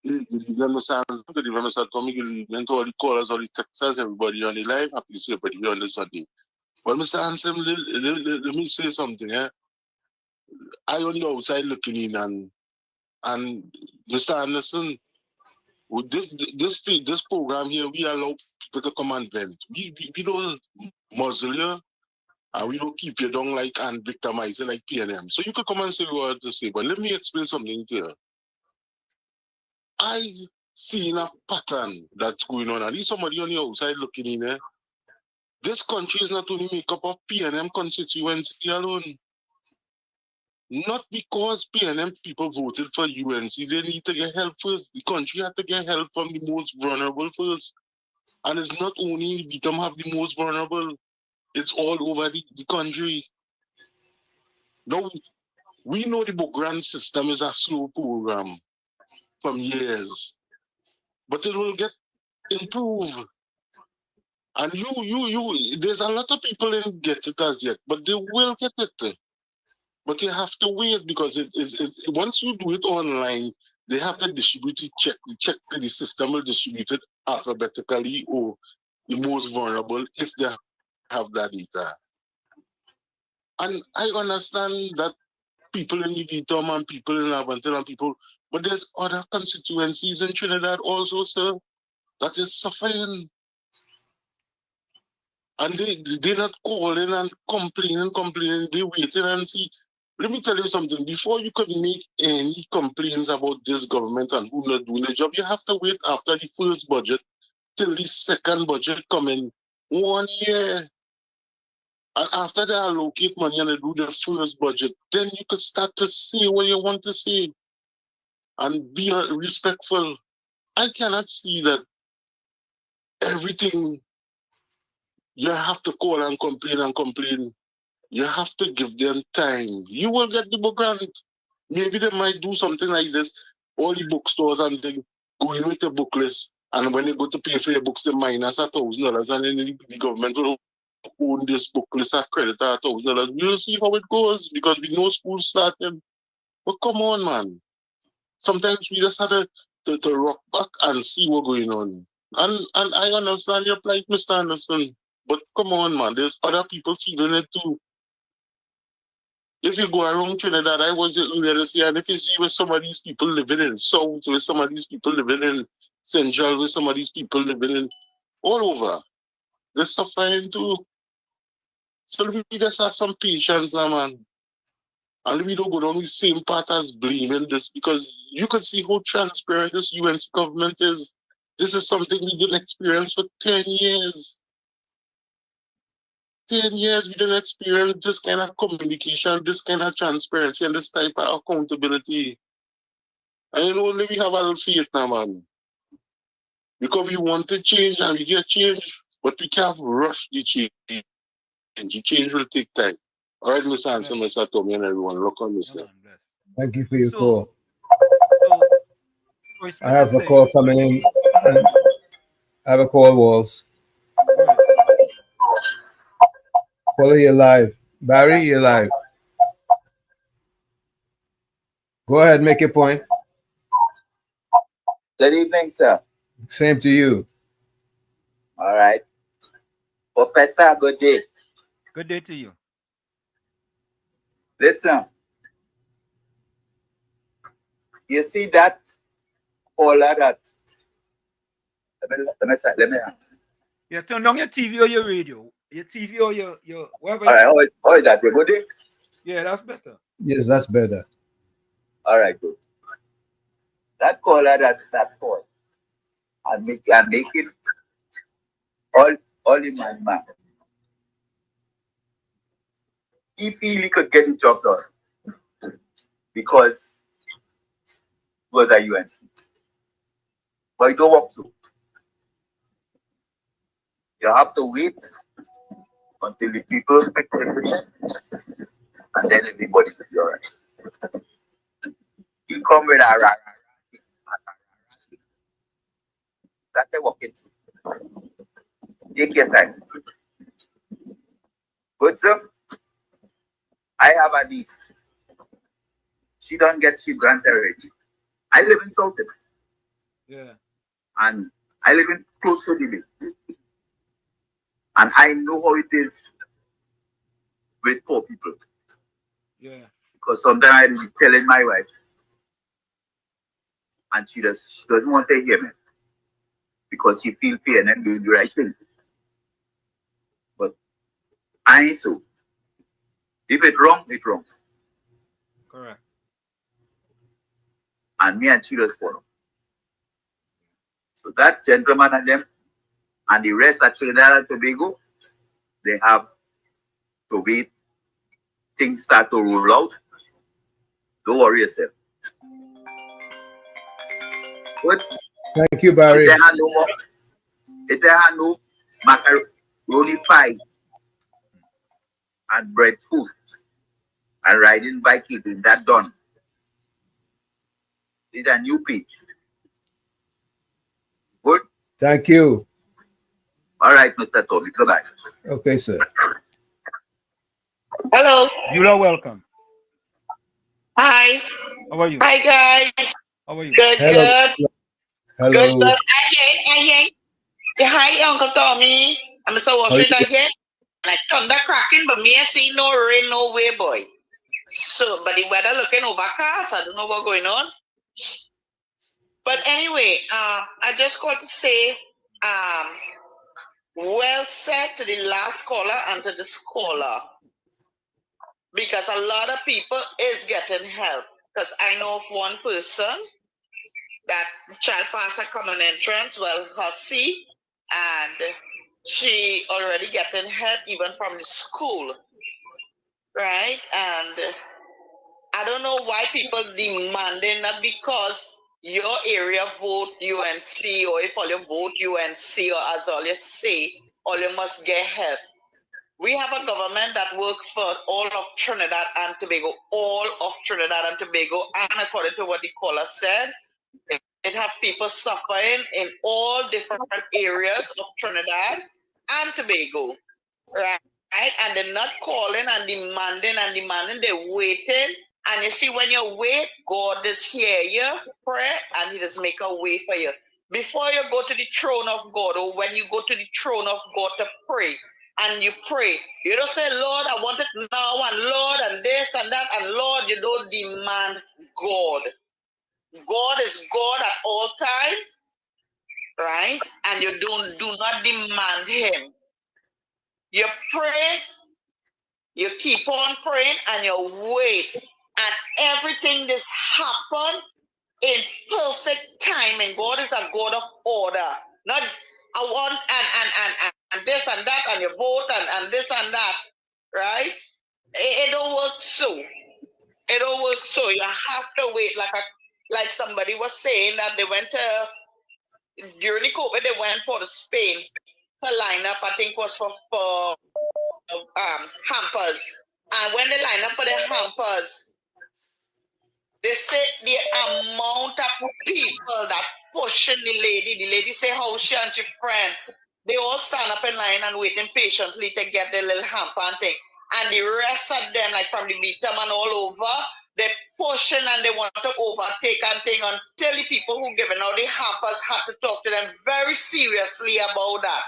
Good evening, Mr. Anderson. Good evening, Mr. Tommy. Good evening to all the callers, all the texters, everybody on the live. Happy to see everybody here on the Sunday. Well, Mr. Anderson, let me say something. I on the outside looking in, and Mr. Anderson, with this program here, we allow people to come and vent. We don't muzzle you, and we don't keep you down like and victimize you like PNM. So you could come and say what you want to say, but let me explain something to you. I seen a pattern that's going on, and if somebody on the outside looking in there, this country is not only made up of PNM constituency alone. Not because PNM people voted for UNC, they need to get help first. The country had to get help from the most vulnerable first. And it's not only we don't have the most vulnerable, it's all over the country. Now, we know the book grant system is a slow program from years, but it will get improved. And there's a lot of people didn't get it as yet, but they will get it. But you have to wait because it's once you do it online, they have to distribute it, check the system will distribute it alphabetically or the most vulnerable if they have that data. And I understand that people in the Vietnam and people in Avantel and people, but there's other constituencies in Trinidad also, sir, that is suffering. And they're not calling and complaining. They waiting and see. Let me tell you something. Before you could make any complaints about this government and who not doing the job, you have to wait after the first budget till the second budget come in 1 year. And after they allocate money and they do the first budget, then you could start to say what you want to say and be respectful. I cannot see that everything you have to call and complain. You have to give them time. You will get the book grant. Maybe they might do something like this. All the bookstores and things go in with the book list. And when they go to pay for your books, they minus $1,000. And then the government will own this book list at credit at $1,000. We'll see how it goes because we know school's starting. But come on, man. Sometimes we just have to rock back and see what's going on. And I understand your plight, Mr. Anderson. But come on, man. There's other people feeling it too. If you go around Trinidad, I was earlier this year, and if you see where some of these people living in South, where some of these people living in Central, where some of these people living in all over, they're suffering too. So we just have some patience now, man. And we don't go down the same path as blaming this because you can see how transparent this UNC government is. This is something we didn't experience for 10 years. 10 years we didn't experience this kind of communication, this kind of transparency, and this type of accountability. And only we have a little faith now, man. Because we want to change and we get change, but we can't rush the change. The change will take time. All right, Mr. Hanson, Mr. Tommy, and everyone, look on this. Thank you for your So- call. it's I have a call coming in. I have a call, Walls. Caller, you're live. Barry, you're live. Go ahead, make your point. Good evening, sir. Same to you. All right. Professor, good day. Good day to you. Listen, you see that caller that, let me Yeah, turn down your TV or your radio. Your TV or your whatever. all right, how is that? Good day? Yeah, that's better. Yes, that's better. All right, good. That caller that call and make it all in my mouth. He feel he could get the job done because he was a UNC. But it don't work so. You have to wait until the people make decisions, and then everybody will be all right. You come with a that's a working. Take your time. Good, sir. I have a niece. She don't get she grant already. I live in Southern. Yeah. And I live in close to the lake. And I know how it is with poor people. Yeah. Because sometimes I be telling my wife, and she doesn't want to hear me. Because she feels pain and doing the right thing. But I ain't so. If it's wrong, it's wrong. Correct. And me and she just follow. So that gentleman and them and the rest at Trinidad and Tobago, they have to wait. Things start to roll out. Don't worry yourself. But Thank you, Barry. If they had no macaroni pie and breadfruit and riding bike, is that done? It's a new page. Good? Thank you. All right, Mr. Tommy. Goodbye. Okay, sir. Hello. You are welcome. Hi. How are you? Hi, guys. How are you? Good, Hello. good. Hello. Good, good. I hear. Hi, Uncle Tommy. I'm Mr. Washington again. Like thunder cracking, but me I see no rain, no way, boy. So, but the weather looking overcast. I don't know what's going on. But anyway, I just got to say, well said to the last caller and to this caller. Because a lot of people is getting help. Because I know of one person that child passed a common entrance, well, Hussey, and she already getting help even from the school, right? And I don't know why people demanding that because your area vote UNC, or if all you vote UNC, or as all you say, all you must get help. We have a government that works for all of Trinidad and Tobago, all of Trinidad and Tobago, and according to what the caller said, it have people suffering in all different areas of Trinidad and Tobago, right? And they're not calling and demanding, they're waiting. And you see, when you wait, God does hear you, pray, and He does make a way for you. Before you go to the throne of God, or when you go to the throne of God to pray, and you pray, you don't say, Lord, I want it now, and Lord, and this and that, and Lord, you don't demand God. God is God at all time, right? And you do not demand Him. You pray, you keep on praying, and you wait. And everything this happen in perfect time. And God is a God of order. Not I want and this and that, and you vote and this and that, right? It don't work so. It don't work so. You have to wait like a like somebody was saying that they went to, during the COVID, they went for the Spain for lineup, I think was for hampers. And when they line up for the hampers, they say the amount of people that pushing the lady say how she and she friend, they all stand up in line and waiting patiently to get their little hamper and thing. And the rest of them, like from the meter man all over, they pushing and they want to overtake and thing until the people who giving out the hampers have to talk to them very seriously about that.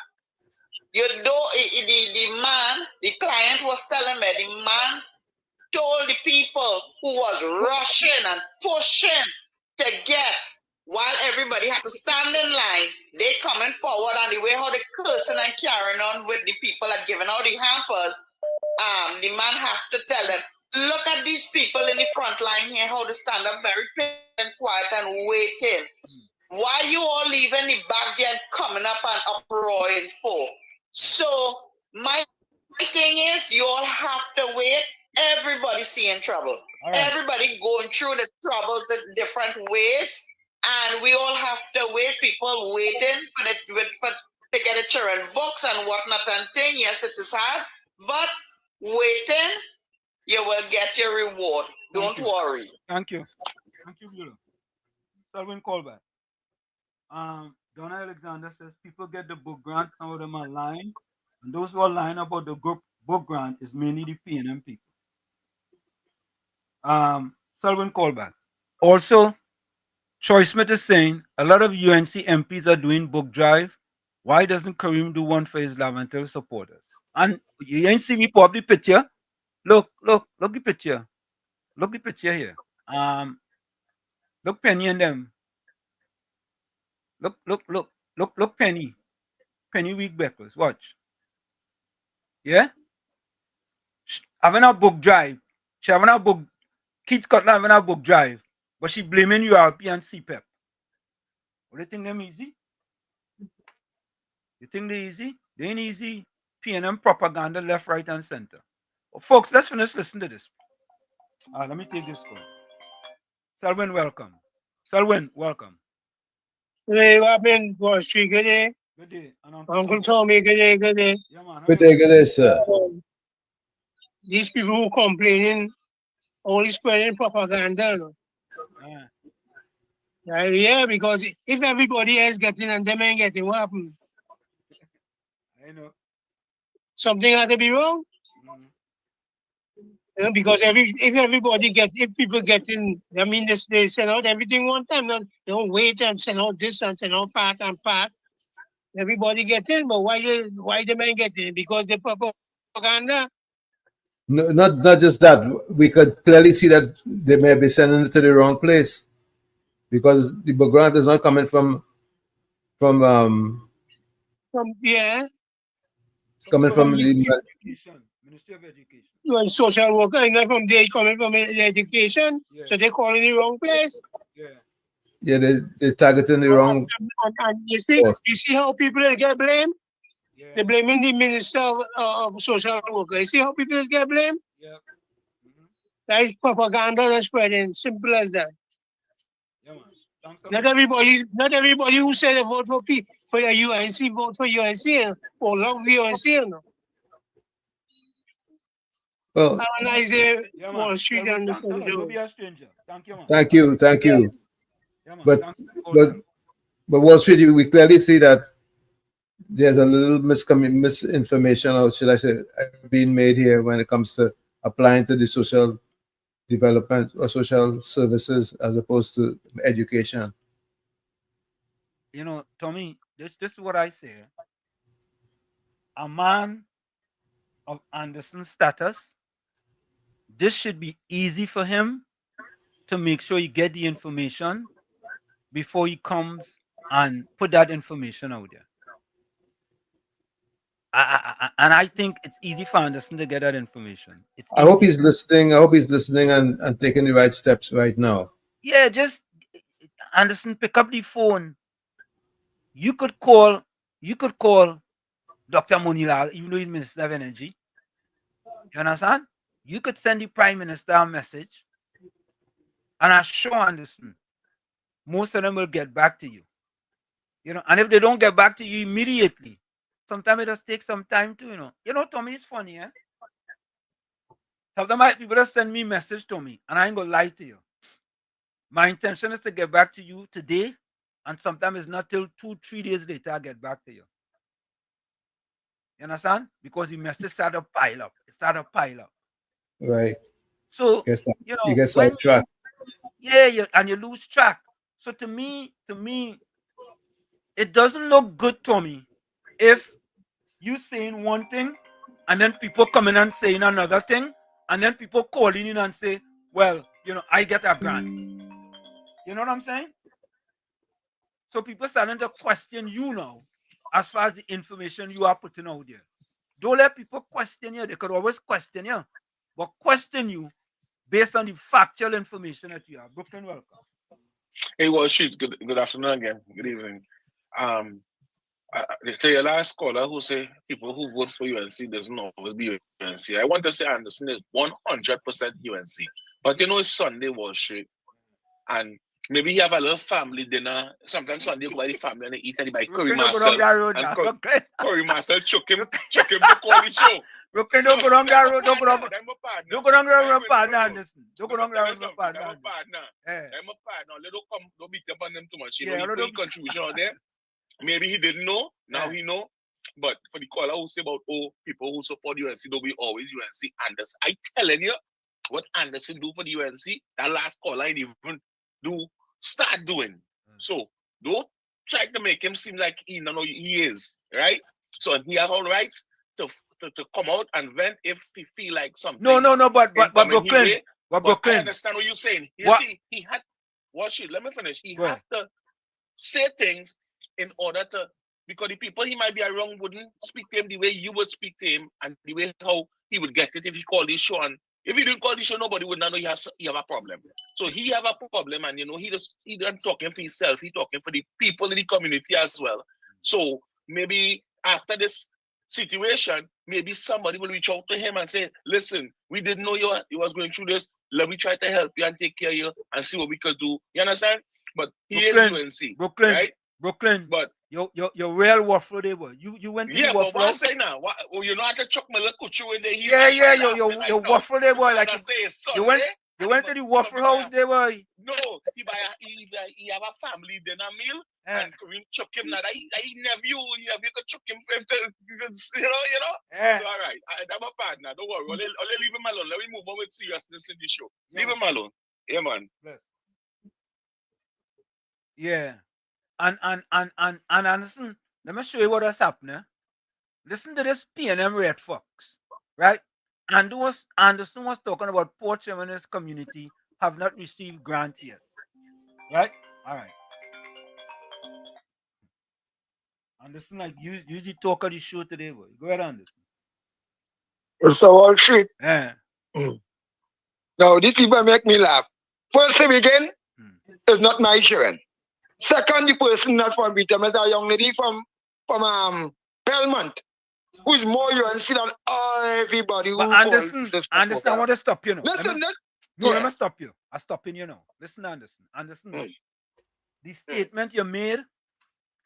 You know, the man, the client was telling me, the man told the people who was rushing and pushing to get, while everybody had to stand in line, they coming forward and the way how they cursing and carrying on with the people that giving out the hampers, the man has to tell them, look at these people in the front line here, how they stand up very patient and quiet and waiting. Why you all leaving the back there and coming up and uproaring for? So my thing is, you all have to wait. Everybody seeing trouble. Everybody going through the troubles in different ways, and we all have to wait. People waiting to get a children books and whatnot and thing. Yes, it is hard, but waiting, you will get your reward. Don't worry. Thank you. Thank you, Bureau. Selwyn Colbert. Donna Alexander says people get the book grant, some of them are lying. And those who are lying about the book grant is mainly the PNM people. Selwyn Colbert. Also, Troy Smith is saying a lot of UNC MPs are doing book drive. Why doesn't Kareem do one for his Laventel supporters? And you ain't see me put up the picture. Look the picture. Look the picture here. Look Penny and them. Look Penny. Penny Week Beckles. Watch. Yeah? Having a book drive. She having a book. Keith Cutler having a book drive. But she blaming European CPEP. What do you think them easy? You think they easy? They ain't easy. PNM propaganda left, right, and center. Well, folks, let's finish listening to this. Let me take this one. Selwyn, welcome. Selwyn, welcome. Hey, what been for street? Good day. Good day. Uncle Tommy, good day, good day. Yeah, man. Good day, sir. These people who complaining only spreading propaganda. No? Yeah, because if everybody else getting and them ain't getting, what happened? I know. Something had to be wrong. Because if people getting, I mean, they send out everything one time. They don't wait and send out this and send out part and part. Everybody get in, but why the men get in? Because the propaganda. No, not just that. We could clearly see that they may be sending it to the wrong place, because the book grant is not coming from Yeah. It's coming from the Ministry of Education. You're a social worker, and not from there coming from education. Yeah. So they call in the wrong place. Yeah, they targeting the wrong. And you see how people get blamed? Yeah. They're blaming the Minister of Social Worker. You see how people get blamed? Yeah. That is propaganda that's spreading. Simple as that. Yeah, man. Not everybody who said they vote for your UNC vote for UNC or love UNC. No. Well, analyze the Wall Street and don't be a stranger. Thank you, man. Thank you. Yeah, man. But Wall Street, we clearly see that there's a little misinformation, or should I say, being made here when it comes to applying to the social development or social services as opposed to education. You know, Tommy, this is what I say. A man of Anderson's status, this should be easy for him to make sure he get the information before he comes and put that information out there. And I think it's easy for Anderson to get that information. I hope he's listening. I hope he's listening and taking the right steps right now. Yeah, just Anderson, pick up the phone. You could call Dr. Monilal, even though he's Minister of Energy. You understand? You could send the Prime Minister a message and assure Anderson most of them will get back to you. You know, and if they don't get back to you immediately, sometimes it does take some time to, you know. You know, Tommy, it's funny, eh? Sometimes people just send me message to me, and I ain't gonna lie to you. My intention is to get back to you today, and sometimes it's not till 2-3 days later I get back to you. You understand? Because the message start to pile up. It start to pile up. Right. So Yes, you you know, get when sidetracked. and you lose track. So to me, it doesn't look good to me if you saying one thing and then people come in and saying another thing, and then people calling in and say, well, you know, I get a grant. You know what I'm saying? So people starting to question you now as far as the information you are putting out there. Don't let people question you. They could always question you, but question you based on the factual information that you have. Brooklyn, welcome. Hey, well, shoot, good afternoon again. Good evening. To your last caller who say people who vote for UNC doesn't always be UNC. I want to say Anderson is 100% UNC. But you know, it's Sunday, Wall Street. And maybe he have a little family dinner. Sometimes Sunday go by the family and they eat and they buy curry Marcel. And curry Marcel chuck him to call the show. Brooklyn, don't go down that road. Don't go down that road, partner Anderson. Don't go down that road, partner. I'm a partner. Let don't beat up on them too much. You know, he put contribution on there. Maybe he didn't know. Now he know. But for the caller who say about people who support UNC don't be always UNC. Anderson, I telling you what Anderson do for the UNC. That last caller he even start doing. So don't try to make him seem like he don't know he is, right? So he have all rights to come out and vent if he feel like something. No, but Brooklyn. But I understand what you're saying. You see, he had let me finish. He have to say things in order to, because the people he might be around wouldn't speak to him the way you would speak to him and the way how he would get it if he called this show. And if he didn't call this show, nobody would not know he have a problem. So he have a problem, and you know, he don't talking for himself, he talking for the people in the community as well. So maybe after this situation, maybe somebody will reach out to him and say, listen, we didn't know you was going through this. Let me try to help you and take care of you and see what we could do. You understand? But he is UNC. Brooklyn, right? Brooklyn. But your real waffle there, boy. You went to the waffle. But what I say now? You know how to chuck my little kuchu in there. Your waffle there, boy. Like you went to the waffle house there, boy. No, he have a family dinner meal and we chuck him now. He nephew could chuck him, you know. So all right, I'm a partner. Don't worry. I'll leave him alone. Let me move on with seriousness in the show. Leave him alone. Yeah, man. Yeah. And Anderson, let me show you what has happened. Listen to this P&M Red Fox, right? Anderson was talking about poor children in his community have not received grants yet, right? All right. Anderson, like use the talk of the show today, boy. Go ahead, Anderson. So Wall Street. Yeah. Now these people make me laugh. First thing again, it's not my children. Second, the person not from Vietnam is a young lady from Belmont, who is more UNC than everybody who Anderson, I want to stop you now. Listen, let me stop you. I'm stopping you now. Listen, Anderson. The statement you made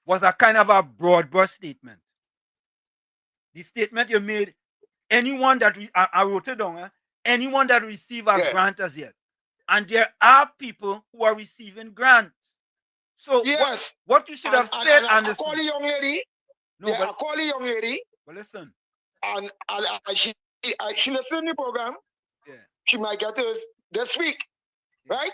was a kind of a broad brush statement. The statement you made, anyone that I wrote it down, anyone that receive a grant as yet. And there are people who are receiving grants. So what you should have said, Anderson. I call the young lady. I call the young lady. But listen. And she listened to the program. Yeah. She might get us this week. Yeah. Right?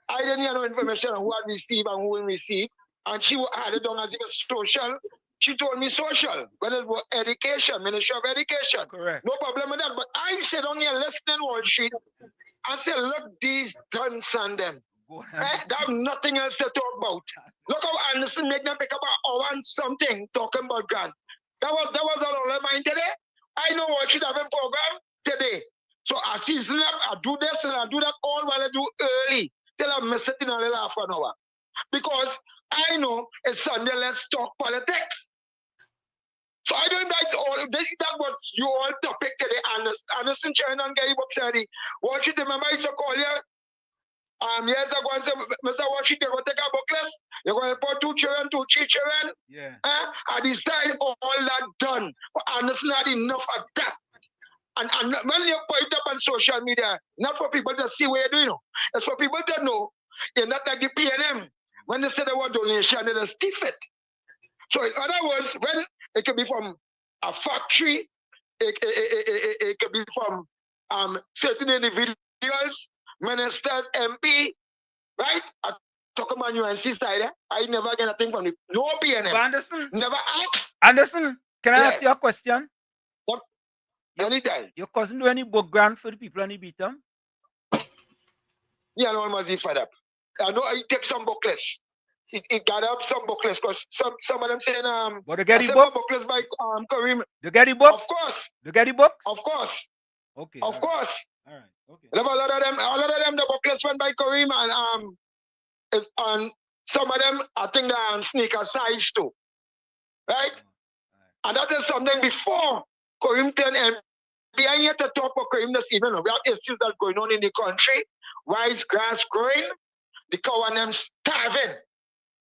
I didn't hear no information on who had received and who will receive. And she had it done as if it's social. She told me social. When it was education, Ministry of Education. Correct. No problem with that. But I sit on here listening Wall Street and say, look, these guns on them. They have nothing else to talk about. Look how Anderson make them pick up an hour and something talking about grant. That was all on their mind today. I know what should have been program today. So I season up, I do this and I do that all while I do early till I miss it in a little half an hour. Because I know it's Sunday, let's talk politics. So I don't like all that's what you all topic today. Anderson China and Gary Book said, what you remember I used to call you years ago and say, Mr. Washington, you're going to take a bookless, you're going to put 2 children, 2 children. Yeah. I decide all that done. But it's not enough of that. And when you put it up on social media, not for people to see what you're doing, it's for people to know you're not like the PNM. When they say the word donation, they just stiff it. So in other words, when it could be from a factory, it could be from certain individuals, ministers, MP, right? I talk about UNC side, I never get a thing from the no PNM. Anderson, never asked. Anderson, can I ask you a question? What? Anytime. Your cousin do any book grant for the people on the beat them? Yeah, no one must be fed up. I know I take some booklets. It got up some booklets because some of them saying but they get the books? Booklets by Kareem. They get the books? Of course. They get the books? Of course. Okay. Of course. All right. Okay. A lot of them, the booklets went by Kareem and some of them I think they're sneaker size too. Right? And that is something before Kareem turned MP. I'm here to talk about Kareem this evening. We have issues that are going on in the country. Rice grass growing, the cow and them starving.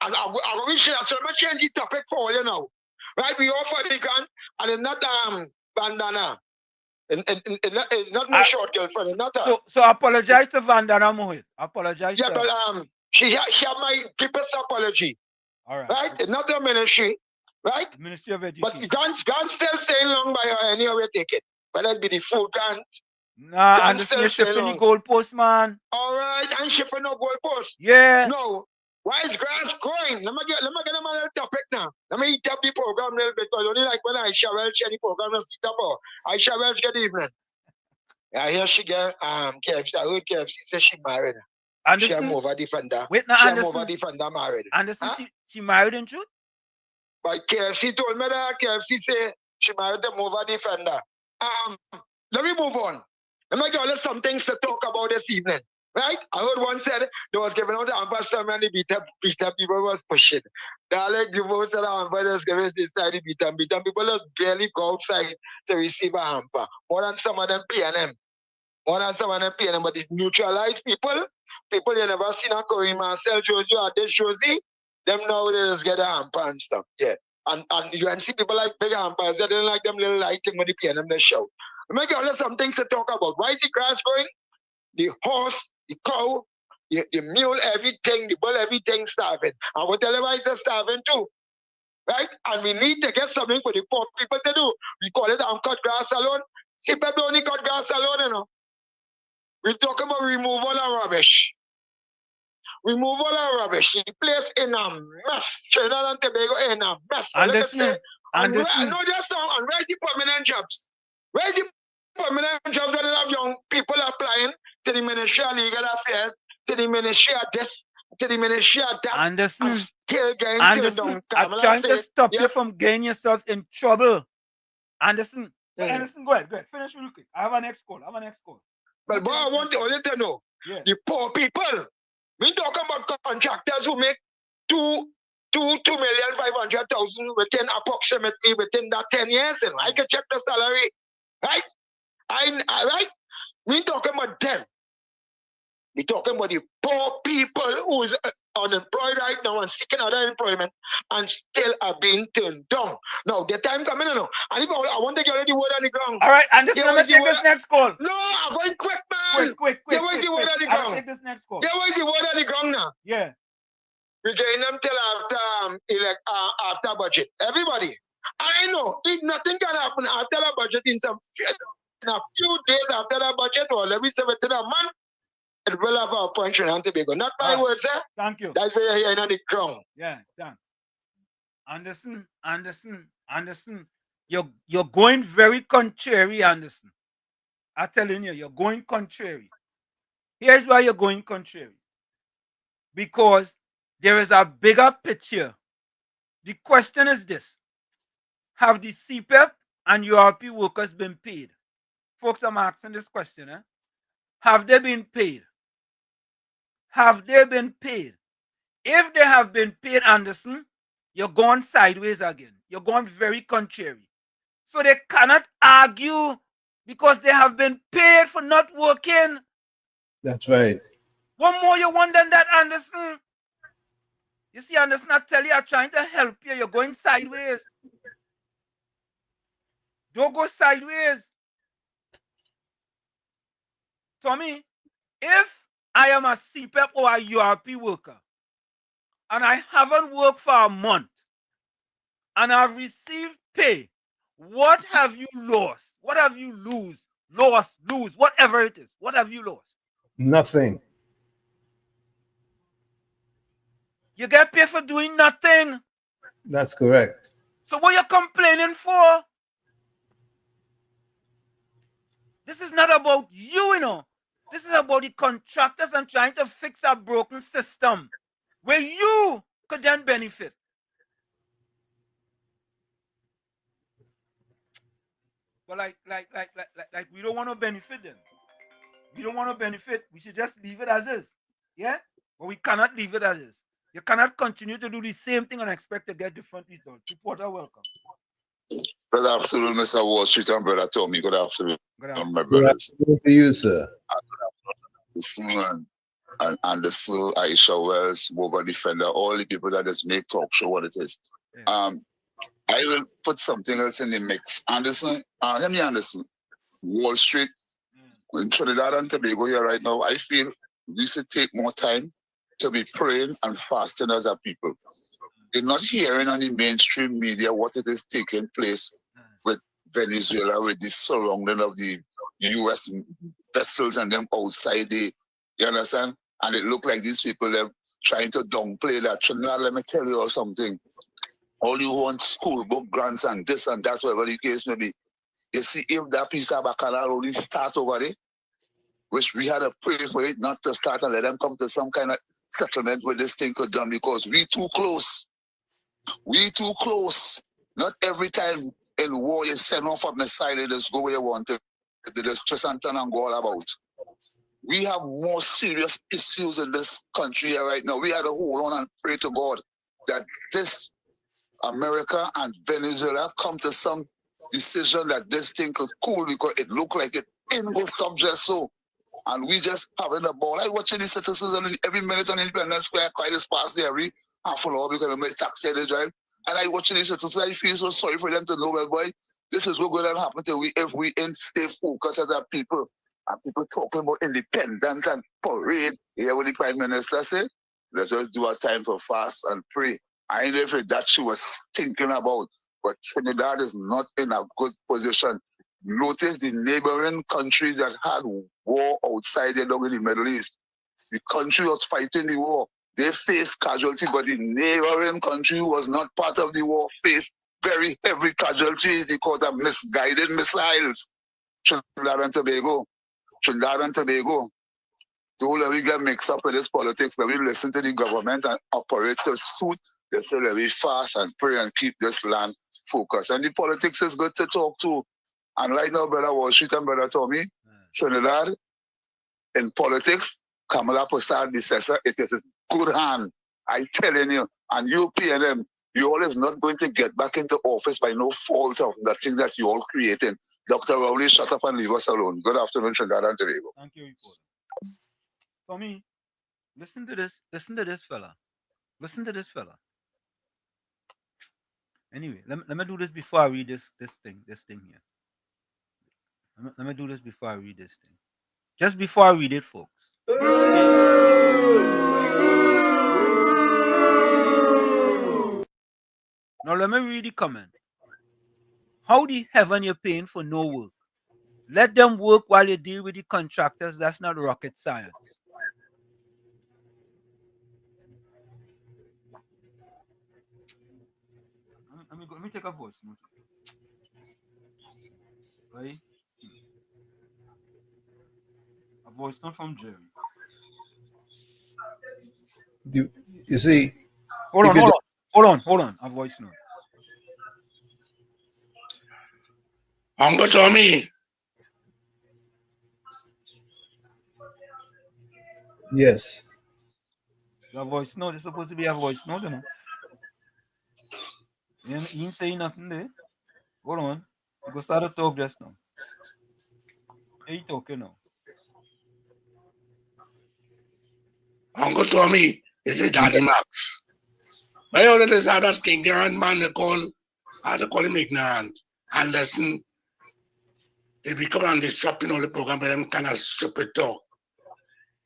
And I wish that, so I'm change the topic for all you know. Right? We offer the grant and it's not bandana. It's not no short girlfriend. Not so apologize to Vandana Mohit. Apologize. Yeah, but she have my people's apology. All right. Right? It's not the ministry. Right? Ministry of Education. But grant still staying long by her anyway take it. Whether it be the food grant. Nah, and the shipping the goalpost, man. All right, and shipping no goalpost. Yeah. No. Why is grass growing? Let me get them a little topic now. Let me eat up the program a little bit because only like when Aisha Welch any program is sit up or Aisha Welch good evening. Yeah, here she get KFC. I heard KFC say she married. Anderson? She a mover defender. Wait, now she Anderson. a mover defender married. Anderson, she married in truth? But KFC told me that KFC say she married the mover defender. Let me move on. Let me give you some things to talk about this evening. Right? I heard one said they was giving out the ambassador and the beat up people was pushing. The like people said the ambassador giving this side the beat up people just barely go outside to receive a hamper. More than some of them PNM. More than some of them PNM, but it's neutralized people you never seen a Kareem Marcel Josie or this Josie, them now they just get a hamper and stuff. Yeah. And you can see people like big hampers, they don't like them little light thing with the PNM they show. Let me give you some things to talk about. Why is the grass growing? The horse, the cow, the mule, everything, the bull, everything starving. And whatever is starving too. Right? And we need to get something for the poor people to do. We call it cut grass alone. See, people only cut grass alone, you know. We're talking about removal of rubbish. Removal of rubbish. The place in a mess. Trinidad and Tobago in a mess. Anderson. No, just and where's the permanent jobs? Where's the permanent jobs that have young people applying to the Ministry of Legal Affairs, to the Ministry of this, to the Ministry of that? Anderson, Anderson, I'm trying to stop you from getting yourself in trouble. Anderson, Anderson, go ahead. Finish real quick. I have a next call. But what I want only to know, the poor people. We talking about contractors who make 2,500,000 within approximately within that 10 years, and I can check the salary, right? Right? We talking about them. We talking about the poor people who is unemployed right now and seeking other employment and still are being turned down. Now the time coming now. And if I want to get the word on the ground. All right, and just let me take this next call. No, I'm going quick, man. Quick. There was the word on the ground. Take this next call. There was the word on the ground now. Yeah. We're getting them till after budget. Everybody. I know if nothing can happen after the budget in a few days after the budget, or let me say within a month, it will have a point in Tobago. Not my words, eh? Thank you. That's where you're hearing on the ground. Yeah, done. Anderson, you're going very contrary, Anderson. I'm telling you, you're going contrary. Here's why you're going contrary. Because there is a bigger picture. The question is this: have the CPEP and URP workers been paid? Folks, I'm asking this question. Have they been paid? Have they been paid? If they have been paid, Anderson, you're going sideways again. You're going very contrary. So they cannot argue because they have been paid for not working. That's right. What more you want than that, Anderson? You see, Anderson, I tell you, I'm trying to help you. You're going sideways. Don't go sideways. Tommy, if I am a CPEP or a URP worker, and I haven't worked for a month, and I've received pay, what have you lost? What have you lose, whatever it is? What have you lost? Nothing. You get paid for doing nothing. That's correct. So what you complaining for? This is not about you, you know. This is about the contractors and trying to fix a broken system where you could then benefit. But like we don't want to benefit them. We don't want to benefit. We should just leave it as is. Yeah? But we cannot leave it as is. You cannot continue to do the same thing and expect to get different results. Reporter, welcome. Good afternoon, Mr. Wall Street and Brother Tommy. Good afternoon, Good afternoon. my Good brothers. afternoon to you, sir. And Anderson, Aisha Wells, Boba Defender, all the people that just make talk show what it is. Yeah. I will put something else in the mix. Anderson, let me Anderson. Wall Street, in Trinidad and Tobago here right now, I feel we should take more time to be praying and fasting as a people. You're not hearing on the mainstream media what it is taking place with Venezuela, with the surrounding of the U.S. vessels and them outside the, you understand? And it look like these people are trying to downplay that. Trinidad, let me tell you all something. All you want school book grants and this and that, whatever the case may be. You see, if that piece of bacala only start over there, which we had to pray for it not to start and let them come to some kind of settlement where this thing could done because we too close. We too close. Not every time in war you send off a missile and just go where you want it. They just twist and turn and go all about. We have more serious issues in this country here right now. We had to hold on and pray to God that this America and Venezuela come to some decision that this thing could cool because it looked like it ain't gonna stop just so. And we just having a ball. I watching the citizens every minute on Independence Square, quite as past there every half an hour because my taxi they drive. And I watching the citizens, I feel so sorry for them to know, well, boy, this is what's going to happen to we if we ain't stay focused as a people. And people talking about independence and parade. You hear what the Prime Minister said? Let us do a time for fast and pray. I know if that she was thinking about, but Trinidad is not in a good position. Notice the neighboring countries that had war outside there down in the Middle East. The country was fighting the war. They faced casualty, but the neighboring country who was not part of the war faced very heavy casualties because of misguided missiles. Trinidad and Tobago. Trinidad and Tobago. Don't let me get mixed up with this politics, but we listen to the government and operate to suit. They say that we fast and pray and keep this land focused. And the politics is good to talk to. And right now, Brother Wall Street and Brother Tommy, Trinidad, in politics, Kamala Prasad, the successor, it is a good hand. I telling you. And you, PNM, you all is not going to get back into office by no fault of the thing that you all creating. Dr. Rowley, shut up and leave us alone. Good afternoon, Trinidad and Tobago. Thank you, reporter. Tommy, listen to this fella. Listen to this fella. Anyway, let me do this before I read this thing here. Let me do this before I read this thing. Just before I read it, folks. Now let me read the comment. How the heaven you're paying for no work? Let them work while you deal with the contractors. That's not rocket science. Let me take a voice note. Right? A voice note from Jerry. You see, Hold on. A voice note. Uncle Tommy. Yes. Your voice note is supposed to be a voice note, you know. You ain't saying nothing there. Hold on. You go start to talk just now. Hey, talking now. Uncle Tommy, this is Daddy Max. I already said that ignorant man they call him ignorant. And listen, they become on disrupting all the program by them kind of stupid talk.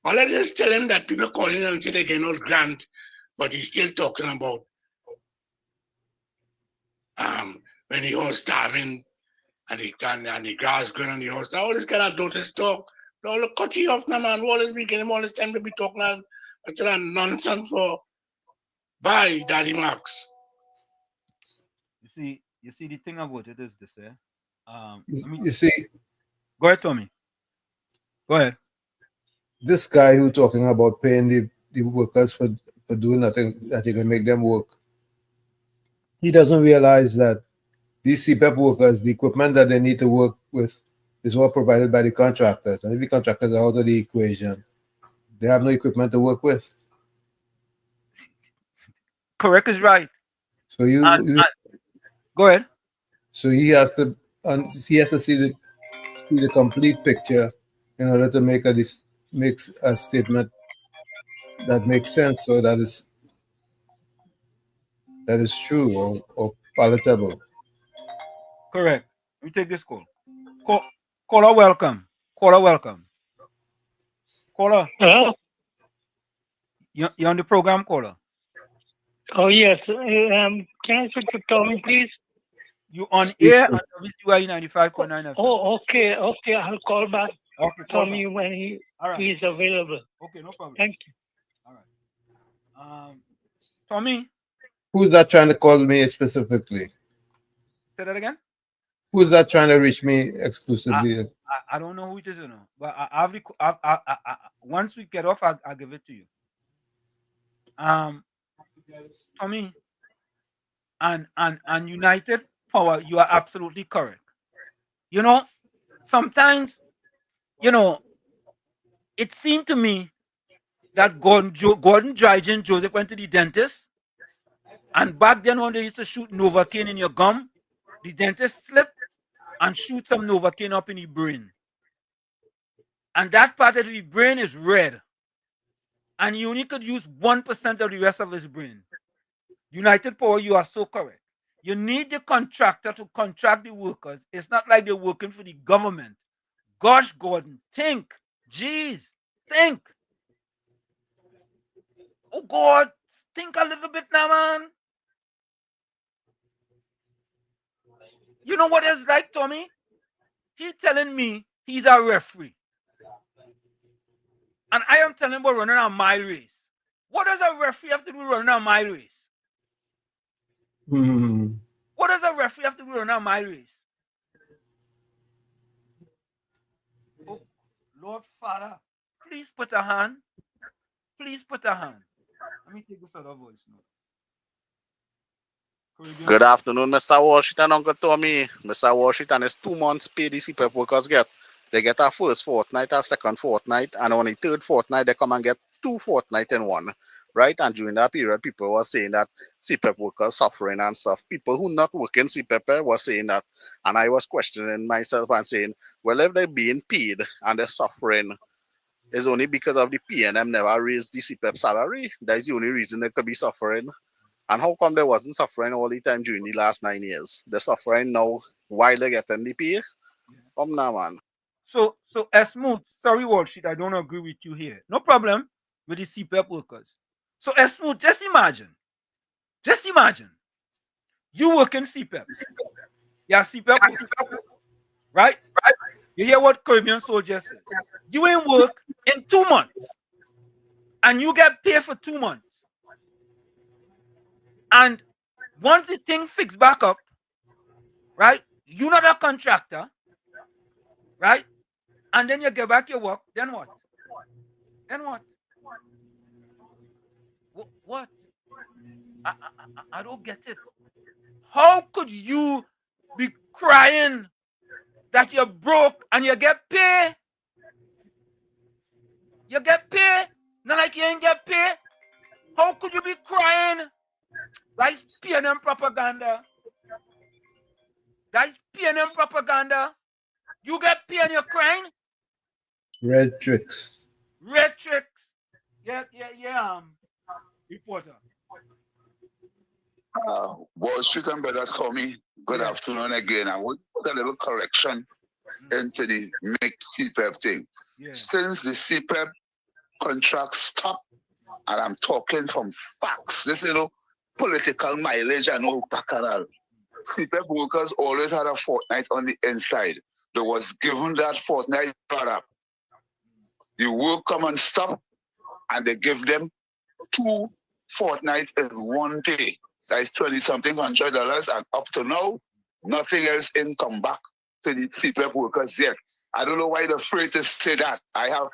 All I just tell him that people call him and say they cannot grant, but he's still talking about when he was starving and the grass growing on the house. All this kind of notice talk. All the cut you off now, man. All this weekend, all this time to be talking until nonsense for bye, Daddy Max. You see, the thing about it is this, You see, go ahead, Tommy. Go ahead. This guy who talking about paying the workers for doing nothing that you can make them work, he doesn't realize that these CPEP workers, the equipment that they need to work with is all provided by the contractors. And if the contractors are out of the equation, they have no equipment to work with. Correct is right. So go ahead. So he has to see the complete picture in order to make a statement that makes sense, so that is true or palatable. Correct. Let me take this call. Caller, welcome. Caller, welcome. Caller. Hello? You're on the program, caller. Oh, yes. Can I speak to Tommy, please? You on air on WZYE 95.9 FM. Oh, okay. Okay, I'll call back Tommy when he's available. Okay, no problem. Thank you. All right. Tommy. Who's that trying to call me specifically? Say that again. Who's that trying to reach me exclusively? I don't know who it is, but once we get off, I'll give it to you. Tommy, and United Power, you are absolutely correct. Sometimes, it seemed to me that Gordon Dryden Joseph went to the dentist, and back then when they used to shoot Novocaine in your gum, the dentist slipped and shoot some Novocaine up in the brain. And that part of the brain is red. And you only could use 1% of the rest of his brain. United Power, you are so correct. You need the contractor to contract the workers. It's not like they're working for the government. Gosh, Gordon, think. Jeez, think. Oh, God, think a little bit now, man. You know what it's like, Tommy? He's telling me he's a referee. And I am telling him about running a mile race. What does a referee have to do running a mile race? What does a referee have to do running a mile race? Oh, Lord Father, please put a hand. Please put a hand. Let me take this other voice now. Good afternoon, Mr. Washington, Uncle Tommy. Mr. Washington is 2 months pay the CPEP workers get. They get a first fortnight, a second fortnight, and on the third fortnight, they come and get 2 fortnights in one, right? And during that period, people were saying that CPEP workers suffering and stuff. People who not working CPEP were saying that, and I was questioning myself and saying, well, if they're being paid and they're suffering, it's only because of the PNM never raised the CPEP salary. That's the only reason they could be suffering. And how come they wasn't suffering all the time during the last 9 years? They're suffering now while they're getting the pay? Come now, man. So Smooth, sorry, Walshit, I don't agree with you here. No problem with the CPEP workers. So Smooth, just imagine, you work in CPEP. Yeah, CPEP, right? You hear what Caribbean soldier says. You ain't work in 2 months, and you get paid for 2 months. And once the thing fixed back up, right? You're not a contractor, right? And then you get back your work, then what? What? I don't get it. How could you be crying that you're broke and you get paid? You get paid? Not like you ain't get paid? How could you be crying? That's PNM propaganda. You get paid and you're crying? Red tricks. Yeah. Reporter. Wall Street and Brother Tommy, good afternoon again. I want to put a little correction into the mixed CPEP thing. Since the CPEP contract stopped, and I'm talking from facts, this is political mileage and no bacchanal. CPEP workers always had a fortnight on the inside. They was given that fortnight product. The work come and stop, and they give them 2 fortnights in one pay. That's $20-something $100, and up to now, nothing else in come back to the CPEP workers yet. I don't know why they're afraid to say that. I have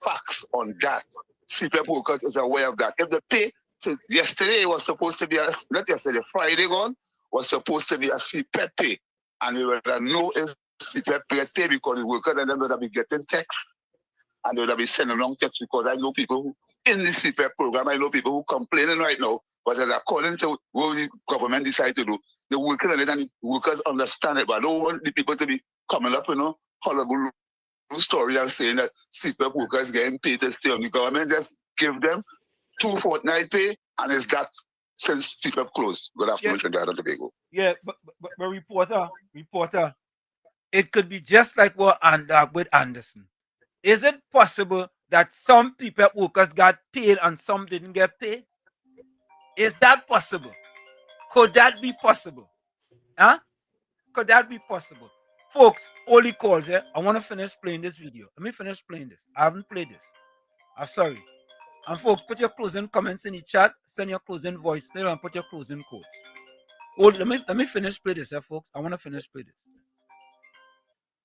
facts on that. CPEP workers is aware of that. If the pay to yesterday was supposed to be not yesterday, Friday gone, was supposed to be a CPEP pay, and we would know if CPEP pay because the workers and them would be getting text, and they would be sending long text because I know people who in the CPEP program, I know people who complaining right now, but as according to what the government decided to do, the workers and the workers understand it, but I don't want the people to be coming up, horrible story and saying that CPEP workers getting paid to stay on. The government just give them 2 fortnight pay, and it's that since CPEP closed. Good afternoon, Trinidad and Tobago. Yeah, but reporter, it could be just like what with Anderson. Is it possible that some people workers got paid and some didn't get paid? Is that possible? Could that be possible? Huh? Could that be possible? Folks, only calls, I want to finish playing this video. Let me finish playing this. I haven't played this. I'm sorry. And folks, put your closing comments in the chat, send your closing voicemail, and put your closing quotes. Oh, let me finish play this, folks. I want to finish play this.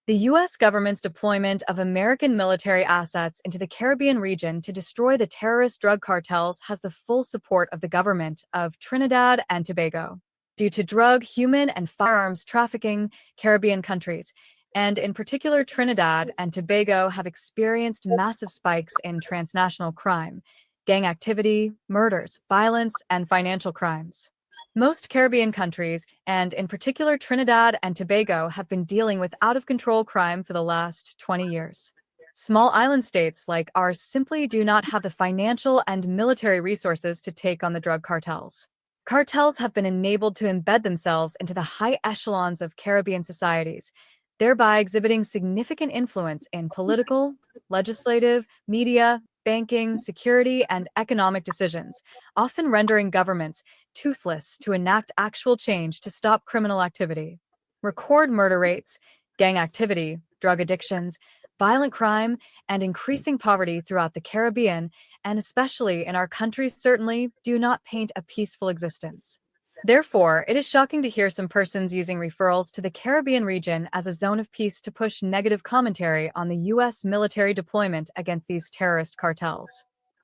The U.S. government's deployment of American military assets into the Caribbean region to destroy the terrorist drug cartels has the full support of the government of Trinidad and Tobago. Due to drug, human, and firearms trafficking, Caribbean countries, and in particular Trinidad and Tobago, have experienced massive spikes in transnational crime, gang activity, murders, violence, and financial crimes. Most Caribbean countries, and in particular Trinidad and Tobago, have been dealing with out-of-control crime for the last 20 years. Small island states like ours simply do not have the financial and military resources to take on the drug cartels. Cartels have been enabled to embed themselves into the high echelons of Caribbean societies, thereby exhibiting significant influence in political, legislative, media, banking, security, and economic decisions, often rendering governments toothless to enact actual change to stop criminal activity. Record murder rates, gang activity, drug addictions, violent crime, and increasing poverty throughout the Caribbean, and especially in our country, certainly do not paint a peaceful existence. Therefore, it is shocking to hear some persons using referrals to the Caribbean region as a zone of peace to push negative commentary on the U.S. military deployment against these terrorist cartels.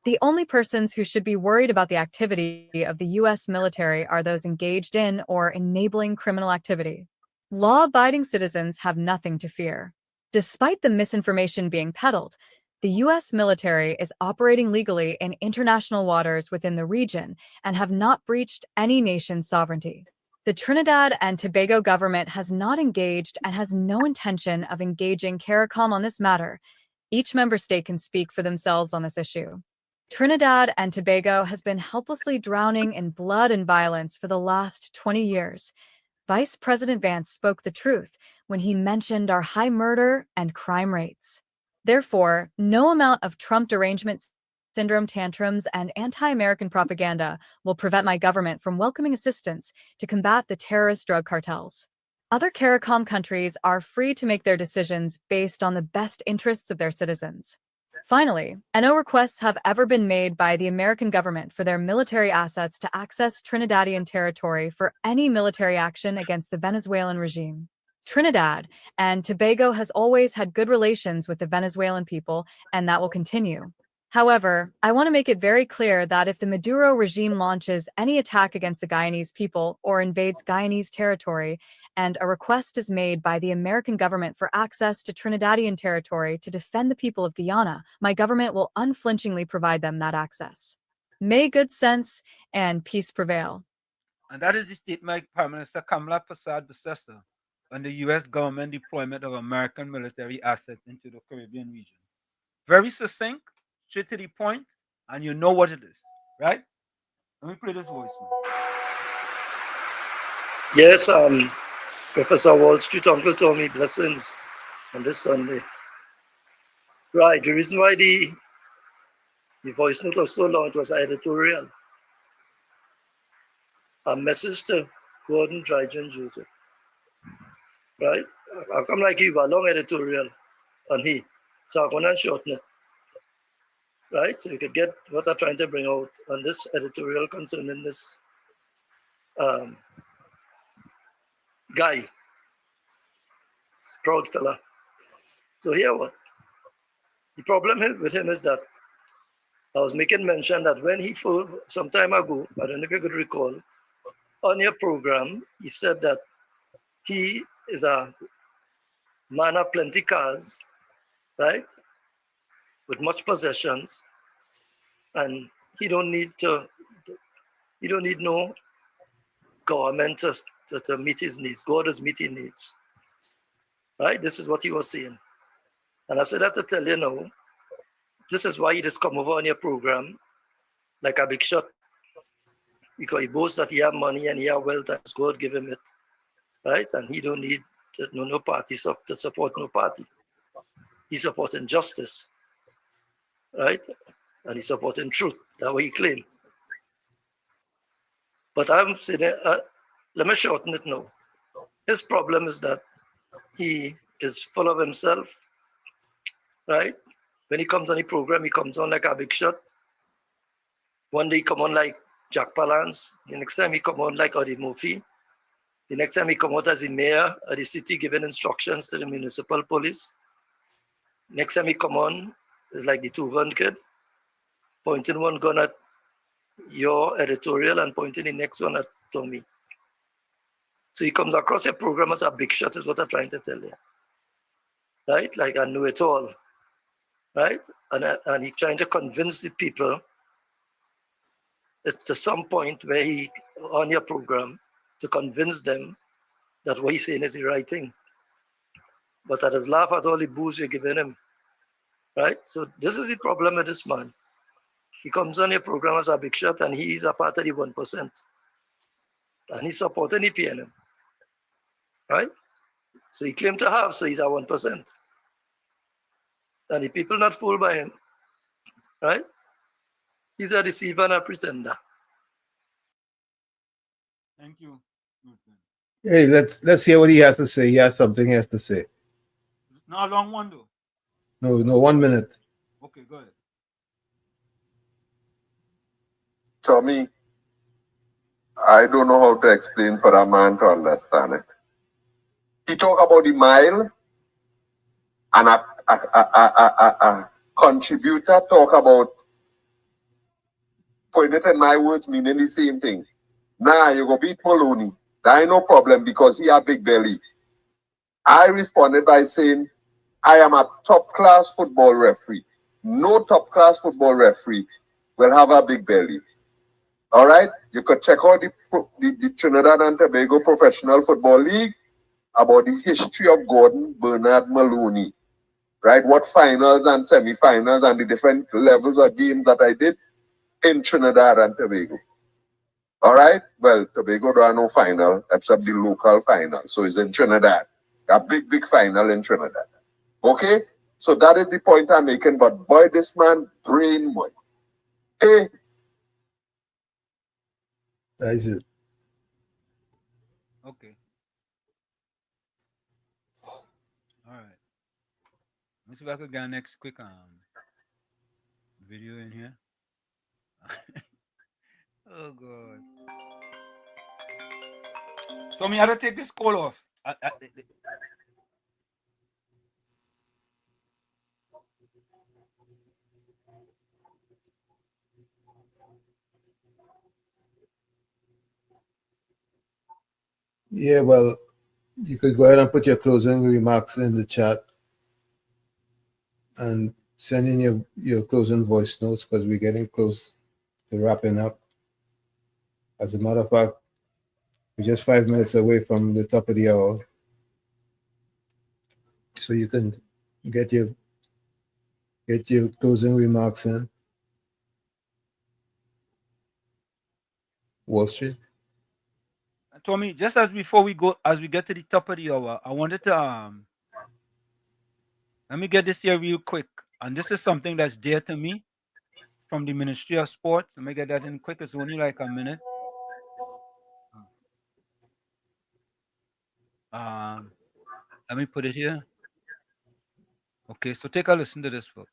The only persons who should be worried about the activity of the U.S. military are those engaged in or enabling criminal activity. Law-abiding citizens have nothing to fear. Despite the misinformation being peddled, the U.S. military is operating legally in international waters within the region and have not breached any nation's sovereignty. The Trinidad and Tobago government has not engaged and has no intention of engaging CARICOM on this matter. Each member state can speak for themselves on this issue. Trinidad and Tobago has been helplessly drowning in blood and violence for the last 20 years. Vice President Vance spoke the truth when he mentioned our high murder and crime rates. Therefore, no amount of Trump derangement syndrome tantrums and anti-American propaganda will prevent my government from welcoming assistance to combat the terrorist drug cartels. Other CARICOM countries are free to make their decisions based on the best interests of their citizens. Finally, no requests have ever been made by the American government for their military assets to access Trinidadian territory for any military action against the Venezuelan regime. Trinidad and Tobago has always had good relations with the Venezuelan people, and that will continue. However, I want to make it very clear that if the Maduro regime launches any attack against the Guyanese people or invades Guyanese territory, and a request is made by the American government for access to Trinidadian territory to defend the people of Guyana, my government will unflinchingly provide them that access. May good sense and peace prevail. And that is the statement by Prime Minister Kamala Persad-Bissessar on the U.S. government deployment of American military assets into the Caribbean region. Very succinct, straight to the point, and you know what it is, right? Let me play this voice. Yes, Professor Wall Street, Uncle Tommy, blessings on this Sunday. Right, the reason why the voice note was so long, it was editorial. A message to Gordon Dryden Joseph. Right? I'll come like you, a long editorial on he. So I'm going to shorten it. Right? So you could get what I'm trying to bring out on this editorial concerning this guy, this proud fella. So here what? The problem with him is that I was making mention that when he, some time ago, I don't know if you could recall, on your program, he said that he is a man of plenty cars, right? With much possessions, and he don't need no government to meet his needs. God is meeting needs, right? This is what he was saying. And I said that to tell you now, this is why he just come over on your program like a big shot, because he boasts that he have money and he have wealth and God give him it, right? And he don't need no party to support no party. He's supporting justice, right? And he's supporting truth. That's what he claimed. But I'm saying, let me shorten it now. His problem is that he is full of himself, right? When he comes on the program, he comes on like a big shot. One day he come on like Jack Palance. The next time he come on like Eddie Murphy. The next time he come out as the mayor of the city giving instructions to the municipal police. Next time he come on is like the two-gun kid, pointing one gun at your editorial and pointing the next one at Tommy. So he comes across your program as a big shot is what I'm trying to tell you. Right? Like I know it all. Right? And he's trying to convince the people to some point where he, on your program, to convince them that what he's saying is the right thing. But that is laugh at all the booze you're giving him. Right? So this is the problem with this man. He comes on your program as a big shot and he's a part of the 1%. And he's supporting the PNM. Right? So he claimed to have, so he's a 1%. And the people not fooled by him. Right? He's a deceiver and a pretender. Thank you. Hey, let's hear what he has to say. He has something he has to say. Not a long one though. No, 1 minute. Okay, go ahead. Tommy, I don't know how to explain for a man to understand it. He talk about the mile, and a contributor talk about, putting it in my words, meaning the same thing. Nah, you go beat Maloney. That ain't no problem because he have big belly. I responded by saying, I am a top-class football referee. No top-class football referee will have a big belly. All right? You could check out the Trinidad and Tobago Professional Football League about the history of Gordon Bernard Maloney. Right? What finals and semi-finals and the different levels of games that I did in Trinidad and Tobago. All right? Well, Tobago don't have no final except the local final. So it's in Trinidad. A big, big final in Trinidad. Okay? So that is the point I'm making. But boy, this man, brain boy. Hey. That is it. Okay. All right. Let's see if I could get next quick video in here. Oh God. Tommy, how to take this call off? Yeah, well, you could go ahead and put your closing remarks in the chat and send in your closing voice notes because we're getting close to wrapping up. As a matter of fact, we're just 5 minutes away from the top of the hour. So you can get your closing remarks in. Wall Street. Tommy, just as before we get to the top of the hour, I wanted to let me get this here real quick. And this is something that's dear to me from the Ministry of Sports. Let me get that in quick. It's only like a minute. Let me put it here. Okay, so take a listen to this, folks.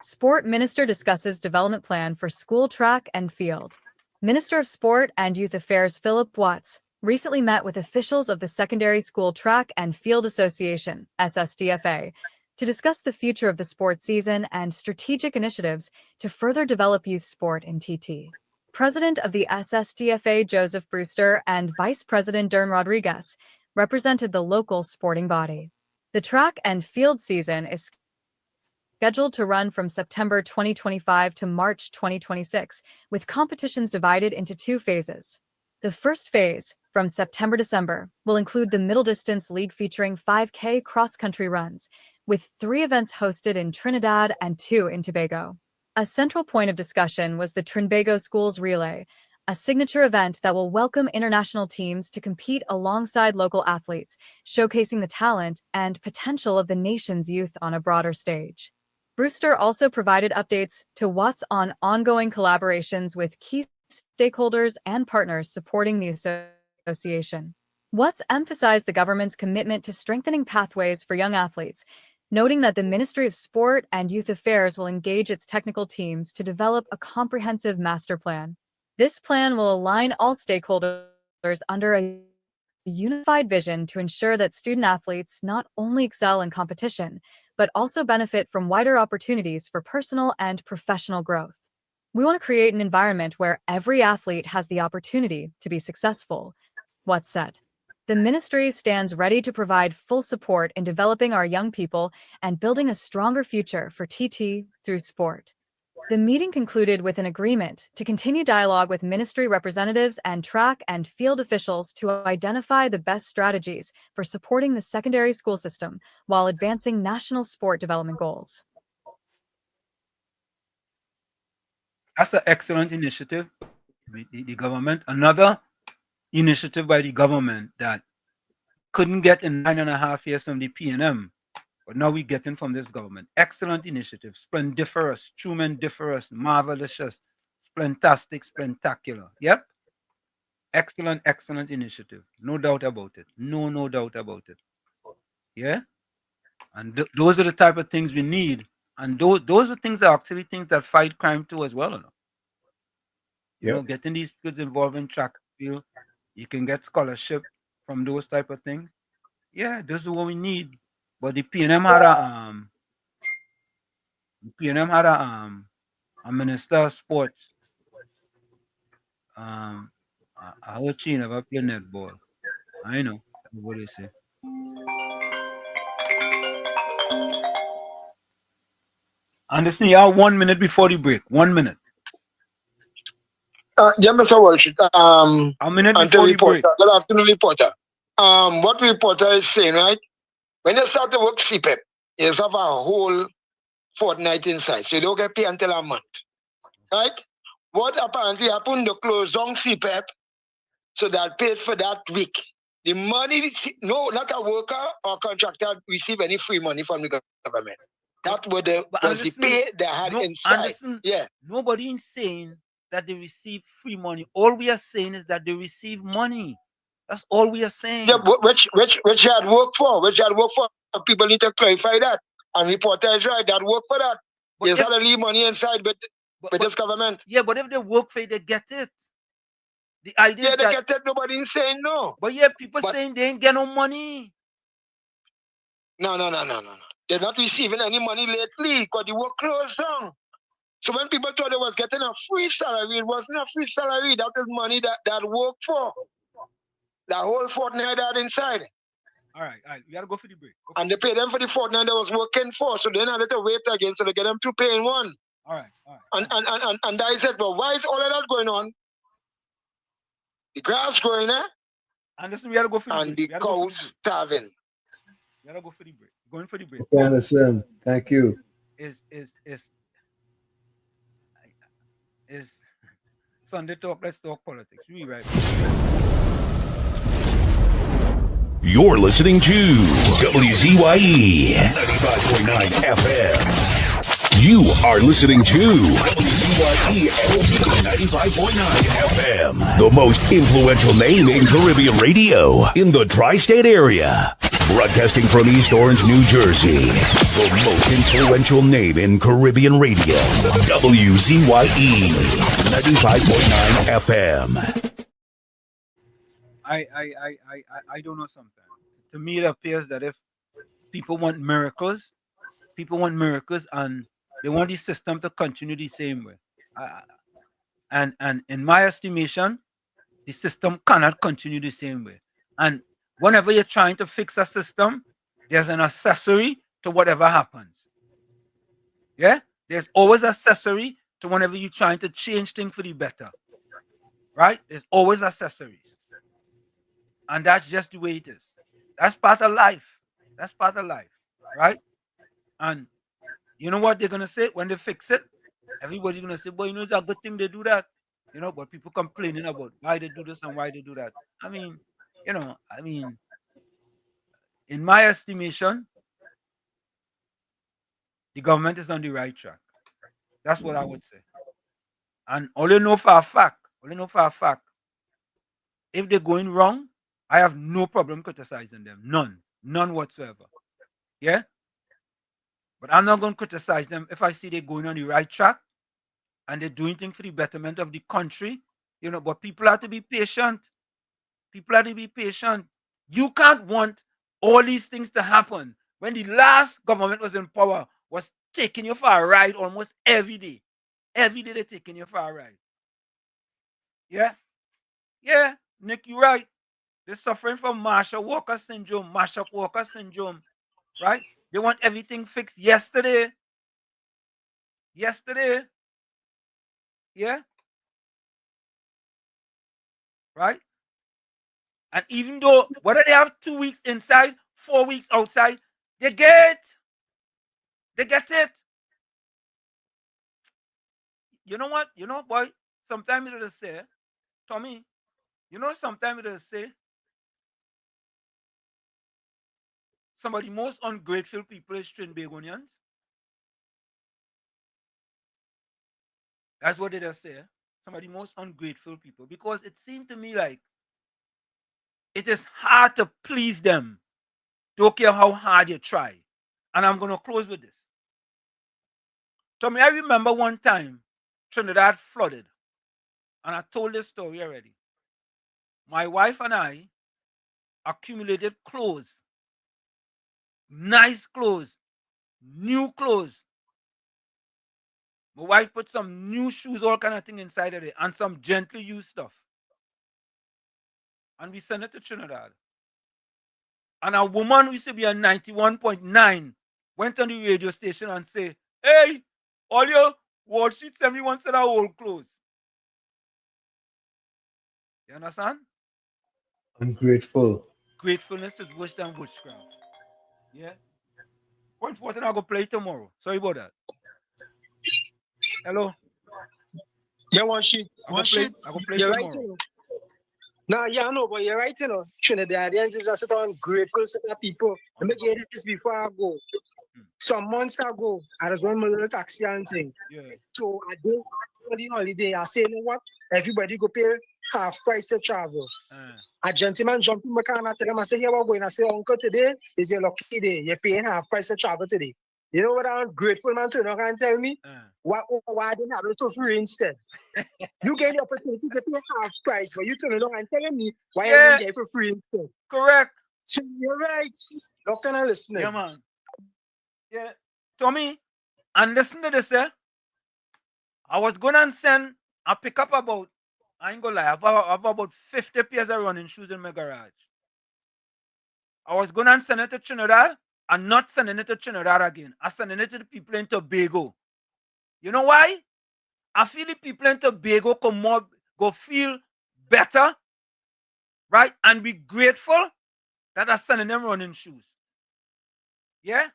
Sport Minister discusses development plan for school track and field. Minister of Sport and Youth Affairs Philip Watts recently met with officials of the Secondary School Track and Field Association, SSDFA, to discuss the future of the sports season and strategic initiatives to further develop youth sport in TT. President of the SSDFA Joseph Brewster and Vice President Dern Rodriguez represented the local sporting body. The track and field season is scheduled to run from September 2025 to March 2026, with competitions divided into 2 phases. The first phase, from September-December, will include the Middle Distance League featuring 5K cross-country runs, with 3 events hosted in Trinidad and 2 in Tobago. A central point of discussion was the Trinbago Schools Relay, a signature event that will welcome international teams to compete alongside local athletes, showcasing the talent and potential of the nation's youth on a broader stage. Brewster also provided updates to Watts on ongoing collaborations with key stakeholders and partners supporting the association. Watts emphasized the government's commitment to strengthening pathways for young athletes, noting that the Ministry of Sport and Youth Affairs will engage its technical teams to develop a comprehensive master plan. This plan will align all stakeholders under a unified vision to ensure that student athletes not only excel in competition, but also benefit from wider opportunities for personal and professional growth. We want to create an environment where every athlete has the opportunity to be successful, Watts said. The ministry stands ready to provide full support in developing our young people and building a stronger future for TT through sport. The meeting concluded with an agreement to continue dialogue with ministry representatives and track and field officials to identify the best strategies for supporting the secondary school system while advancing national sport development goals. That's an excellent initiative by the government. Another initiative by the government that couldn't get in 9.5 years from the PNM, but now we're getting from this government. Excellent initiative, splendiferous, tremendous, marvelous, splentastic, spectacular. Yep. Excellent, excellent initiative. No doubt about it. No doubt about it. Yeah. And those are the type of things we need. And those are things that are actually things that fight crime too as well. You know, getting these kids involved in track and field, you can get scholarship from those type of things. Yeah, this is what we need. But the PNM had a minister of sports. I hope she never play netball. I know what they say. Anderson, you have 1 minute before the break. 1 minute. Yeah, Mr. Walsh. A minute before the break. Good afternoon, reporter. What reporter is saying, right? When you start to work CPEP, you have a whole fortnight inside, so you don't get paid until a month, right? What apparently happened, to close down CPEP, so that paid for that week. The money, no, not a worker or contractor receive any free money from the government. That was the pay they had inside. Anderson, yeah. Nobody is saying that they receive free money. All we are saying is that they receive money. That's all we are saying. Yeah, which you had work for? Which you had work for? People need to clarify that. And reporter is right, that work for that. There's got to leave money inside with this government. Yeah, but if they work for it, they get it. The idea is they get it, nobody is saying no. But yeah, people saying they ain't get no money. No. They're not receiving any money lately because the work closed down. So when people thought they was getting a free salary, it wasn't a free salary. That is money that work for. That whole fortnight that inside. All right. We gotta go for the break. Okay. And they pay them for the fortnight they was working for, so then I had to wait again, so they get them 2 pay in 1. All right. And I said, well, why is all of that going on? The grass growing, Anderson, we gotta go for the break. And the cows starving. We gotta go for the break. Going for the break. Okay, Anderson, thank you. is Sunday Talk. Let's talk politics. We right. You're listening to WZYE 95.9 FM. You are listening to WZYE 95.9 FM, the most influential name in Caribbean radio in the tri-state area. Broadcasting from East Orange, New Jersey, the most influential name in Caribbean radio, WZYE 95.9 FM. I don't know sometimes. To me, it appears that if people want miracles and they want the system to continue the same way. And in my estimation, the system cannot continue the same way. And whenever you're trying to fix a system, there's an accessory to whatever happens. Yeah? There's always accessory to whenever you're trying to change things for the better. Right? There's always accessories. And that's just the way it is. That's part of life. That's part of life. Right? And you know what they're going to say when they fix it? Everybody's going to say, well, you know, it's a good thing they do that. You know, but people complaining about why they do this and why they do that. I mean, in my estimation, the government is on the right track. That's what I would say. And all you know for a fact, if they're going wrong, I have no problem criticizing them. None whatsoever. Yeah? But I'm not going to criticize them if I see they're going on the right track and they're doing things for the betterment of the country. You know, but people have to be patient. People have to be patient. You can't want all these things to happen when the last government was in power, was taking you for a ride almost every day. Every day they're taking you for a ride. Yeah? Yeah, Nick, you're right. They're suffering from Marshall Walker syndrome, right? They want everything fixed yesterday. Yeah? Right? And even though, whether they have 2 weeks inside, 4 weeks outside, they get it. You know what? You know, boy, sometimes it'll say, Tommy, you know, sometimes it'll say, some of the most ungrateful people is Trinbagonians. That's what they just say. Some of the most ungrateful people. Because it seemed to me like it is hard to please them. Don't care how hard you try. And I'm going to close with this. Tommy, I remember one time Trinidad flooded. And I told this story already. My wife and I accumulated clothes. Nice clothes. New clothes. My wife put some new shoes, all kind of thing inside of it, and some gently used stuff. And we sent it to Trinidad. And a woman who used to be a 91.9 went on the radio station and said, hey, all your Wall Street everyone said our old clothes. You understand? Ungrateful. Gratefulness is worse than witchcraft. Yeah? Point 14, I'll go play tomorrow. Sorry about that. Hello? Yeah, one sheet. I go play You're tomorrow. right, you know. No, yeah, I know, but you're right, you know. Trinidadians is a set of ungrateful set of people. Let me get this before I go. Some months ago, I was on my little taxi and thing. Yeah. So I did on the holiday. I say, you know what? Everybody go pay half price to travel. A gentleman jumped in my car and I tell him, I say, here we're going. I say, uncle, today is your lucky day. You're paying half price to travel today. You know what I'm grateful man to know and tell me? Why I didn't have it for free instead? You get the opportunity to pay half price, but you turn around and telling me why I didn't get it for free instead. Correct. So you're right. Not kind of listening. Yeah, man. Yeah. Tommy, and listen to this, eh? I was going to send a pickup about, I ain't gonna lie, I have about 50 pairs of running shoes in my garage. I was going to send it to Trinidad. I'm not sending it to Trinidad again. I'm sending it to the people in Tobago. You know why? I feel the people in Tobago go feel better, right? And be grateful that I'm sending them running shoes. Yeah?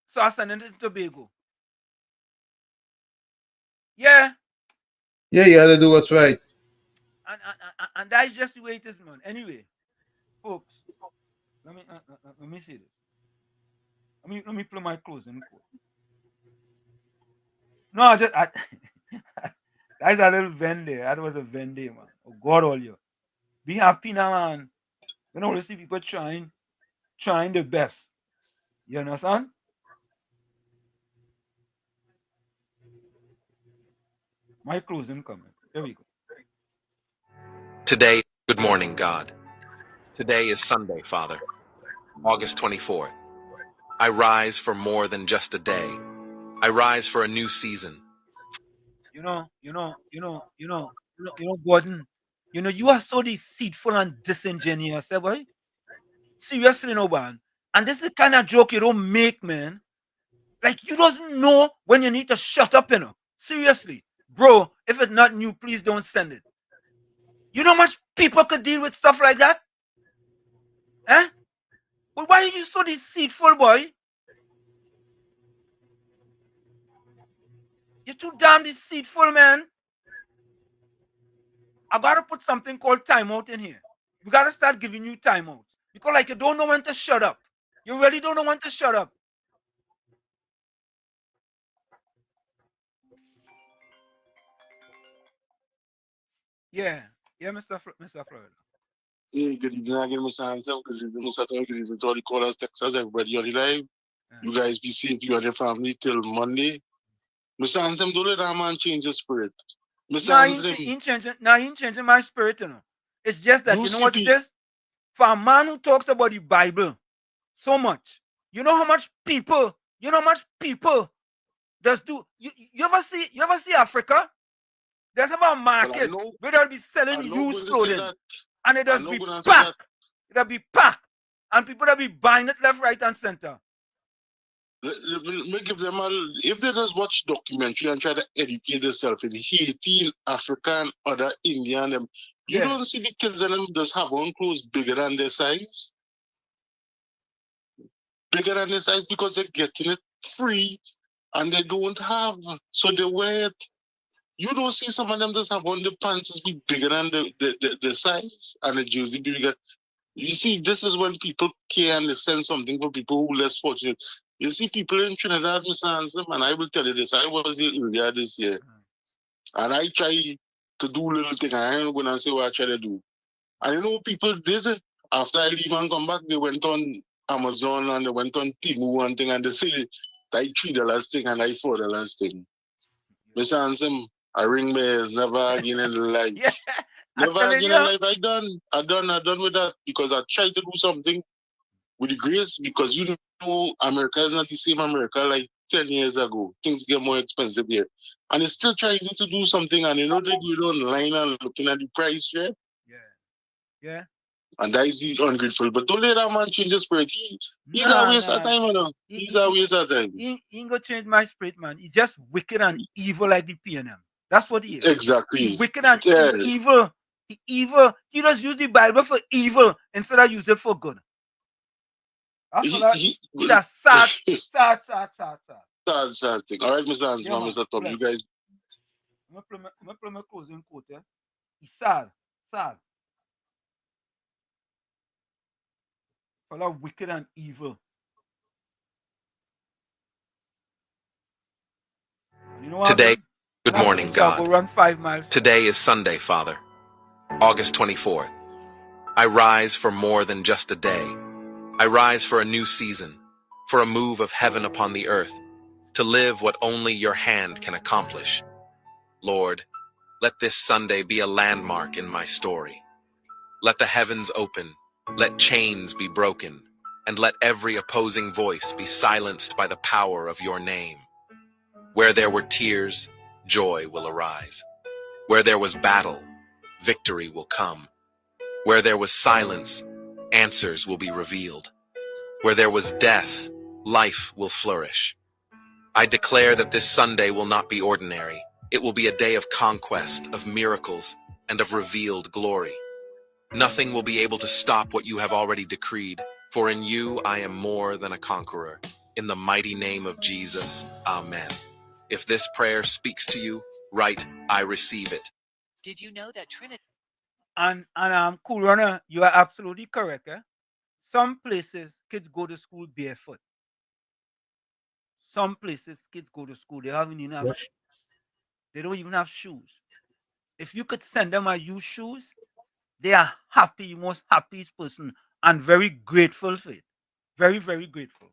So I'm sending it to Tobago. Yeah. Yeah, you gotta do what's right. And that's just the way it is, man. Anyway, folks, let me say this. Let me play my closing quote. No, that's a little Venday. That was a Venday, man. Oh God, all you. Be happy now, man. You know, we see people trying their best. You understand? My closing comment. Here we go. Today, good morning, God. Today is Sunday, Father, August 24th. I rise for more than just a day. I rise for a new season. Gordon. You are so deceitful and disingenuous, boy. Seriously, no, man. And this is the kind of joke you don't make, man. Like, you doesn't know when you need to shut up, Seriously. Bro, if it's not new, please don't send it. You know how much people could deal with stuff like that? Eh? But why are you so deceitful, boy? You're too damn deceitful, man. I gotta put something called timeout in here. We gotta start giving you timeout. Because like you don't know when to shut up. You really don't know when to shut up. Yeah, Mr. Florida. Hey, good evening again, Mr. Handsome. Good evening, Mr. Tom. Good evening to all the callers, Texas, everybody on the live. You guys be safe, you and your family till Monday. Mr. Handsome, don't let that man change his spirit. Mr. Handsome, He ain't changing my spirit, It's just that, you know what it is? For a man who talks about the Bible so much, you know how much people does do. You ever see Africa? There's a market where they'll be selling used clothing. And it does be packed. It'll be packed. And people will be buying it left, right, and center. Let me give them if they just watch documentary and try to educate themselves in Haiti, Africa, and other Indian, you don't see the kids and them just have on clothes bigger than their size. Bigger than their size because they're getting it free and they don't have. So they wear it. You don't see some of them just have on the pants just be bigger than the size and the jersey be bigger. You see, this is when people care and they send something for people who are less fortunate. You see people in Trinidad, Mr. Handsome, and I will tell you this, I was here earlier this year, and I try to do little things, and I'm going to say what I try to do. And you know what people did? After I leave and come back, they went on Amazon and they went on Temu and thing, and they say, I $3 thing and I $4 thing. Mr. Handsome, I ring bells, never again in life. Never again in life. I done with that because I tried to do something with the grace because you know America is not the same America like 10 years ago. Things get more expensive here. And it's still trying to do something and you know they do it online and looking at the price, yeah? Yeah. And that is ungrateful. But don't let that man change his spirit. He's a waste of time, you know. He's a waste of time. He ain't gonna change my spirit, man. He's just wicked and evil like the PNM. That's what he is. Exactly. He's wicked and evil. He evil. He just use the Bible for evil instead of use it for good. That's what he's a sad thing. Sad thing. All right, Mr. Hansman, Mr. Tom, you guys. I'm gonna play my closing quote, yeah? He's sad. Fella wicked and evil. You know Today, good morning, I'll God. go run 5 miles. Today is Sunday, Father, August 24th. I rise for more than just a day. I rise for a new season, for a move of heaven upon the earth, to live what only your hand can accomplish. Lord, let this Sunday be a landmark in my story. Let the heavens open, let chains be broken, and let every opposing voice be silenced by the power of your name. Where there were tears, joy will arise. Where there was battle, victory will come. Where there was silence, answers will be revealed. Where there was death, life will flourish. I declare that this Sunday will not be ordinary. It will be a day of conquest, of miracles, and of revealed glory. Nothing will be able to stop what you have already decreed, for in you I am more than a conqueror. In the mighty name of Jesus, amen. If this prayer speaks to you, Right, I receive it. Did you know that Trinity? And Cool Runner, you are absolutely correct. Eh? Some places kids go to school barefoot. Some places kids go to school, they haven't even have Yep. shoes. They don't even have shoes. If you could send them a used shoes, they are happy, most happiest person, and very grateful for it. Very, very grateful.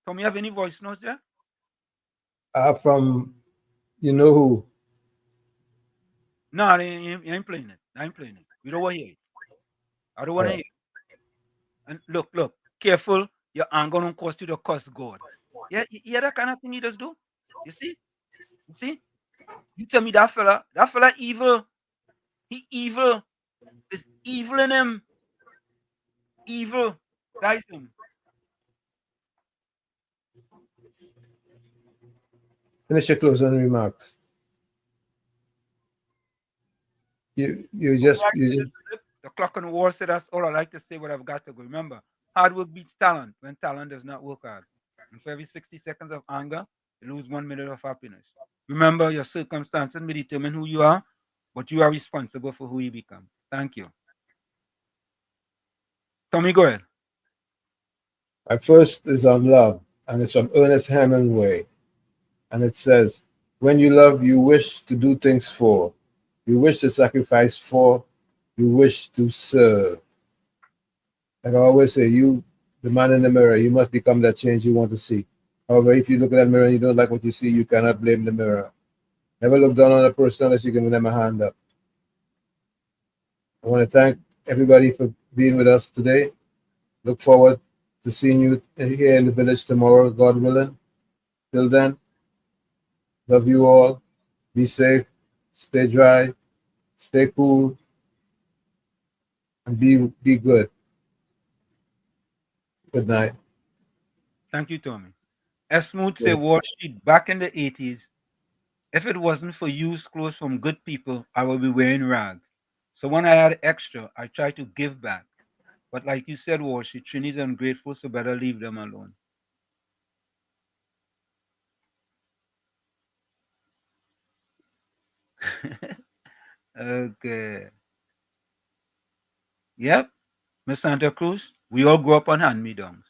Tom, you have any voice notes there? From you know who? No, you ain't playing it. I ain't playing it. We don't want to hear it. I don't want to hear it. And look, careful. Your anger don't cause you to curse God. Yeah, you hear that kind of thing he does do? You see? You see? You tell me that fella evil. He evil. There's evil in him. Evil. Guys him. Finish your closing remarks. You just The clock on the wall said that's all I like to say, but I've got to go. Remember, hard work beats talent when talent does not work hard. And for every 60 seconds of anger, you lose 1 minute of happiness. Remember, your circumstances may determine who you are, but you are responsible for who you become. Thank you. Tommy, go ahead. my first is on love, and it's from Ernest Hemingway. And it says, when you love, you wish to do things for, you wish to sacrifice for, you wish to serve. Like I always say, you, the man in the mirror, you must become that change you want to see. However, if you look at that mirror and you don't like what you see, you cannot blame the mirror. Never look down on a person unless you give them a hand up. I want to thank everybody for being with us today. Look forward to seeing you here in the village tomorrow, God willing. Till then, love you all. Be safe. Stay dry. Stay cool. And be good. Good night. Thank you, Tommy. Smooth say Wall Street back in the 80s. If it wasn't for used clothes from good people, I would be wearing rags. So when I had extra, I tried to give back. But like you said, Wall Street, Trini's ungrateful, so better leave them alone. Okay. Yep. Miss Santa Cruz, we all grew up on hand-me-downs.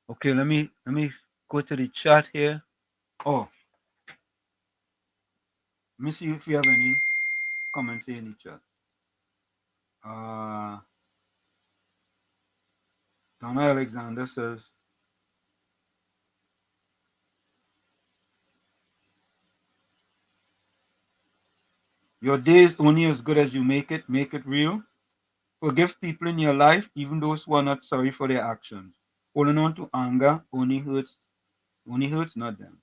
Okay, let me go to the chat here. Oh, let me see if you have any comments here in the chat. Donna Alexander says, your day is only as good as you make it real. Forgive people in your life, even those who are not sorry for their actions. Holding on to anger only hurts, not them.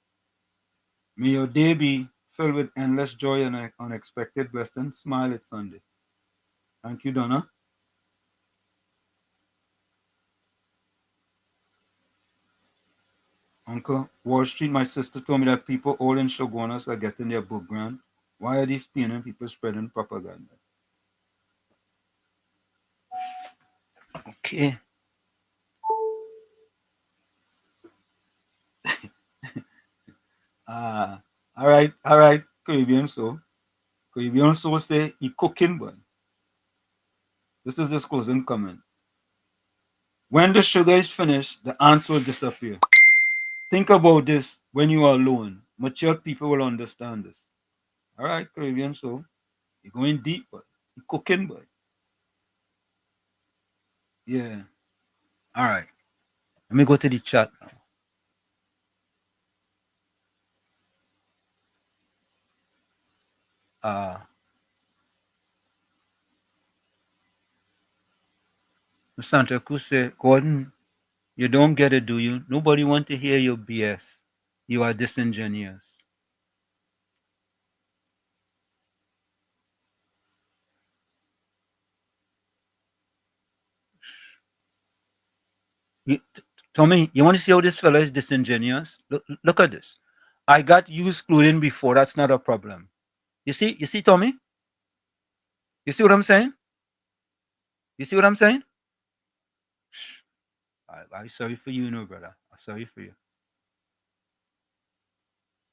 May your day be filled with endless joy and unexpected blessings. Smile, it's Sunday. Thank you, Donna. Uncle Wall Street, my sister told me that people all in Shogunas are getting their book grant. Why are these PNM people spreading propaganda? Okay. All right, Caribbean Soul. Caribbean Soul say he cooking, but this is his closing comment. When the sugar is finished, the ants will disappear. Think about this when you are alone. Mature people will understand this. All right, Caribbean Soul. You're going deep, but you're cooking, but yeah. All right. Let me go to the chat now. Santa Cruz said, Gordon, you don't get it, do you? Nobody want to hear your BS. You are disingenuous. Tommy, you want to see how this fella is disingenuous? Look at this. I got used clothing before. That's not a problem. You see, Tommy? You see what I'm saying? You see what I'm saying? I'm sorry for you, no, brother. I'm sorry for you.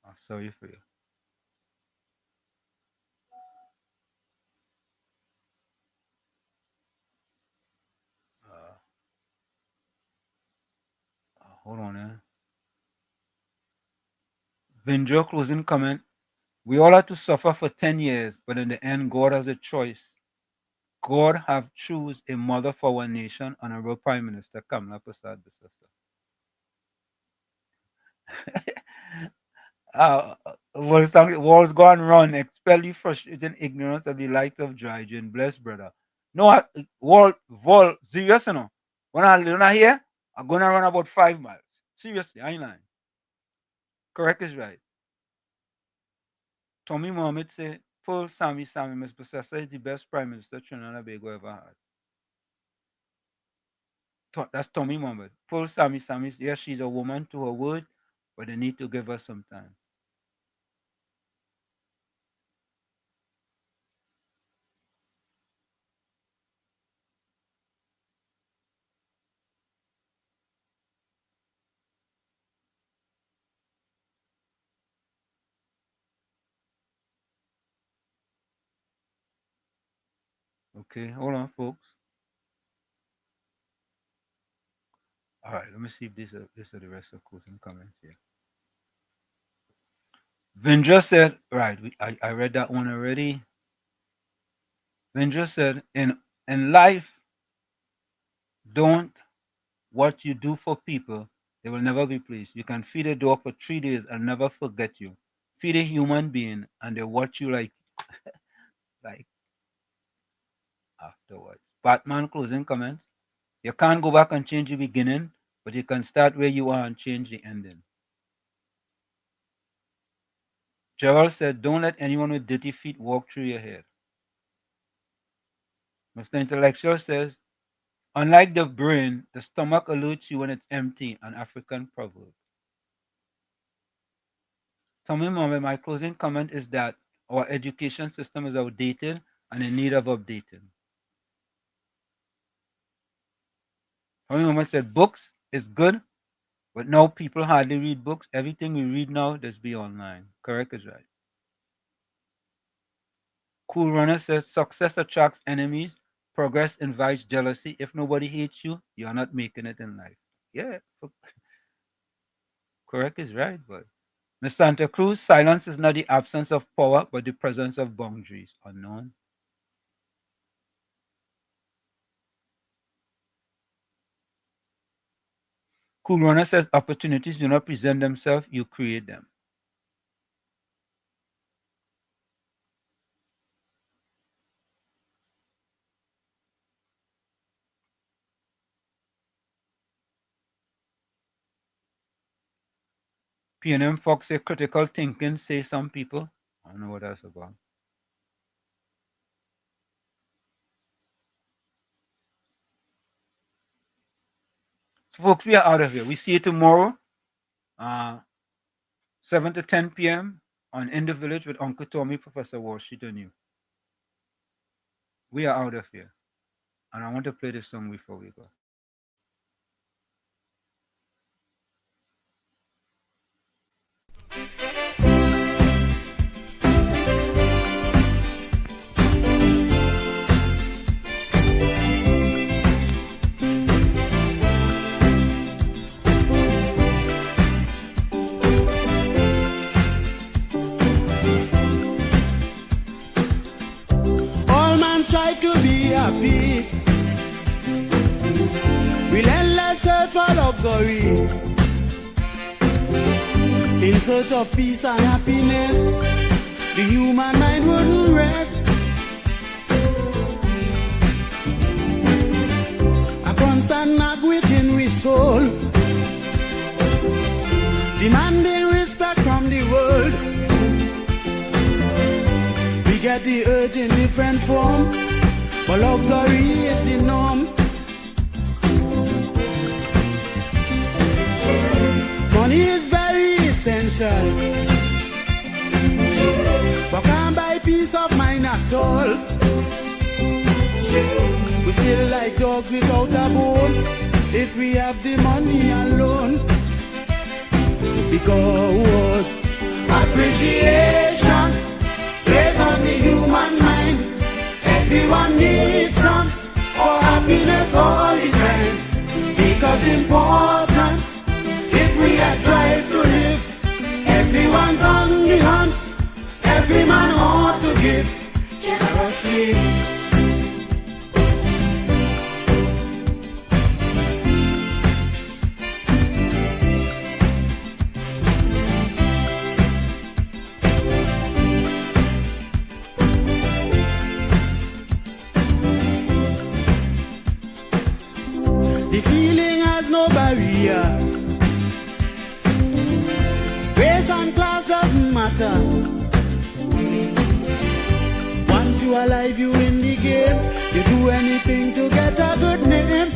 I'm sorry for you. Hold on, Vindra closing comment. We all have to suffer for 10 years, but in the end, God has a choice. God have choose a mother for our nation, Honorable Prime Minister Kamala Prasad Bisasa. Walls gone run, expel the frustrating ignorance of the light of Drygen. Bless brother. No, Vol, serious, you know. When I hear, I'm gonna run about 5 miles. Seriously, I ain't lying. Correct is right. Tommy Mohammed said, Paul Sammy, Ms. Besessa is the best Prime Minister Trinidad and Tobago ever had. That's Tommy Mohammed. Paul Sammy, yes, she's a woman to her word, but they need to give her some time. Okay, hold on, folks. All right, let me see if these are the rest of the closing comments here. Vindra said, right, I read that one already. Vindra said, in life, don't what you do for people, they will never be pleased. You can feed a dog for 3 days and never forget you. Feed a human being and they watch you like afterwards. Batman closing comments. You can't go back and change the beginning, but you can start where you are and change the ending. Gerald said, don't let anyone with dirty feet walk through your head. Mr. Intellectual says, unlike the brain, the stomach alerts you when it's empty, an African proverb. Tommy Mohammed, my closing comment is that our education system is outdated and in need of updating. Tommy Mohammed said, books is good, but now people hardly read books. Everything we read now does be online. Correct is right. Cool Runner says, success attracts enemies. Progress invites jealousy. If nobody hates you, you're not making it in life. Yeah. Correct is right, but Ms. Santa Cruz, silence is not the absence of power, but the presence of boundaries. Unknown. Cool Runner says, opportunities do not present themselves, you create them. PNM Fox say critical thinking, say some people. I don't know what that's about. So folks, we are out of here. We see you tomorrow, 7 to 10 p.m. on In the Village with Uncle Tommy, Professor Wall Street, and you. We are out of here. And I want to play this song before we go. Try to be happy. Relentless search for luxury. In search of peace and happiness, the human mind wouldn't rest. A constant knock within we soul, demanding respect from the world. We get the urge in different form, but luxury is the norm. Money is very essential. at all. We still like dogs without a bone if we have the money alone. Because appreciation plays on the human mind. Everyone needs some for happiness all the time. Because importance, if we are drive to live, everyone's on the hunt. Every man ought to give generously. The feeling has no barrier. Race and class doesn't matter. Once you are alive, you in the game. You do anything to get a good name.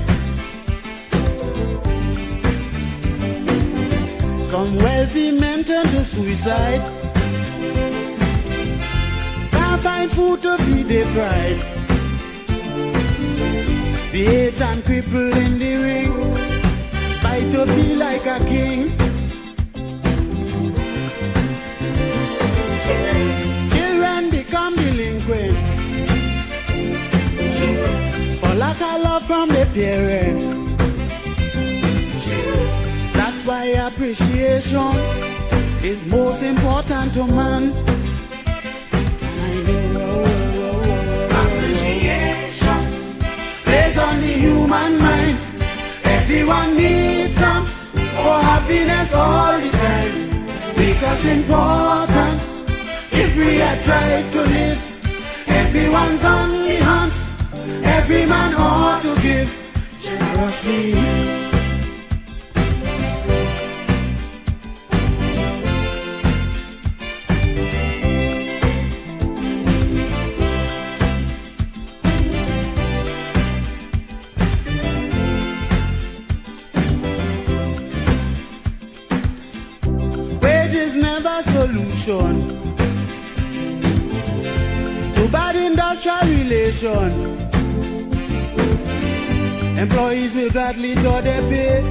Some wealthy men turn to suicide. Can't find food to feed their pride. The aged and crippled in the ring fight to be like a king. Children become delinquents for lack of love from their parents. That's why appreciation is most important to man. Appreciation plays on the human mind. Everyone needs some for happiness all the time. Because important, if we are drive to live, everyone's on the hunt. Every man ought to give generously. Solution to bad industrial relations. Employees will gladly draw their pay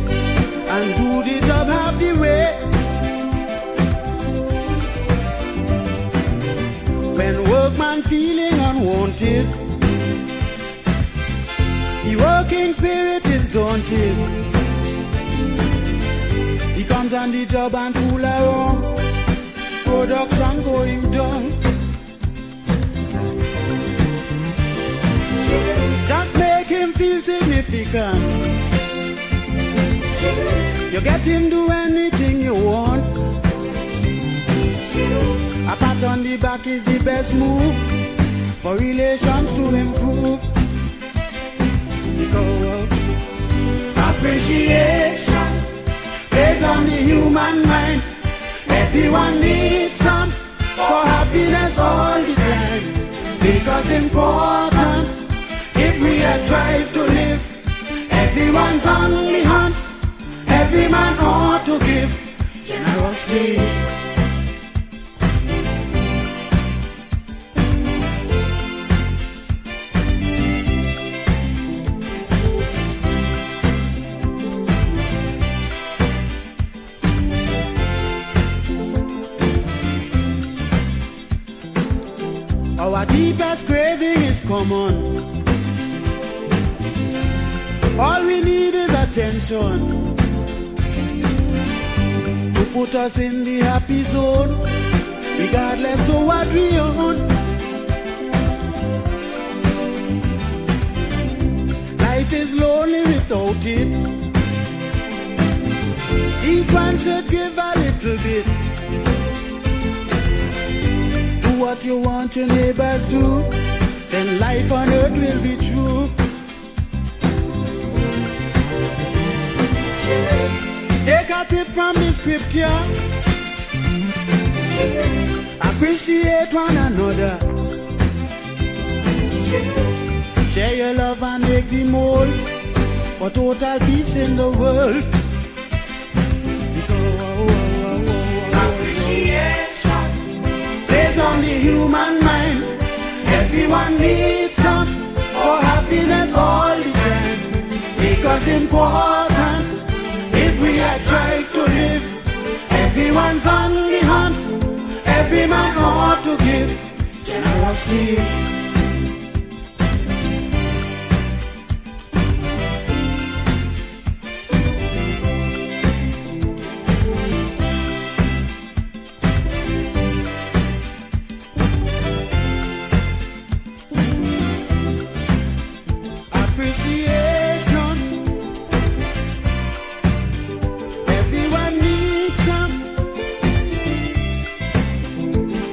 and do the job half the way. When workman feeling unwanted, the working spirit is daunted. He comes on the job and fool around. Production going down. Just make him feel significant. You get him do anything you want. A pat on the back is the best move for relations to improve. Because appreciation is on the human mind. Everyone needs some for happiness all the time. Because important, if we are drive to live, everyone's on the hunt. Every man ought to give generously. Our deepest craving is common. All we need is attention to put us in the happy zone, regardless of what we own. Life is lonely without it. Each one should give a little bit. What you want your neighbors do, then life on earth will be true. Take a tip from the scripture. Appreciate one another. Share your love and make the mold for total peace in the world. Appreciation plays on the human mind. Everyone needs some for happiness all the time. Because important if we are trying to live. Everyone's on the hunt. Every man ought to give generously. Appreciation. Everyone needs some.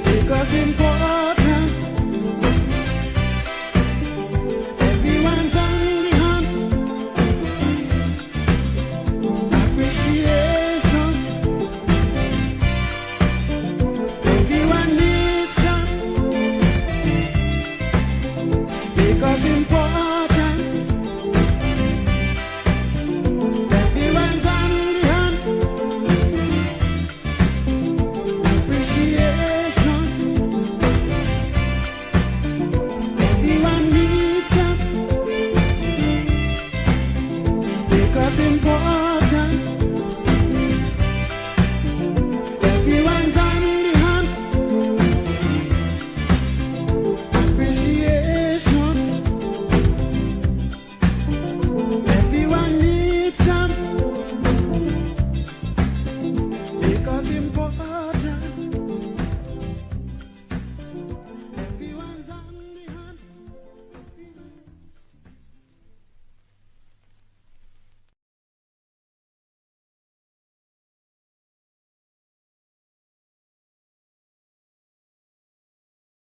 Because important. Everyone's on the hunt. Appreciation. Everyone needs some. Because important. Everyone's on the hunt. Appreciation. Everyone needs some. Because important.